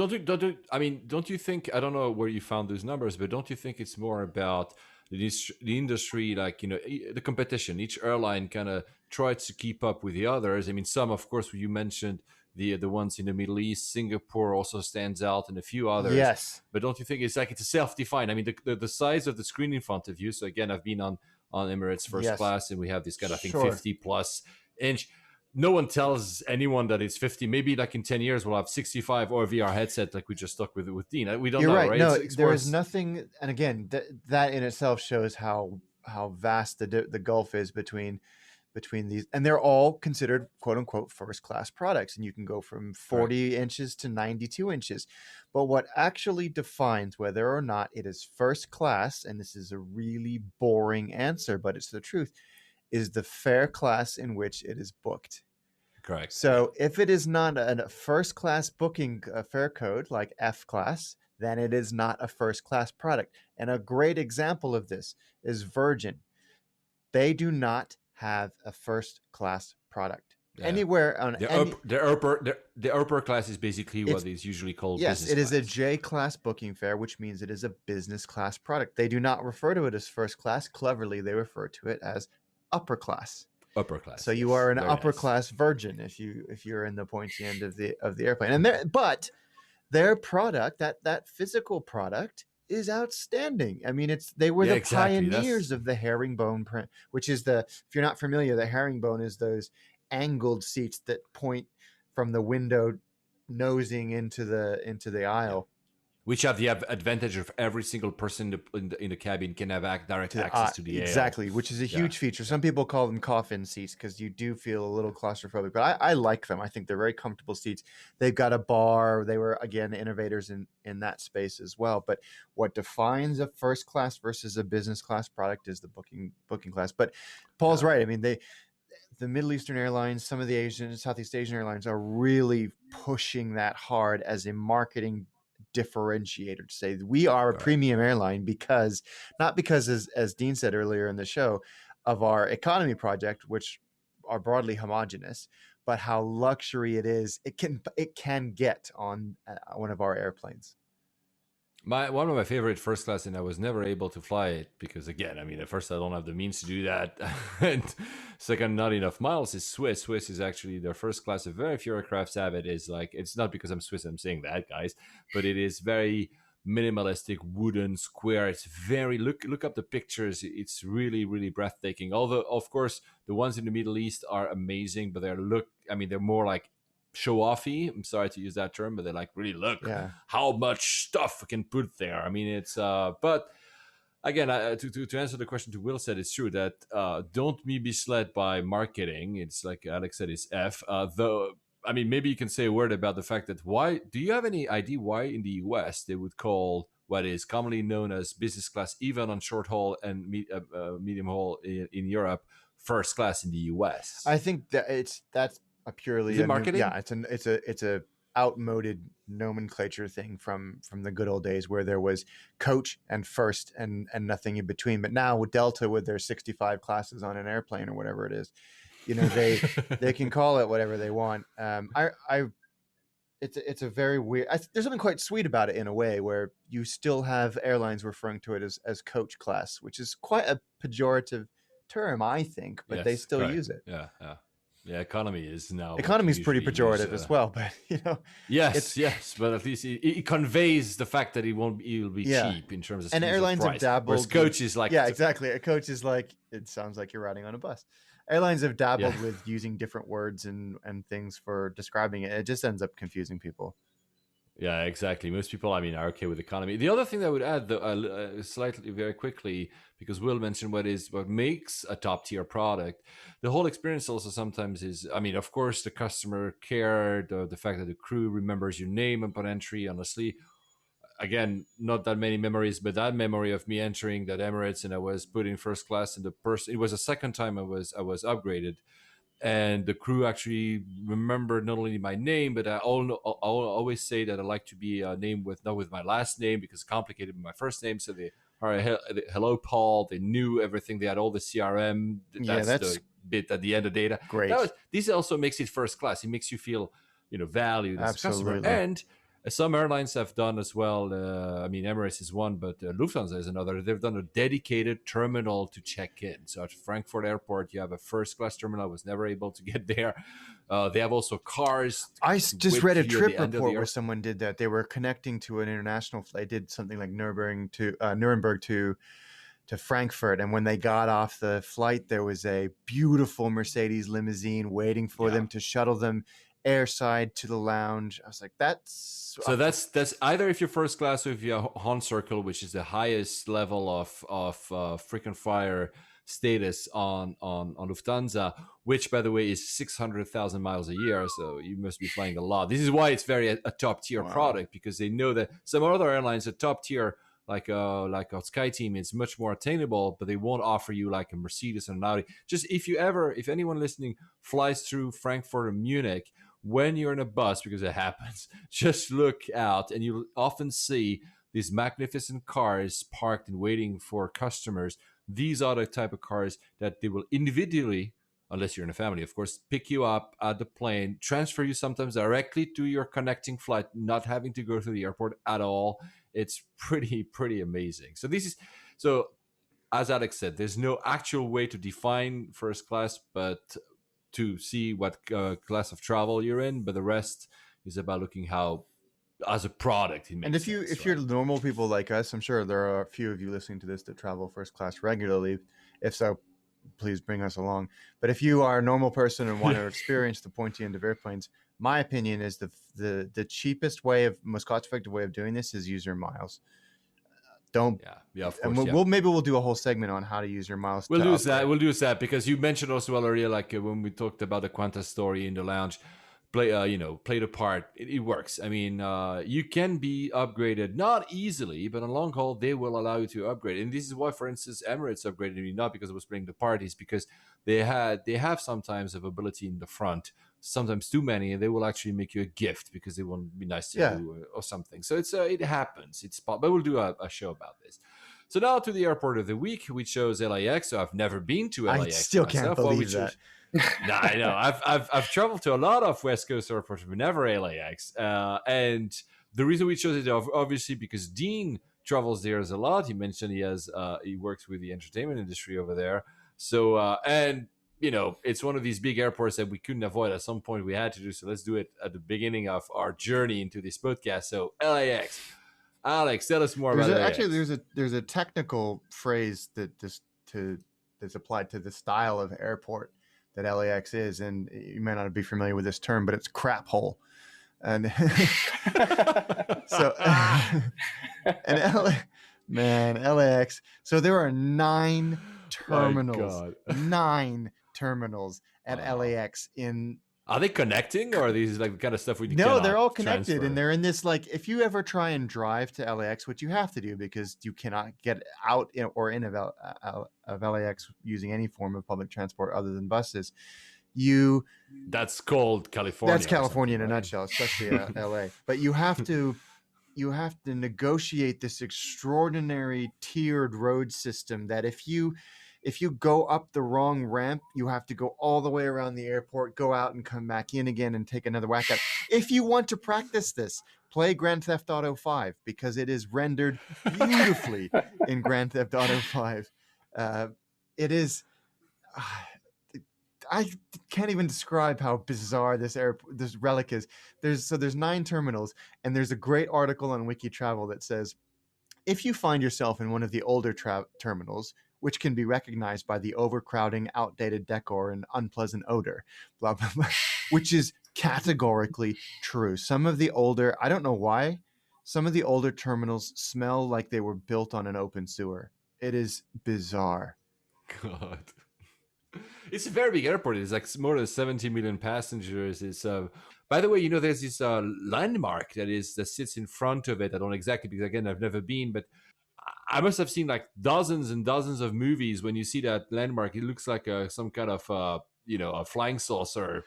Don't you think, I don't know where you found those numbers, but don't you think it's more about the industry, like, the competition? Each airline kind of tries to keep up with the others. I mean, some, of course, you mentioned the ones in the Middle East, Singapore also stands out, and a few others. Yes. But don't you think it's a self-defined? I mean, the size of the screen in front of you. So again, I've been on Emirates first class, and we have this kind of, I think, 50+ inch. No one tells anyone that it's 50. Maybe like in 10 years, we'll have 65 or VR headset, like we just stuck with Dean. We don't know, right? No, there is nothing. And again, that in itself shows how vast the gulf is between these, and they're all considered quote unquote first class products, and you can go from 40 inches to 92 inches. But what actually defines whether or not it is first class, and this is a really boring answer, but it's the truth, is the fare class in which it is booked. Correct. So if it is not a first class booking fare code like F class, then it is not a first class product. And a great example of this is Virgin. They do not have a first class product anywhere on the upper class is basically what is usually called business class. It is a J class booking fare, which means it is a business class product. They do not refer to it as first class. Cleverly, they refer to it as upper class. So you are an upper class Virgin if you're in the pointy end of the airplane. And but their product, that physical product, is outstanding. I mean, they were the pioneers of the herringbone print, which is if you're not familiar, the herringbone is those angled seats that point from the window nosing into the aisle. Which have the advantage of every single person in the cabin can have direct access to the air. Exactly, which is a huge feature. Some people call them coffin seats because you do feel a little claustrophobic, but I like them. I think they're very comfortable seats. They've got a bar. They were, again, innovators in that space as well. But what defines a first class versus a business class product is the booking class. But Paul's right. I mean, the Middle Eastern airlines, some of the Southeast Asian airlines are really pushing that hard as a marketing differentiator to say we are a premium airline not because as Dean said earlier in the show, of our economy project, which are broadly homogenous, but how luxury it can get on one of our airplanes. One of my favorite first class, and I was never able to fly it because, again, I mean, at first I don't have the means to do that, and second, not enough miles. Is Swiss. Swiss is actually their first class. Of very few aircrafts have it. Is like, it's not because I'm Swiss I'm saying that, guys, but it is very minimalistic, wooden, square. It's very look up the pictures. It's really breathtaking. Although, of course, the ones in the Middle East are amazing, but they're more like show offy. I'm sorry to use that term, but they're like, really look how much stuff I can put there. I mean, it's but again, to answer the question to Will said, it's true that don't be misled by marketing. It's like Alex said, it's though. I mean, maybe you can say a word about the fact that why do you have any idea why in the US they would call what is commonly known as business class, even on short haul and medium haul in Europe, first class in the US? I think that that's a purely Is it marketing? It's a outmoded nomenclature thing from the good old days where there was coach and first and nothing in between. But now with Delta, with their 65 classes on an airplane or whatever it is, you know, they can call it whatever they want. It's a very weird. There's something quite sweet about it in a way, where you still have airlines referring to it as coach class, which is quite a pejorative term, I think, but Yes, they still correct. use it. Yeah, economy is now. Economy is pretty pejorative as well, but you know. Yes, but at least it conveys the fact that it'll be cheap in terms of. And airlines price. have dabbled. Whereas coach is like, exactly. A coach is like, it sounds like you're riding on a bus. Airlines have dabbled with using different words and things for describing it. It just ends up confusing people. Yeah, exactly. Most people, I mean, are okay with economy. The other thing that I would add, though, slightly, very quickly, because Will mentioned what makes a top tier product. The whole experience also sometimes is, I mean, of course, the customer care, the fact that the crew remembers your name upon entry. Honestly, again, not that many memories, but that memory of me entering that Emirates and I was put in first class, and it was the second time I was upgraded. And the crew actually remembered not only my name, but I'll always say that I like to be named not with my last name, because it's complicated with my first name. So they are hello Paul. They knew everything. They had all the CRM. That's the bit at the end of data. Great. This also makes it first class. It makes you feel valued as a customer. And some airlines have done as well. I mean, Emirates is one, but Lufthansa is another. They've done a dedicated terminal to check in. So at Frankfurt Airport, you have a first-class terminal. I was never able to get there. They have also cars. I just read a trip report where someone did that. They were connecting to an international flight. They did something like Nuremberg to Frankfurt, and when they got off the flight, there was a beautiful Mercedes limousine waiting for them to shuttle them airside to the lounge. I was like, that's either if you're first class or if you're Hon Circle, which is the highest level of frequent flyer status on Lufthansa, which by the way is 600,000 miles a year. So you must be flying a lot. This is why it's very a top tier product, because they know that some other airlines are top tier. Like our SkyTeam is much more attainable, but they won't offer you like a Mercedes and an Audi. Just if anyone listening flies through Frankfurt or Munich, when you're in a bus, because it happens, just look out and you'll often see these magnificent cars parked and waiting for customers. These are the type of cars that they will individually, unless you're in a family, of course, pick you up at the plane, transfer you sometimes directly to your connecting flight, not having to go to the airport at all. It's pretty amazing. So as Alex said, there's no actual way to define first class, but to see what class of travel you're in. But the rest is about looking how, as a product, it makes and sense, if you're normal people like us, I'm sure there are a few of you listening to this that travel first class regularly. If so, please bring us along. But if you are a normal person and want to experience the pointy end of airplanes, my opinion is the cheapest way most cost effective way of doing this is use your miles. Of course, and we'll do a whole segment on how to use your miles. We'll do that because you mentioned also earlier, like when we talked about the Qantas story in the lounge, play the part. It works. I mean, you can be upgraded, not easily, but on long haul they will allow you to upgrade. And this is why, for instance, Emirates upgraded me, not because I was playing the parties, because they have sometimes availability in the front, sometimes too many, and they will actually make you a gift because they want to be nice to you or something. So it happens. But we'll do a show about this. So now to the airport of the week, we chose LAX. So I've never been to LAX. I still can't believe that. No, I know. I've traveled to a lot of West Coast airports, but never LAX. And the reason we chose it, obviously, because Dean travels there a lot. He mentioned he works with the entertainment industry over there. So and it's one of these big airports that we couldn't avoid. At some point, we had to do so. Let's do it at the beginning of our journey into this podcast. So LAX, Alex, tell us more about LAX. Actually, there's a technical phrase that's applied to the style of airport that LAX is, and you may not be familiar with this term, but it's crap hole. And so, and LAX. So there are 9 terminals, 9 terminals at LAX in. Are they connecting, or are these like the kind of stuff we No, they're all connected, transfer? and they're in this, like, if you ever try and drive to LAX, which you have to do because you cannot get out or in of LAX using any form of public transport other than buses. That's called California. That's California in a nutshell, especially LA. But you have to negotiate this extraordinary tiered road system that if you go up the wrong ramp, you have to go all the way around the airport, go out and come back in again and take another whack at. If you want to practice this, play Grand Theft Auto 5 because it is rendered beautifully in Grand Theft Auto 5. It is. I can't even describe how bizarre this relic is. There's 9 terminals, and there's a great article on Wiki Travel that says, if you find yourself in one of the older terminals, which can be recognized by the overcrowding, outdated decor, and unpleasant odor, blah, blah, blah, which is categorically true. Some of the older, I don't know why, some of the older terminals smell like they were built on an open sewer. It is bizarre. God. It's a very big airport. It's like more than 70 million passengers. It's by the way, there's this landmark that sits in front of it. I don't know exactly because again I've never been, but I must have seen like dozens and dozens of movies. When you see that landmark, it looks like some kind of a flying saucer,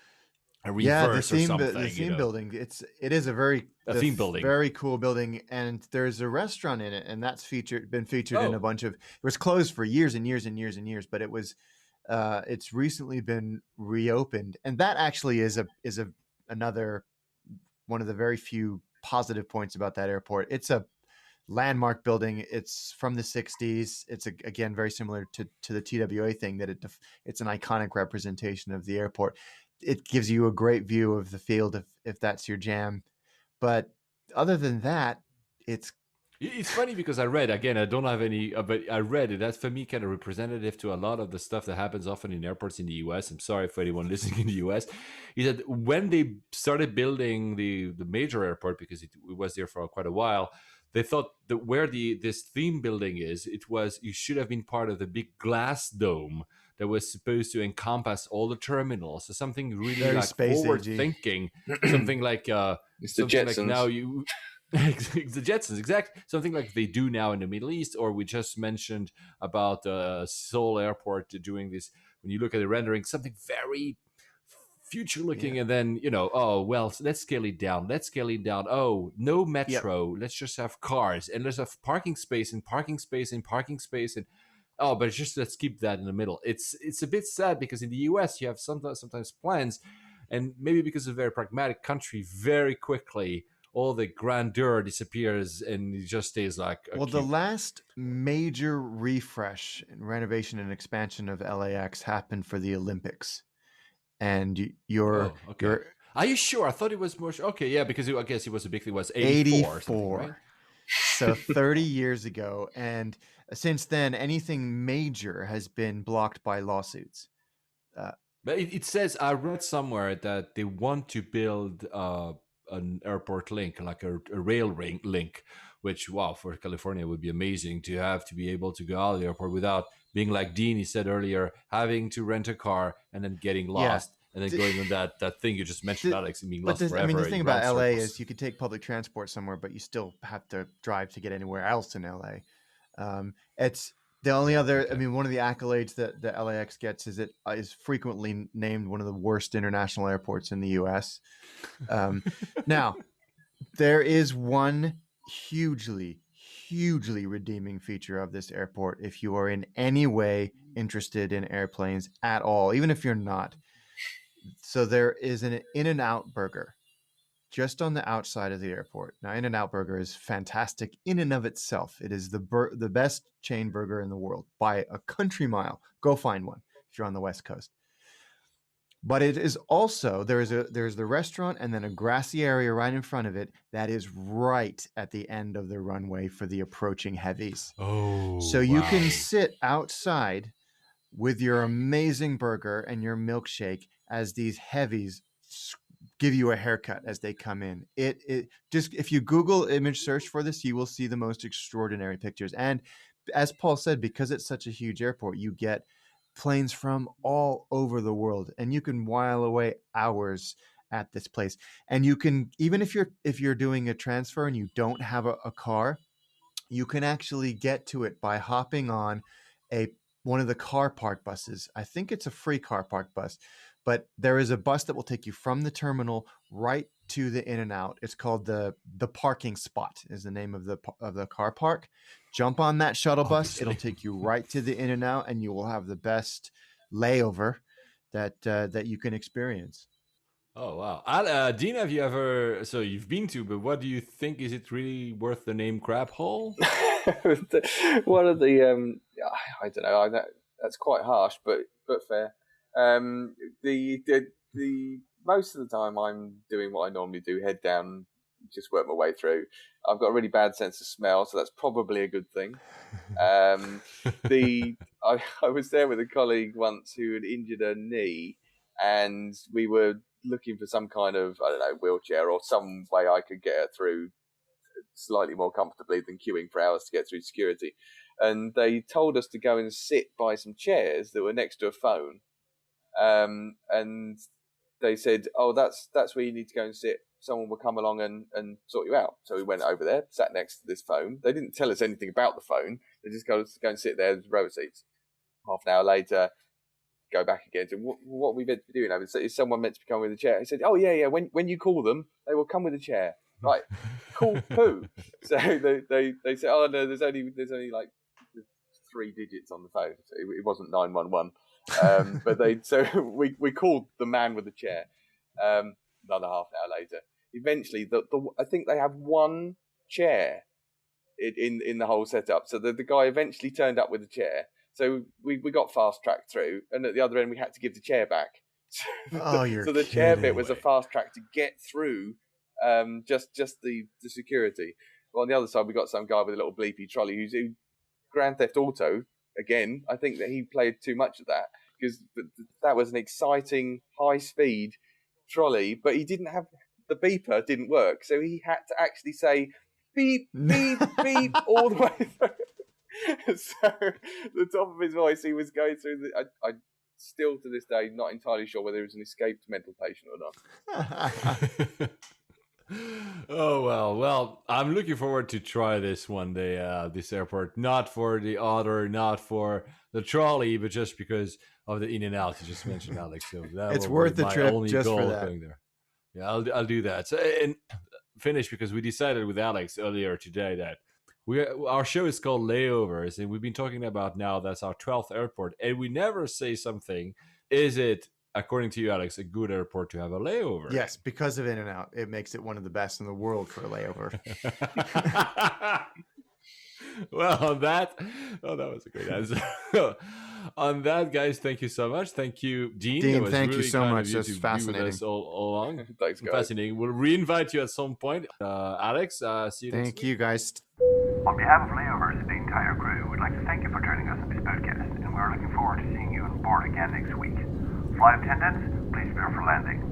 a reverse or something. The theme building. It is a theme building, very cool building, and there's a restaurant in it, and that's been featured in a bunch of. It was closed for years and years and years and years, but it was. It's recently been reopened, and that actually is another one of the very few positive points about that airport. It's a landmark building. It's from the 60s. It's again very similar to the TWA thing, that it's an iconic representation of the airport. It gives you a great view of the field if that's your jam. But other than that, it's funny because I read, again, I don't have any, but I read it. That's for me kind of representative to a lot of the stuff that happens often in airports in the US. I'm sorry for anyone listening in the US. Is that when they started building the major airport, because it was there for quite a while, they thought that where this theme building is, you should have been part of the big glass dome that was supposed to encompass all the terminals. So something really very like forward thinking, something like it's the Jetsons. Like now you. The Jetsons, exactly. Something like they do now in the Middle East, or we just mentioned about Seoul Airport doing this. When you look at the rendering, something very future-looking, and then let's scale it down. Oh, no metro. Let's just have cars, and let's have parking space, and parking space, and parking space, and but let's keep that in the middle. It's a bit sad because in the US you have sometimes plans, and maybe because it's a very pragmatic country, very quickly. All the grandeur disappears and it just stays like the last major refresh and renovation and expansion of LAX happened for the Olympics, and are you sure? I thought it was more. Okay, yeah, because I guess it was a big thing. It was 84. Right? So 30 years ago, and since then, anything major has been blocked by lawsuits. But it says, I read somewhere that they want to build an airport link, like a rail link, which for California would be amazing to be able to go out of the airport without being like Dean, he said earlier, having to rent a car and then getting lost and then going on that thing you just mentioned, Alex, and being lost forever. The thing about LA is you could take public transport somewhere, but you still have to drive to get anywhere else in LA. It's the only other, one of the accolades that the LAX gets is it is frequently named one of the worst international airports in the US. Now, there is one hugely redeeming feature of this airport if you are in any way interested in airplanes at all, even if you're not. So there is an In-N-Out burger just on the outside of the airport. Now, In-N-Out Burger is fantastic in and of itself. It is the best chain burger in the world by a country mile. Go find one if you're on the West Coast. But it is also, there's the restaurant and then a grassy area right in front of it that is right at the end of the runway for the approaching heavies. Oh, so you can sit outside with your amazing burger and your milkshake as these heavies give you a haircut as they come in. It just, if you Google image search for this, you will see the most extraordinary pictures. And as Paul said, because it's such a huge airport, you get planes from all over the world, and you can while away hours at this place. And you can, even if you're doing a transfer and you don't have a car, you can actually get to it by hopping on one of the car park buses. I think it's a free car park bus, but there is a bus that will take you from the terminal right to the In-N-Out. It's called the parking spot is the name of the car park. Jump on that shuttle bus. It'll take you right to the In-N-Out, and you will have the best layover that you can experience. Oh, wow. Dean, have you ever, so you've been to, but what do you think? Is it really worth the name Crab Hole? One of the, I don't know, that's quite harsh, but fair. The most of the time I'm doing what I normally do, head down, just work my way through. I've got a really bad sense of smell, so that's probably a good thing. I was there with a colleague once who had injured her knee, and we were looking for some kind of, I don't know, wheelchair or some way I could get her through slightly more comfortably than queuing for hours to get through security. And they told us to go and sit by some chairs that were next to a phone. And they said, oh, that's where you need to go and sit. Someone will come along and sort you out. So we went over there, sat next to this phone. They didn't tell us anything about the phone. They just go and sit there, row of seats. Half an hour later, go back again. So what are we meant to be doing? Is someone meant to be coming with a chair? He said, oh, yeah. When you call them, they will come with a chair. Right. Call who? So they say, oh, no, there's only like 3 digits on the phone. So it wasn't 911. But we called the man with the chair. Another half an hour later, eventually, I think they have one chair in the whole setup. So the guy eventually turned up with a chair. So we got fast tracked through, and at the other end we had to give the chair back. So the chair bit was a fast track to get through, just the security. Well, on the other side we got some guy with a little bleepy trolley who's Grand Theft Auto again. I think that he played too much of that, because that was an exciting high speed trolley, but he didn't have the beeper, didn't work, so he had to actually say beep beep beep all the way through. So the top of his voice, he was going through I still to this day not entirely sure whether he was an escaped mental patient or not. Oh, well, I'm looking forward to try this one day, this airport, not for the order, not for the trolley, but just because of the In-N-Out you just mentioned, Alex. So it's worth the trip just for that. Going there. Yeah, I'll do that. So, and finish, because we decided with Alex earlier today that our show is called Layovers, and we've been talking about now that's our 12th airport, and we never say something. Is it, according to you, Alex, a good airport to have a layover? Yes, because of In-N-Out, it makes it one of the best in the world for a layover. Well, that was a great answer. On that, guys, thank you so much. Thank you, Dean. Dean, thank really you so much. That's fascinating. All along. Thanks, guys. Fascinating. We'll reinvite you at some point. Alex, see you next Thank you, guys. On behalf of Layovers and the entire crew, we'd like to thank you for joining us on this podcast, and we're looking forward to seeing you on board again next week. Flight attendants, please prepare for landing.